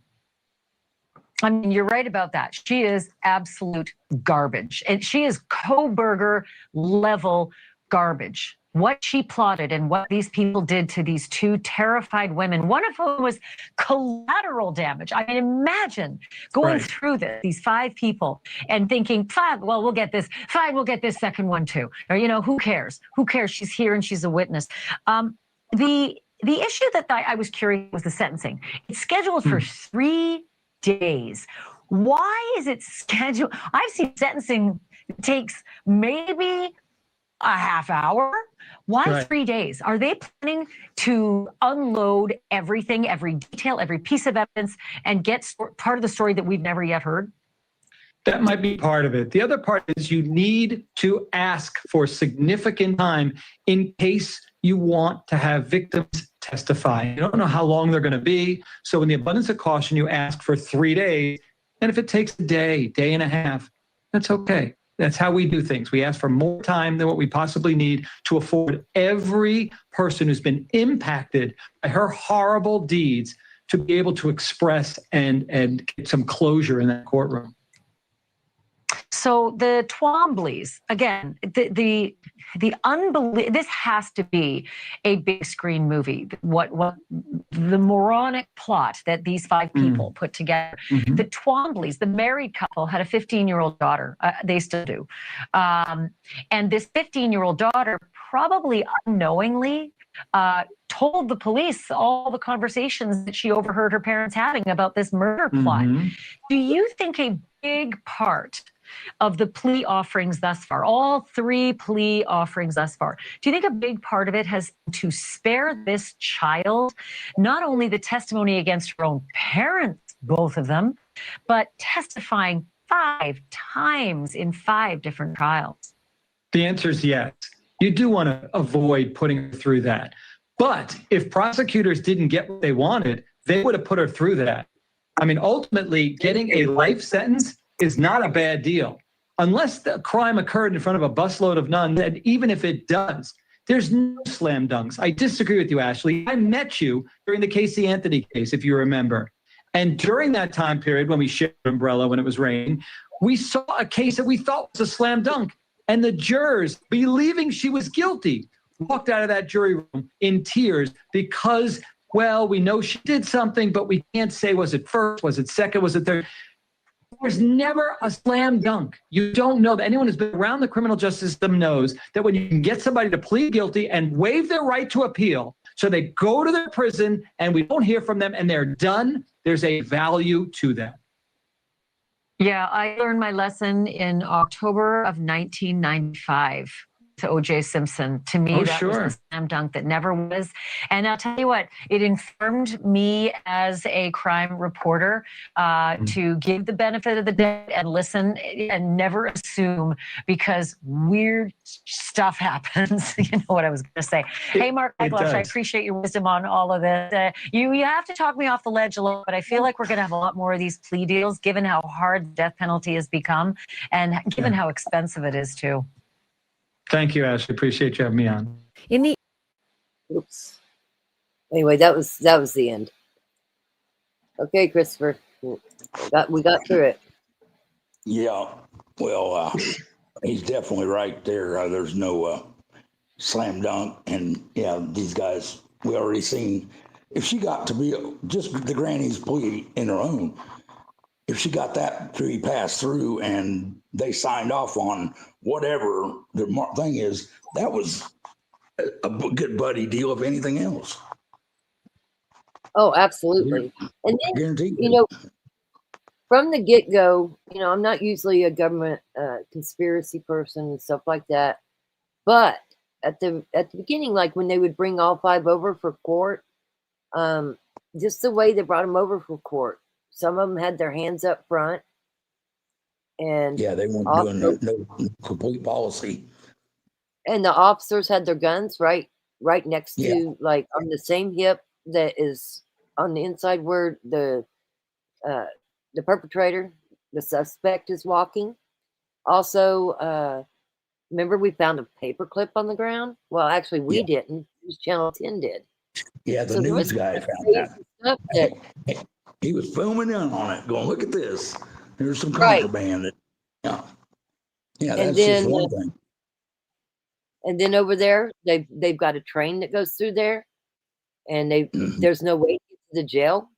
[SPEAKER 8] I mean, you're right about that. She is absolute garbage, and she is Koberger level garbage. What she plotted and what these people did to these 2 terrified women, one of whom was collateral damage. I mean, imagine going through this, these 5 people and thinking, fine, well, we'll get this. Fine, we'll get this second one too. Or, who cares? Who cares? She's here and she's a witness. The issue that I was curious was the sentencing. It's scheduled for 3 days. Why is it scheduled? I've seen sentencing takes maybe a half hour. Why 3 days? Are they planning to unload everything, every detail, every piece of evidence, and get part of the story that we've never yet heard?
[SPEAKER 11] That might be part of it. The other part is you need to ask for significant time in case you want to have victims testify. You don't know how long they're going to be. So in the abundance of caution, you ask for 3 days. And if it takes a day and a half, that's okay. That's how we do things. We ask for more time than what we possibly need to afford every person who's been impacted by her horrible deeds to be able to express and get some closure in that courtroom.
[SPEAKER 8] So the Twomblys, again, the this has to be a big screen movie. What the moronic plot that these 5 people put together. The Twomblys, the married couple, had a 15-year-old daughter. They still do. And this 15-year-old daughter probably unknowingly told the police all the conversations that she overheard her parents having about this murder plot. Do you think a big part of the plea offerings thus far, all 3 plea offerings thus far, do you think a big part of it has to spare this child not only the testimony against her own parents, both of them, but testifying 5 times in 5 different trials?
[SPEAKER 11] The answer is yes. You do want to avoid putting her through that. But if prosecutors didn't get what they wanted, they would have put her through that. I mean, ultimately, getting a life sentence is not a bad deal. Unless the crime occurred in front of a busload of nuns, and even if it does, there's no slam dunks. I disagree with you, Ashley. I met you during the Casey Anthony case, if you remember. And during that time period when we shared an umbrella when it was raining, we saw a case that we thought was a slam dunk. And the jurors, believing she was guilty, walked out of that jury room in tears because, well, we know she did something, but we can't say, was it first, was it second, was it third? There's never a slam dunk. You don't know that. Anyone who's been around the criminal justice system knows that when you can get somebody to plead guilty and waive their right to appeal, so they go to their prison and we don't hear from them and they're done, there's a value to that.
[SPEAKER 8] Yeah, I learned my lesson in October of 1995 to O.J. Simpson. To me, that was the slam dunk that never was. And I'll tell you what, it informed me as a crime reporter to give the benefit of the doubt and listen and never assume, because weird stuff happens. You know what I was going to say. Hey, Mark Egglush, I appreciate your wisdom on all of this. You have to talk me off the ledge a little, but I feel like we're going to have a lot more of these plea deals, given how hard the death penalty has become and given how expensive it is too.
[SPEAKER 11] Thank you, Ashley. Appreciate you having me on.
[SPEAKER 2] Oops. Anyway, that was the end. Okay, Christopher, we got through it.
[SPEAKER 3] Yeah. Well, he's definitely right there. There's no slam dunk, and yeah, these guys, we already seen. If she got to be just the granny's plea in her own, if she got that plea passed through and they signed off on whatever the thing is, that was a good buddy deal, if anything else.
[SPEAKER 2] Oh, absolutely. And then,
[SPEAKER 3] Guaranteed.
[SPEAKER 2] you know, from the get-go, you know, I'm not usually a government conspiracy person and stuff like that, but at the beginning, like when they would bring all 5 over for court, just the way they brought them over for court, some of them had their hands up front, and
[SPEAKER 3] yeah, they weren't doing no complete policy.
[SPEAKER 2] And the officers had their guns right next to, like, on the same hip that is on the inside where the perpetrator, the suspect, is walking. Also, remember we found a paperclip on the ground? Well, actually, we didn't. It was Channel 10 did.
[SPEAKER 3] Yeah, the news guy found that. He was filming in on it, going, "Look at this. There's some contraband." Yeah, that's just one thing.
[SPEAKER 2] And then over there, they've got a train that goes through there, and there's no way to get to the jail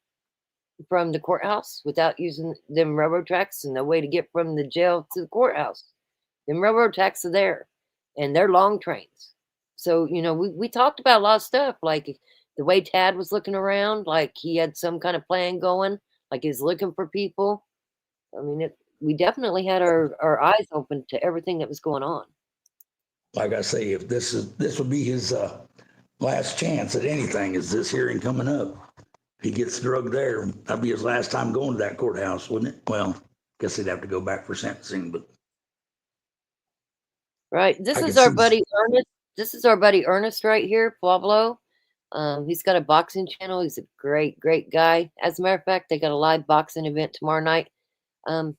[SPEAKER 2] from the courthouse without using them railroad tracks, and no way to get from the jail to the courthouse. Them railroad tracks are there, and they're long trains. So, you know, we talked about a lot of stuff, like the way Tad was looking around, like he had some kind of plan going, like he's looking for people. I mean, we definitely had our eyes open to everything that was going on.
[SPEAKER 3] Like I say, if this would be his last chance at anything, is this hearing coming up. If he gets drugged there, that'd be his last time going to that courthouse, wouldn't it? Well, guess he'd have to go back for sentencing, but.
[SPEAKER 2] Right. This is our buddy Ernest. This is our buddy Ernest right here, Pueblo. He's got a boxing channel. He's a great, great guy. As a matter of fact, they got a live boxing event tomorrow night.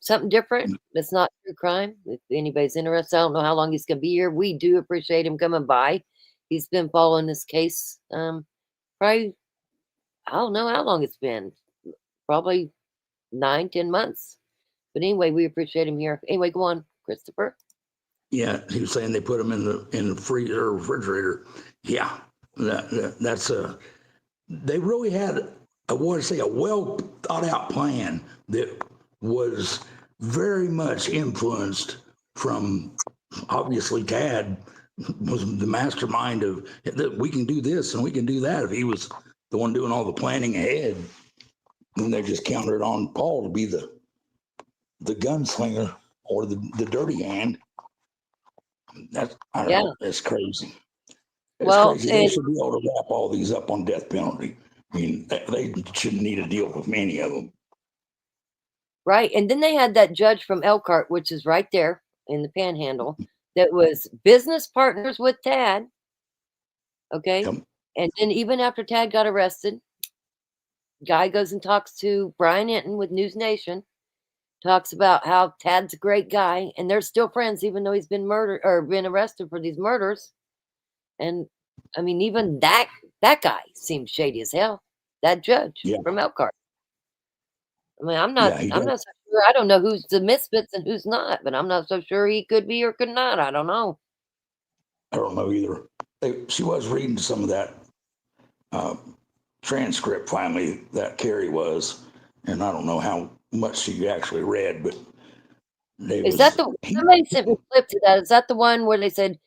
[SPEAKER 2] Something different. That's not true crime. If anybody's interested, I don't know how long he's going to be here. We do appreciate him coming by. He's been following this case. Probably, I don't know how long it's been. Probably 9-10 months. But anyway, we appreciate him here. Anyway, go on, Christopher.
[SPEAKER 3] Yeah, he was saying they put him in the freezer or refrigerator. Yeah, that's they really had, I want to say, a well thought out plan that was very much influenced from, obviously, Tad was the mastermind of that. We can do this and we can do that. If he was the one doing all the planning ahead, then they just counted on Paul to be the gunslinger or the dirty hand. That's, I don't know, that's crazy. It's crazy. They should be able to wrap all these up on death penalty. I mean, they shouldn't need to deal with many of them.
[SPEAKER 2] Right. And then they had that judge from Elkhart, which is right there in the Panhandle, that was business partners with Tad. Okay. Yep. And then even after Tad got arrested, guy goes and talks to Brian Enton with News Nation, talks about how Tad's a great guy, and they're still friends, even though he's been murdered or been arrested for these murders. And I mean, even that guy seemed shady as hell. That judge from Elkhart. I mean, I'm not so sure. I don't know who's the misfits and who's not, but I'm not so sure he could be or could not. I don't know.
[SPEAKER 3] I don't know either. She was reading some of that transcript finally, that Carrie was, and I don't know how much she actually read, but
[SPEAKER 2] somebody sent me a clip to that. Is that the one where they said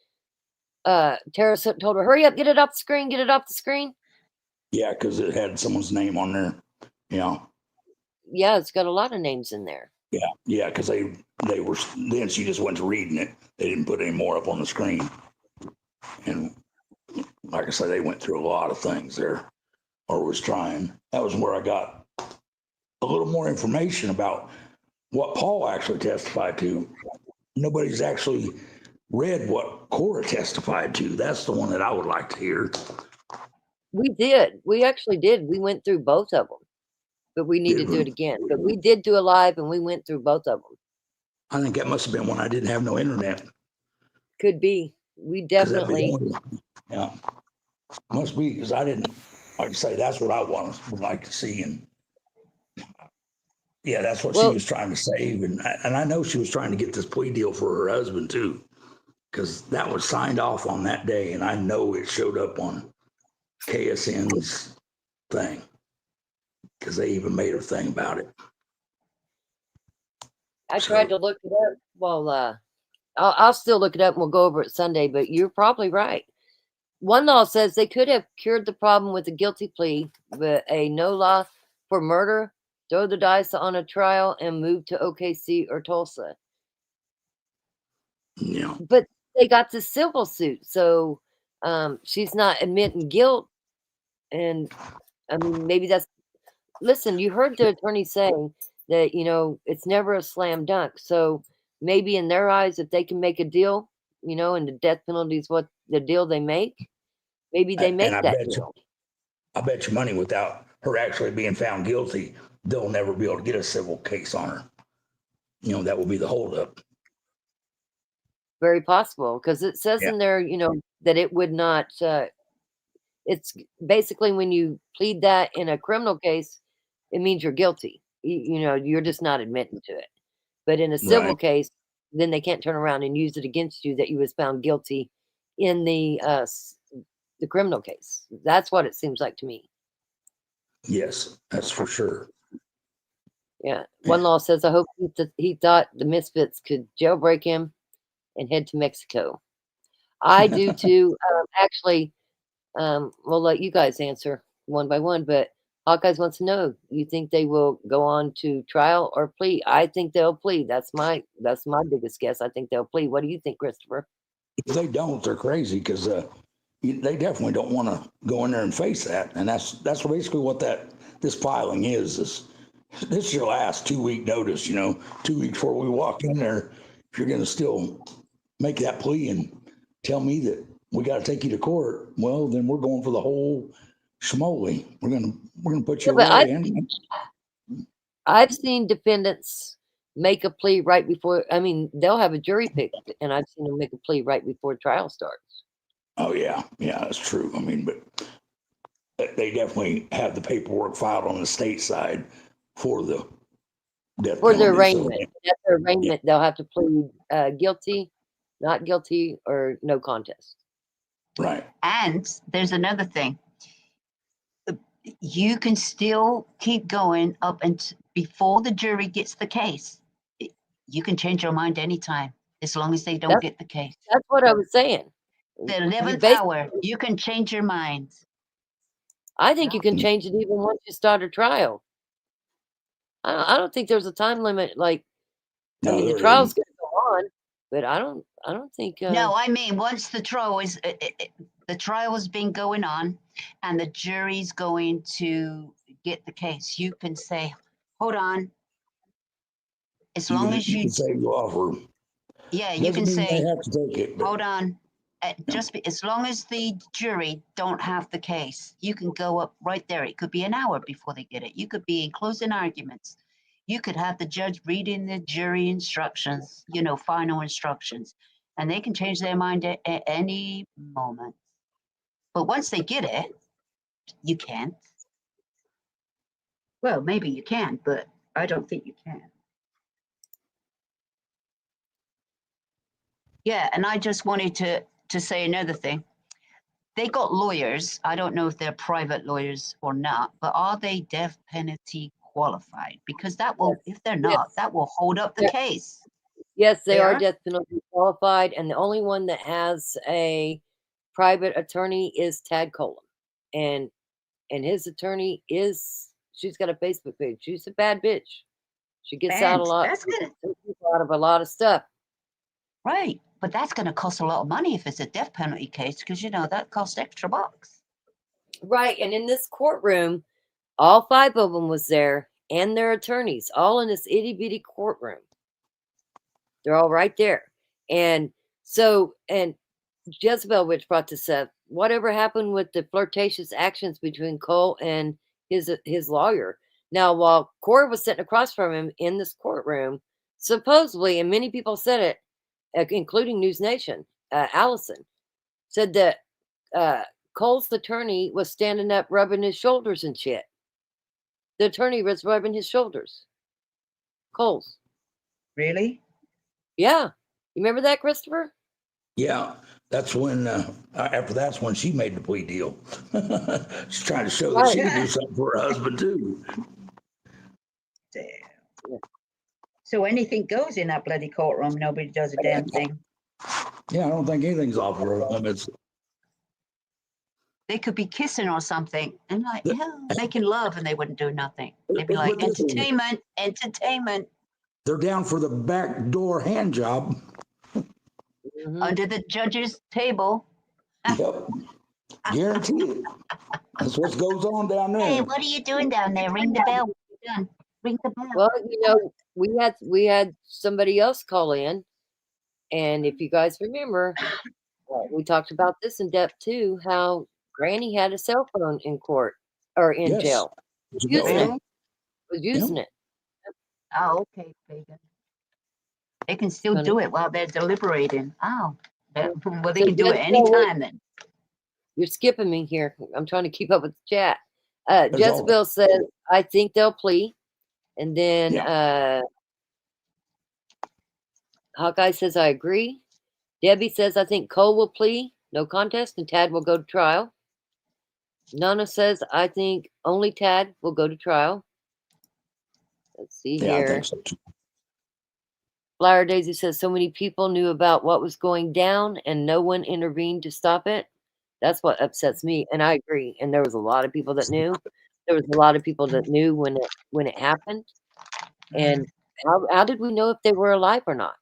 [SPEAKER 2] Tara told her, "Hurry up, get it off the screen, get it off the screen"?
[SPEAKER 3] Yeah, because it had someone's name on there. Yeah.
[SPEAKER 2] Yeah, it's got a lot of names in there.
[SPEAKER 3] Yeah, because they were, then she just went to reading it. They didn't put any more up on the screen. And like I said, they went through a lot of things there, or was trying. That was where I got a little more information about what Paul actually testified to. Nobody's actually read what Cora testified to. That's the one that I would like to hear.
[SPEAKER 2] We did. We actually did. We went through both of them, but we need to do it again. But we did do a live, and we went through both of them.
[SPEAKER 3] I think that must have been when I didn't have no internet.
[SPEAKER 2] Could be. We
[SPEAKER 3] 'Cause that'd be the
[SPEAKER 2] definitely.
[SPEAKER 3] only- Yeah, must be, because I didn't, like I say, that's what I would like to see. And yeah, that's what she
[SPEAKER 2] Well-
[SPEAKER 3] was trying to save. And I know she was trying to get this plea deal for her husband too, because that was signed off on that day. And I know it showed up on KSN's thing, because they even made a thing about it.
[SPEAKER 2] I tried to look it up. Well, I'll still look it up and we'll go over it Sunday, but you're probably right. One law says they could have cured the problem with a guilty plea, but a no law for murder, throw the dice on a trial, and move to OKC or Tulsa.
[SPEAKER 3] Yeah.
[SPEAKER 2] But they got the civil suit, so she's not admitting guilt. And I mean, maybe that's. Listen, you heard the attorney saying that, it's never a slam dunk. So maybe in their eyes, if they can make a deal, and the death penalty is what the deal they make, maybe they make
[SPEAKER 3] And
[SPEAKER 2] that deal.
[SPEAKER 3] I bet you money, without her actually being found guilty, they'll never be able to get a civil case on her. That will be the holdup.
[SPEAKER 2] Very possible, because it says in there, that it would not. It's basically when you plead that in a criminal case, it means you're guilty. You're just not admitting to it. But in a civil
[SPEAKER 3] Right.
[SPEAKER 2] case, then they can't turn around and use it against you that you was found guilty in the criminal case. That's what it seems like to me.
[SPEAKER 3] Yes, that's for sure.
[SPEAKER 2] Yeah. One law says, I hope he thought the misfits could jailbreak him and head to Mexico. I do too. Actually, we'll let you guys answer one by one, but Hawkeyes wants to know, you think they will go on to trial or plea? I think they'll plead. That's my biggest guess. I think they'll plead. What do you think, Christopher?
[SPEAKER 3] If they don't, they're crazy, because they definitely don't want to go in there and face that. And that's basically what this filing is. This is your last 2-week notice. 2 weeks before we walk in there, if you're going to still make that plea and tell me that we got to take you to court, well, then we're going for the whole schmoly. We're gonna put you away.
[SPEAKER 2] I've seen defendants make a plea right before. I mean, they'll have a jury picked, and I've seen them make a plea right before trial starts.
[SPEAKER 3] Oh yeah, that's true. I mean, but they definitely have the paperwork filed on the state side for the death
[SPEAKER 2] For their
[SPEAKER 3] penalty,
[SPEAKER 2] arraignment. At their arraignment, they'll have to plead guilty, not guilty, or no contest.
[SPEAKER 3] Right.
[SPEAKER 9] And there's another thing. You can still keep going up and before the jury gets the case. You can change your mind anytime, as long as they don't get the case.
[SPEAKER 2] That's what I was saying.
[SPEAKER 9] The 11th hour, you can change your mind.
[SPEAKER 2] I think you can change it even once you start a trial. I don't think there's a time limit. Like, I mean, the trial's going to go on, but I don't think.
[SPEAKER 9] No, I mean, once the trial is, the trial has been going on, and the jury's going to get the case, you can say, "Hold on." As long as you
[SPEAKER 3] can say you offer.
[SPEAKER 9] Yeah, you can say,
[SPEAKER 3] they have to take it,
[SPEAKER 9] hold on. As long as the jury don't have the case, you can go up right there. It could be an hour before they get it. You could be in closing arguments. You could have the judge reading the jury instructions, final instructions, and they can change their mind at any moment. But once they get it, you can't. Well, maybe you can, but I don't think you can. Yeah, and I just wanted to say another thing. They got lawyers. I don't know if they're private lawyers or not, but are they death penalty qualified? Because that will, if they're not, that will hold up the case.
[SPEAKER 2] Yes, they are death penalty qualified, and the only one that has a private attorney is Tad Cullum, and his attorney she's got a Facebook page. She's a bad bitch. She gets out a lot.
[SPEAKER 9] That's good.
[SPEAKER 2] Out of a lot of stuff.
[SPEAKER 9] Right. But that's going to cost a lot of money if it's a death penalty case, because you know that costs extra bucks.
[SPEAKER 2] Right. And in this courtroom, all 5 of them was there and their attorneys, all in this itty bitty courtroom. They're all right there. And so, and Jezebel, which brought this up, whatever happened with the flirtatious actions between Cole and his lawyer? Now, while Corey was sitting across from him in this courtroom, supposedly, and many people said it, including News Nation, Allison, said that Cole's attorney was standing up, rubbing his shoulders and shit. The attorney was rubbing his shoulders. Cole's.
[SPEAKER 10] Really?
[SPEAKER 2] Yeah. You remember that, Christopher?
[SPEAKER 3] Yeah, that's when, after that's when she made the plea deal. She's trying to show that she can do something for her husband too.
[SPEAKER 10] Damn. So anything goes in that bloody courtroom. Nobody does a damn thing.
[SPEAKER 3] Yeah, I don't think anything's off her limits.
[SPEAKER 9] They could be kissing or something, and like, yeah, making love, and they wouldn't do nothing. They'd be like, entertainment, entertainment.
[SPEAKER 3] They're down for the backdoor hand job.
[SPEAKER 9] Under the judge's table.
[SPEAKER 3] Yep. Guaranteed. That's what goes on down there.
[SPEAKER 9] Hey, what are you doing down there? Ring the bell. We're done. Ring the bell.
[SPEAKER 2] Well, you know, we had somebody else call in, and if you guys remember, we talked about this in depth too. How Granny had a cell phone in court or in jail, using it.
[SPEAKER 9] Oh, okay, Pagan. They can still do it while they're deliberating. Oh, well, they can do it anytime then.
[SPEAKER 2] You're skipping me here. I'm trying to keep up with the chat. Jezebel says, I think they'll plea. And then Hawkeye says, I agree. Debbie says, I think Cole will plea, no contest, and Tad will go to trial. Nana says, I think only Tad will go to trial. Let's see here. I think so too. Flower Daisy says, so many people knew about what was going down and no one intervened to stop it. That's what upsets me. And I agree. And there was a lot of people that knew. There was a lot of people that knew when it happened. And how did we know if they were alive or not?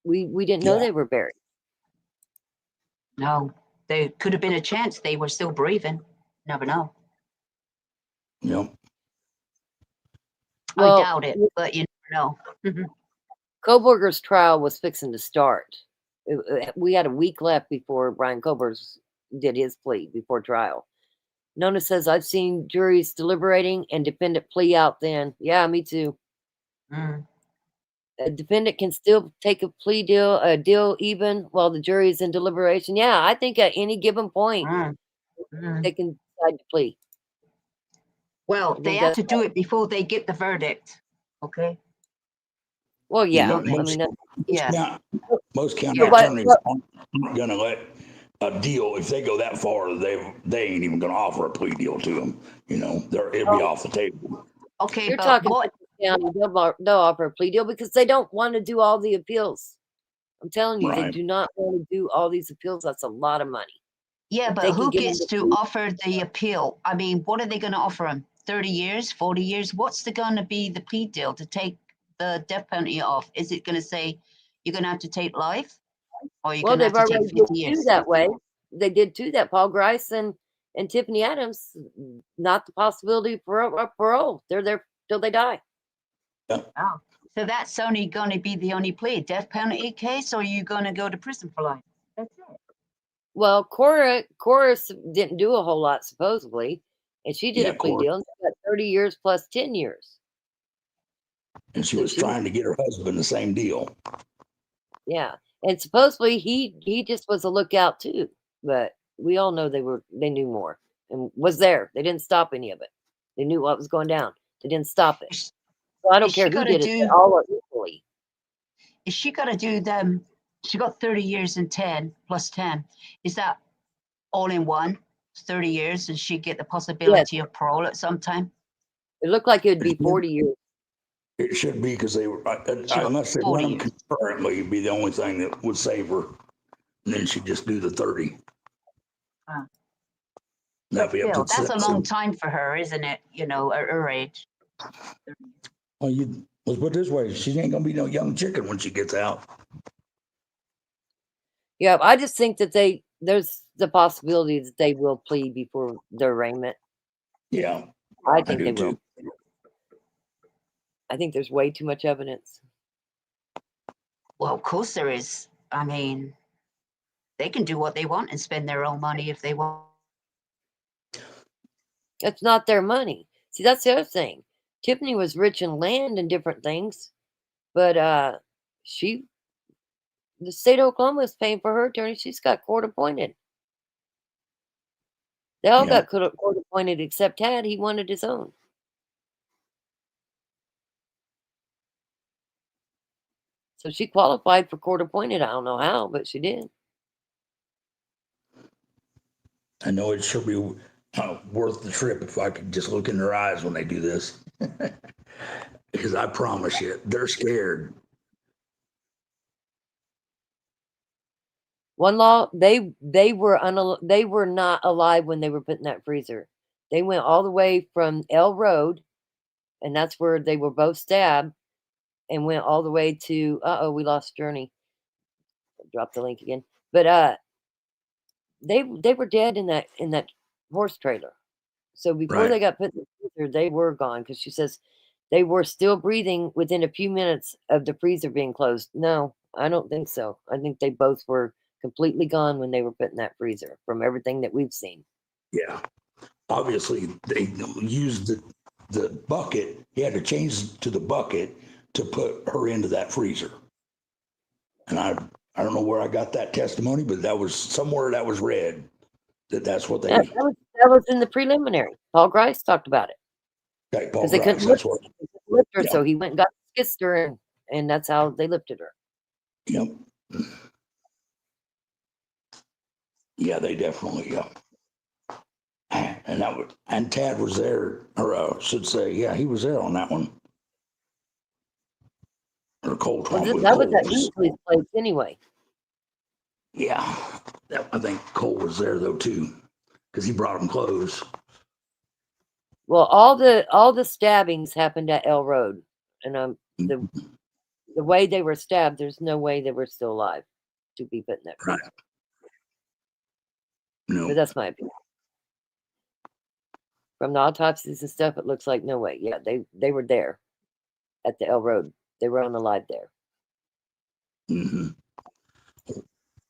[SPEAKER 2] We didn't know they were buried.
[SPEAKER 9] No, there could have been a chance they were still breathing. Never know.
[SPEAKER 3] Yep.
[SPEAKER 2] Well,
[SPEAKER 9] I doubt it, but you never know.
[SPEAKER 2] Koberger's trial was fixing to start. We had a week left before Brian Koberger's did his plea before trial. Nona says, I've seen juries deliberating and defendant plea out then. Yeah, me too. A defendant can still take a plea deal, a deal even while the jury is in deliberation. Yeah, I think at any given point, they can decide to plea.
[SPEAKER 9] Well, they have to do it before they get the verdict. Okay.
[SPEAKER 2] Well, yeah.
[SPEAKER 3] Most county attorneys aren't going to let a deal, if they go that far, they ain't even going to offer a plea deal to them. You know, it'll be off the table.
[SPEAKER 9] Okay,
[SPEAKER 2] you're talking county, they'll offer a plea deal because they don't want to do all the appeals. I'm telling you, they do not want to do all these appeals. That's a lot of money.
[SPEAKER 9] Yeah, but who gets to offer the appeal? I mean, what are they going to offer them? 30 years, 40 years? What's going to be the plea deal to take the death penalty off? Is it going to say you're going to have to take life? Or you're going to have to take 50 years?
[SPEAKER 2] That way. They did too that. Paul Grice and Tiffany Adams, not the possibility of parole. They're there till they die.
[SPEAKER 3] Yeah.
[SPEAKER 9] Oh, so that's only going to be the only plea, death penalty case, or are you going to go to prison for life? That's it.
[SPEAKER 2] Well, Cora didn't do a whole lot, supposedly, and she did a plea deal and got 30 years plus 10 years.
[SPEAKER 3] And she was trying to get her husband the same deal.
[SPEAKER 2] Yeah, and supposedly he just was a lookout too, but we all know they knew more and was there. They didn't stop any of it. They knew what was going down. They didn't stop it. So I don't care who did it. All are equally.
[SPEAKER 9] Is she got to do them? She got 30 years and 10 plus 10. Is that all in one? 30 years, and she get the possibility of parole at some time?
[SPEAKER 2] It looked like it would be 40 years.
[SPEAKER 3] It should be because they were, unless they run them concurrently, it'd be the only thing that would save her. And then she'd just do the 30.
[SPEAKER 9] That'd be up to that's a long time for her, isn't it? You know, at her age.
[SPEAKER 3] Well, let's put it this way: she ain't gonna be no young chicken when she gets out.
[SPEAKER 2] Yeah, I just think that there's the possibility that they will plead before their arraignment.
[SPEAKER 3] Yeah,
[SPEAKER 2] I
[SPEAKER 3] I
[SPEAKER 2] think
[SPEAKER 3] do
[SPEAKER 2] they
[SPEAKER 3] too.
[SPEAKER 2] will. I think there's way too much evidence.
[SPEAKER 9] Well, of course there is. I mean, they can do what they want and spend their own money if they want.
[SPEAKER 2] It's not their money. See, that's the other thing. Tiffany was rich in land and different things, but the state of Oklahoma is paying for her attorney. She's got court appointed. They all
[SPEAKER 3] Yeah.
[SPEAKER 2] got court appointed except Tad. He wanted his own. So she qualified for court appointed. I don't know how, but she did.
[SPEAKER 3] I know it should be worth the trip if I could just look in their eyes when they do this. Because I promise you, they're scared.
[SPEAKER 2] One law, they were not alive when they were put in that freezer. They went all the way from L Road, and that's where they were both stabbed, and went all the way to we lost Journey. Drop the link again. But they were dead in that horse trailer. So before
[SPEAKER 3] Right.
[SPEAKER 2] they got put in the freezer, they were gone, because she says they were still breathing within a few minutes of the freezer being closed. No, I don't think so. I think they both were completely gone when they were put in that freezer, from everything that we've seen.
[SPEAKER 3] Yeah. Obviously, they used the bucket. He had to change to the bucket to put her into that freezer. And I don't know where I got that testimony, but that was somewhere that was read that's what they.
[SPEAKER 2] That was in the preliminary. Paul Grice talked about it.
[SPEAKER 3] Okay, Paul
[SPEAKER 2] Because they couldn't
[SPEAKER 3] Grice, that's what.
[SPEAKER 2] lift her,
[SPEAKER 3] Yeah.
[SPEAKER 2] so he went and got the skidster, and that's how they lifted her.
[SPEAKER 3] Yep. Yeah, they definitely. And Tad was there, or should say, yeah, he was there on that one. Or Cole Twombly.
[SPEAKER 2] That was at Beasley's place anyway.
[SPEAKER 3] Yeah, I think Cole was there though too, because he brought him clothes.
[SPEAKER 2] Well, all the stabbings happened at L Road, and the way they were stabbed, there's no way they were still alive to be put in that freezer.
[SPEAKER 3] Right. No.
[SPEAKER 2] But that's my opinion. From the autopsies and stuff, it looks like no way. Yeah, they were there at the L Road. They were unalive there.
[SPEAKER 3] Mm-hmm.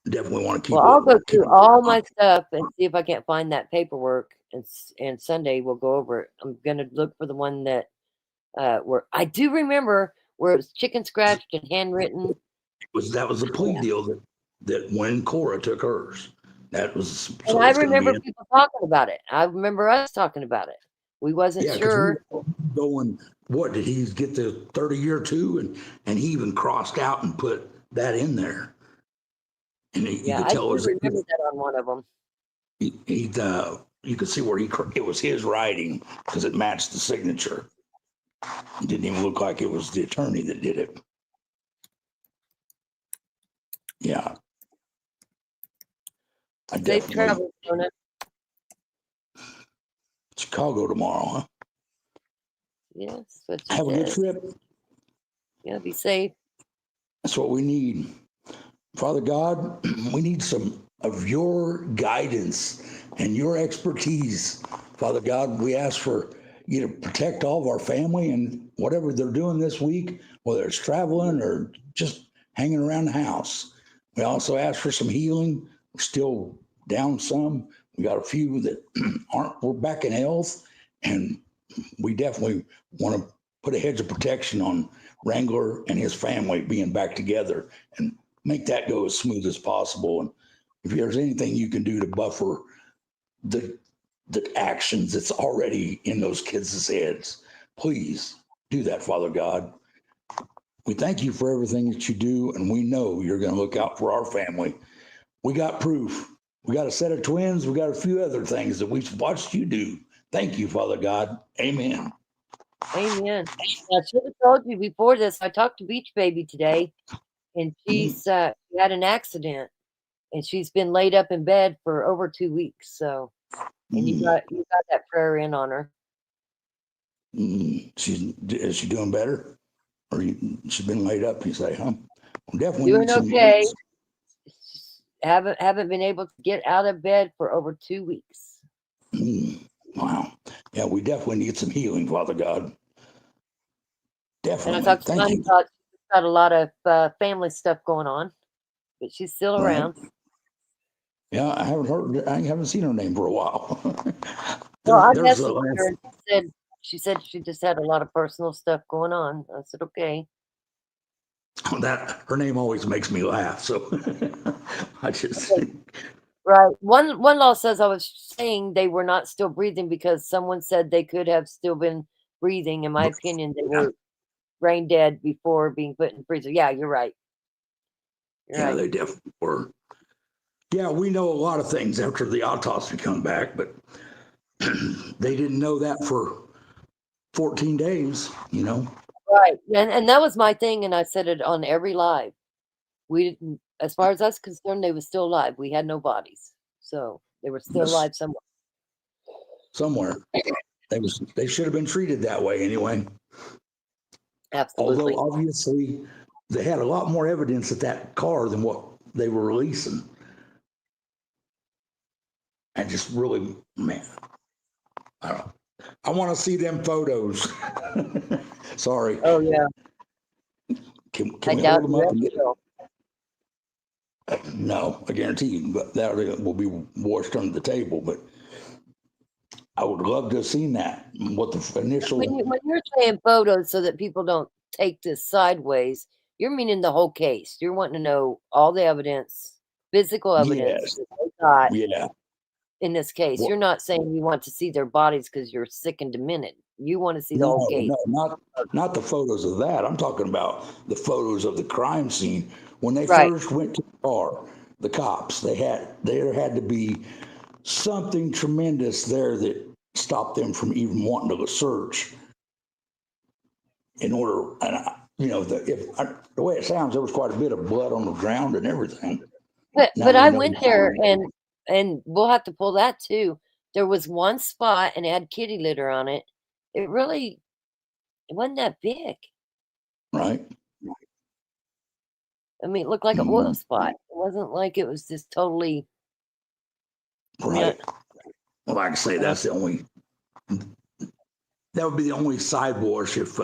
[SPEAKER 3] Definitely want to keep.
[SPEAKER 2] Well, I'll go through all my stuff and see if I can't find that paperwork, and Sunday we'll go over it. I'm gonna look for the one that where I do remember where it was chicken scratched and handwritten.
[SPEAKER 3] That was a plea deal that when Cora took hers. That was.
[SPEAKER 2] And I remember people talking about it. I remember us talking about it. We wasn't sure.
[SPEAKER 3] Going, what did he get the 30-year too? And he even crossed out and put that in there. And you could tell
[SPEAKER 2] I remember that on one of them.
[SPEAKER 3] You could see where it was his writing because it matched the signature. It didn't even look like it was the attorney that did it. Yeah.
[SPEAKER 2] Safe travels, Jonah.
[SPEAKER 3] Chicago tomorrow, huh?
[SPEAKER 2] Yes.
[SPEAKER 3] Have a good trip.
[SPEAKER 2] Yeah, be safe.
[SPEAKER 3] That's what we need. Father God, we need some of your guidance and your expertise. Father God, we ask for you to protect all of our family and whatever they're doing this week, whether it's traveling or just hanging around the house. We also ask for some healing. We're still down some. We got a few that we're back in health, and we definitely want to put a hedge of protection on Wrangler and his family being back together and make that go as smooth as possible. And if there's anything you can do to buffer the actions that's already in those kids' heads, please do that, Father God. We thank you for everything that you do, and we know you're going to look out for our family. We got proof. We got a set of twins. We got a few other things that we've watched you do. Thank you, Father God. Amen.
[SPEAKER 2] Amen. I should have told you before this. I talked to Beach Baby today, and she had an accident, and she's been laid up in bed for over 2 weeks. So, and you got that prayer in on her.
[SPEAKER 3] Is she doing better, or she's been laid up? You say, huh? Well, definitely
[SPEAKER 2] doing okay. haven't been able to get out of bed for over 2 weeks.
[SPEAKER 3] Wow. Yeah, we definitely need some healing, Father God.
[SPEAKER 2] And
[SPEAKER 3] Definitely.
[SPEAKER 2] I talked to
[SPEAKER 3] Thank
[SPEAKER 2] Connie
[SPEAKER 3] you.
[SPEAKER 2] about she's got a lot of family stuff going on, but she's still
[SPEAKER 3] Right.
[SPEAKER 2] around.
[SPEAKER 3] Yeah, I haven't seen her name for a while.
[SPEAKER 2] Well, I
[SPEAKER 3] There's
[SPEAKER 2] messaged her and she said she just had a lot of personal stuff going on. I said, okay.
[SPEAKER 3] that her name always makes me laugh. So I just
[SPEAKER 2] Right. One law says I was saying they were not still breathing because someone said they could have still been breathing. In my opinion, they were brain dead before being put in freezer. Yeah, you're right.
[SPEAKER 3] yeah, they definitely were. Yeah, we know a lot of things after the autopsy come back, but they didn't know that for 14 days, you know.
[SPEAKER 2] Right. And that was my thing, and I said it on every live. We didn't, as far as us concerned, they were still alive. We had no bodies. So they were still alive somewhere.
[SPEAKER 3] Somewhere. They should have been treated that way anyway.
[SPEAKER 2] Absolutely.
[SPEAKER 3] Although obviously they had a lot more evidence at that car than what they were releasing. And just really, man, I don't know. I want to see them photos. Sorry.
[SPEAKER 2] Oh yeah.
[SPEAKER 3] Can
[SPEAKER 2] I
[SPEAKER 3] we
[SPEAKER 2] doubt
[SPEAKER 3] hold them up and get
[SPEAKER 2] will.
[SPEAKER 3] No, I guarantee you, but that will be washed under the table. But I would love to have seen that. What the initial.
[SPEAKER 2] When you're saying photos so that people don't take this sideways, you're meaning the whole case. You're wanting to know all the evidence, physical evidence
[SPEAKER 3] Yes.
[SPEAKER 2] that they got
[SPEAKER 3] Yeah.
[SPEAKER 2] in this case.
[SPEAKER 3] Well,
[SPEAKER 2] you're not saying you want to see their bodies because you're sick and demented. You want to see the whole case.
[SPEAKER 3] No, not the photos of that. I'm talking about the photos of the crime scene. When they
[SPEAKER 2] Right.
[SPEAKER 3] first went to the car, the cops, there had to be something tremendous there that stopped them from even wanting to search. In order, and the way it sounds, there was quite a bit of blood on the ground and everything.
[SPEAKER 2] But I went there and we'll have to pull that too. There was one spot and it had kitty litter on it. It wasn't that big.
[SPEAKER 3] Right.
[SPEAKER 2] I mean, it looked like an oil spot. It wasn't like it was just totally.
[SPEAKER 3] Right. Well, like I say, that would be the only side wash if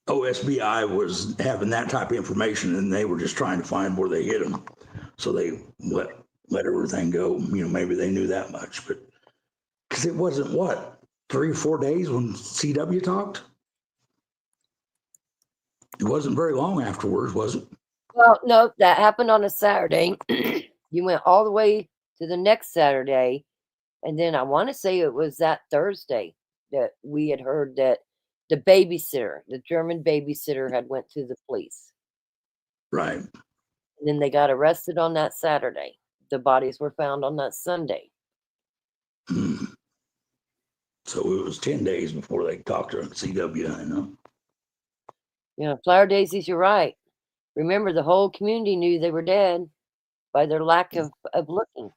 [SPEAKER 3] OSBI was having that type of information and they were just trying to find where they hit them. So they let everything go. Maybe they knew that much, but because it wasn't 3 or 4 days when CW talked. It wasn't very long afterwards, was it?
[SPEAKER 2] Well, no, that happened on a Saturday. You went all the way to the next Saturday, and then I want to say it was that Thursday that we had heard that the babysitter, the German babysitter, had went to the police.
[SPEAKER 3] Right.
[SPEAKER 2] And then they got arrested on that Saturday. The bodies were found on that Sunday.
[SPEAKER 3] So it was 10 days before they talked to CW, I know.
[SPEAKER 2] Flower daisies, you're right. Remember, the whole community knew they were dead by their lack of looking.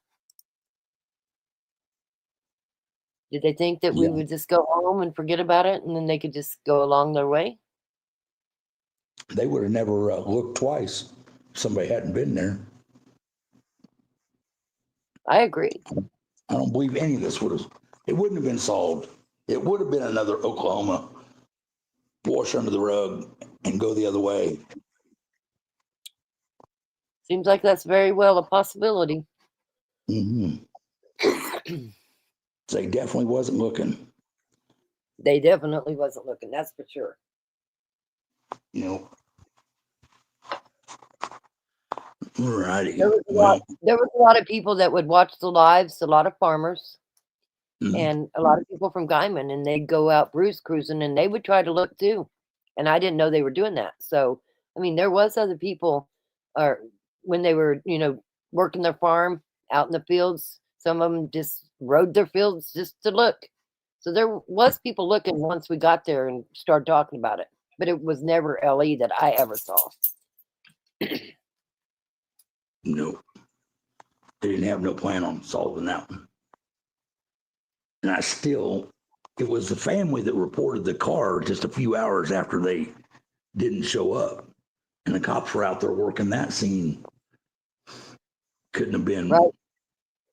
[SPEAKER 2] Did they think that we would just go home and forget about it and then they could just go along their way?
[SPEAKER 3] They would have never looked twice if somebody hadn't been there.
[SPEAKER 2] I agree.
[SPEAKER 3] I don't believe any of this it wouldn't have been solved. It would have been another Oklahoma wash under the rug and go the other way.
[SPEAKER 2] Seems like that's very well a possibility.
[SPEAKER 3] Mm-hmm. They definitely wasn't looking.
[SPEAKER 2] They definitely wasn't looking, that's for sure.
[SPEAKER 3] Righty.
[SPEAKER 2] There was a lot of people that would watch the lives, a lot of farmers, and a lot of people from Guyman, and they'd go out Bruce cruising and they would try to look too. And I didn't know they were doing that. So, I mean, there was other people when they were, working their farm out in the fields. Some of them just rode their fields just to look. So there was people looking once we got there and started talking about it. But it was never LE that I ever saw.
[SPEAKER 3] No. They didn't have no plan on solving that one. And it was the family that reported the car just a few hours after they didn't show up. And the cops were out there working that scene. couldn't have been.
[SPEAKER 2] Right.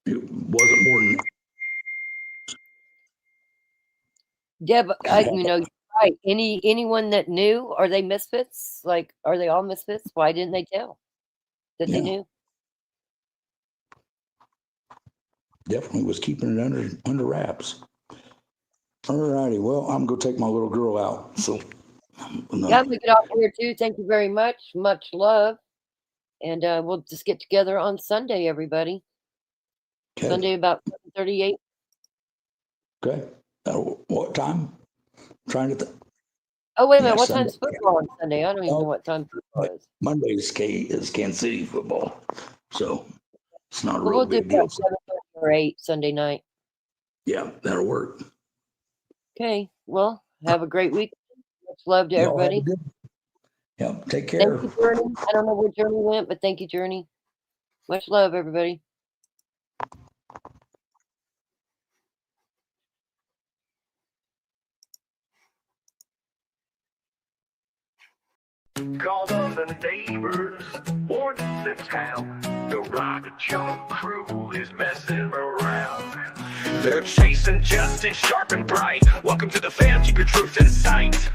[SPEAKER 3] It wasn't more than.
[SPEAKER 2] Deb, you're right. Anyone that knew, are they misfits? Like, are they all misfits? Why didn't they tell that they knew?
[SPEAKER 3] Definitely was keeping it under wraps. All righty. Well, I'm gonna take my little girl out. So
[SPEAKER 2] Yeah, I'm gonna get off here too. Thank you very much. Much love. And we'll just get together on Sunday, everybody.
[SPEAKER 3] Okay.
[SPEAKER 2] Sunday about 7:38.
[SPEAKER 3] Okay. What time? Trying to.
[SPEAKER 2] Oh, wait a minute.
[SPEAKER 3] Yeah,
[SPEAKER 2] What
[SPEAKER 3] Sunday.
[SPEAKER 2] time's football on Sunday? I don't even know what time football is.
[SPEAKER 3] Monday is Kansas City football, so it's not a
[SPEAKER 2] Well,
[SPEAKER 3] real
[SPEAKER 2] we'll do
[SPEAKER 3] big deal.
[SPEAKER 2] 7:30 or 8 Sunday night.
[SPEAKER 3] Yeah, that'll work.
[SPEAKER 2] Okay. Well, have a great week. Much love to
[SPEAKER 3] Y'all have a
[SPEAKER 2] everybody.
[SPEAKER 3] good. Yeah, take care.
[SPEAKER 2] Thank you, Journey. I don't know where Journey went, but thank you, Journey. Much love, everybody.
[SPEAKER 1] Called on the neighbors, warned the town. The rocket jump crew is messing around. They're chasing justice sharp and bright. Welcome to the fam, keep your truth in sight.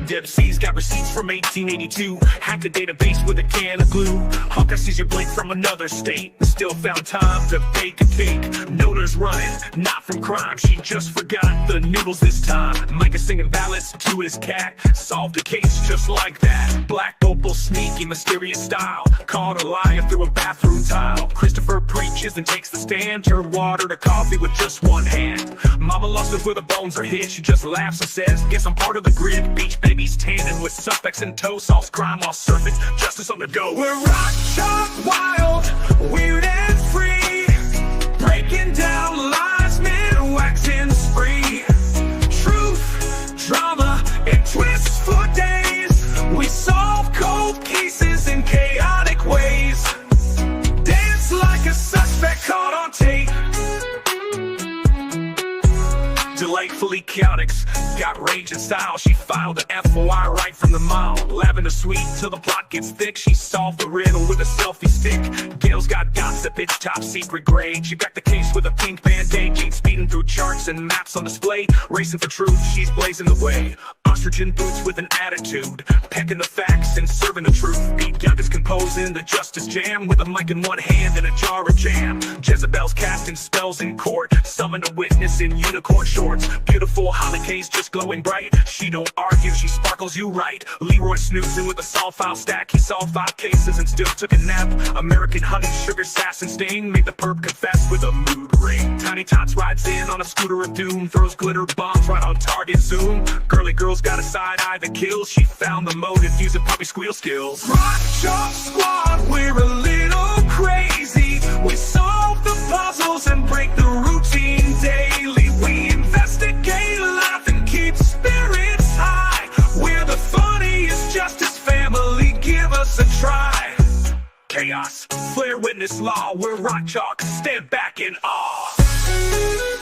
[SPEAKER 1] Deb C's got receipts from 1882. Hacked the database with a can of glue. Hawkeye sees your blink from another state. Still found time to bake a cake. Nota's running, not from crime. She just forgot the noodles this time. Micah singing ballads to his cat. Solved a case just like that. Black opal, sneaky, mysterious style. Caught a liar through a bathroom tile. Christopher preaches and takes the stand. Turned water to coffee with just one hand. Mama lost us where the bones are hid. She just laughs and says, guess I'm part of the grid. Beach babies tanning with suspects in tow. Solves crime while surfing, justice on the go. We're rock, chalk, wild, weird and free. Breaking down lies, men waxing spree. Truth, drama, and twists for days. We solve cold cases in chaotic ways. Dance like a suspect caught on tape. Delightfully chaotic, got rage and style. She filed an FOI right from the mile. Lavender sweet till the plot gets thick. She solved the riddle with a selfie stick. Gail's got gossip, it's top secret grade. She got the case with a pink band-aid. Jane speeding through charts and maps on display. Racing for truth, she's blazing the way. Ostrichen boots with an attitude. Pecking the facts and serving the truth. Pete Young is composing the justice jam. With a mic in one hand and a jar of jam. Jezebel's casting spells in court. Summoned a witness in unicorn shorts. Beautiful Holly case just glowing bright. She don't argue, she sparkles you right. Leroy snoozing with a solve file stack. He solved 5 cases and still took a nap. American honey, sugar, sass, and sting. Made the perp confess with a mood ring. Tiny Tots rides in on a scooter of doom. Throws glitter bombs right on target zoom. Girly girl's got a side eye that kills. She found the motive using puppy squeal skills. Rock Chalk Squad, we're a little crazy. We solve the puzzles and break the routine daily. We investigate, laugh, and keep spirits high. We're the funniest justice family, give us a try. Chaos, flare witness law, we're rock chalk, stand back in awe.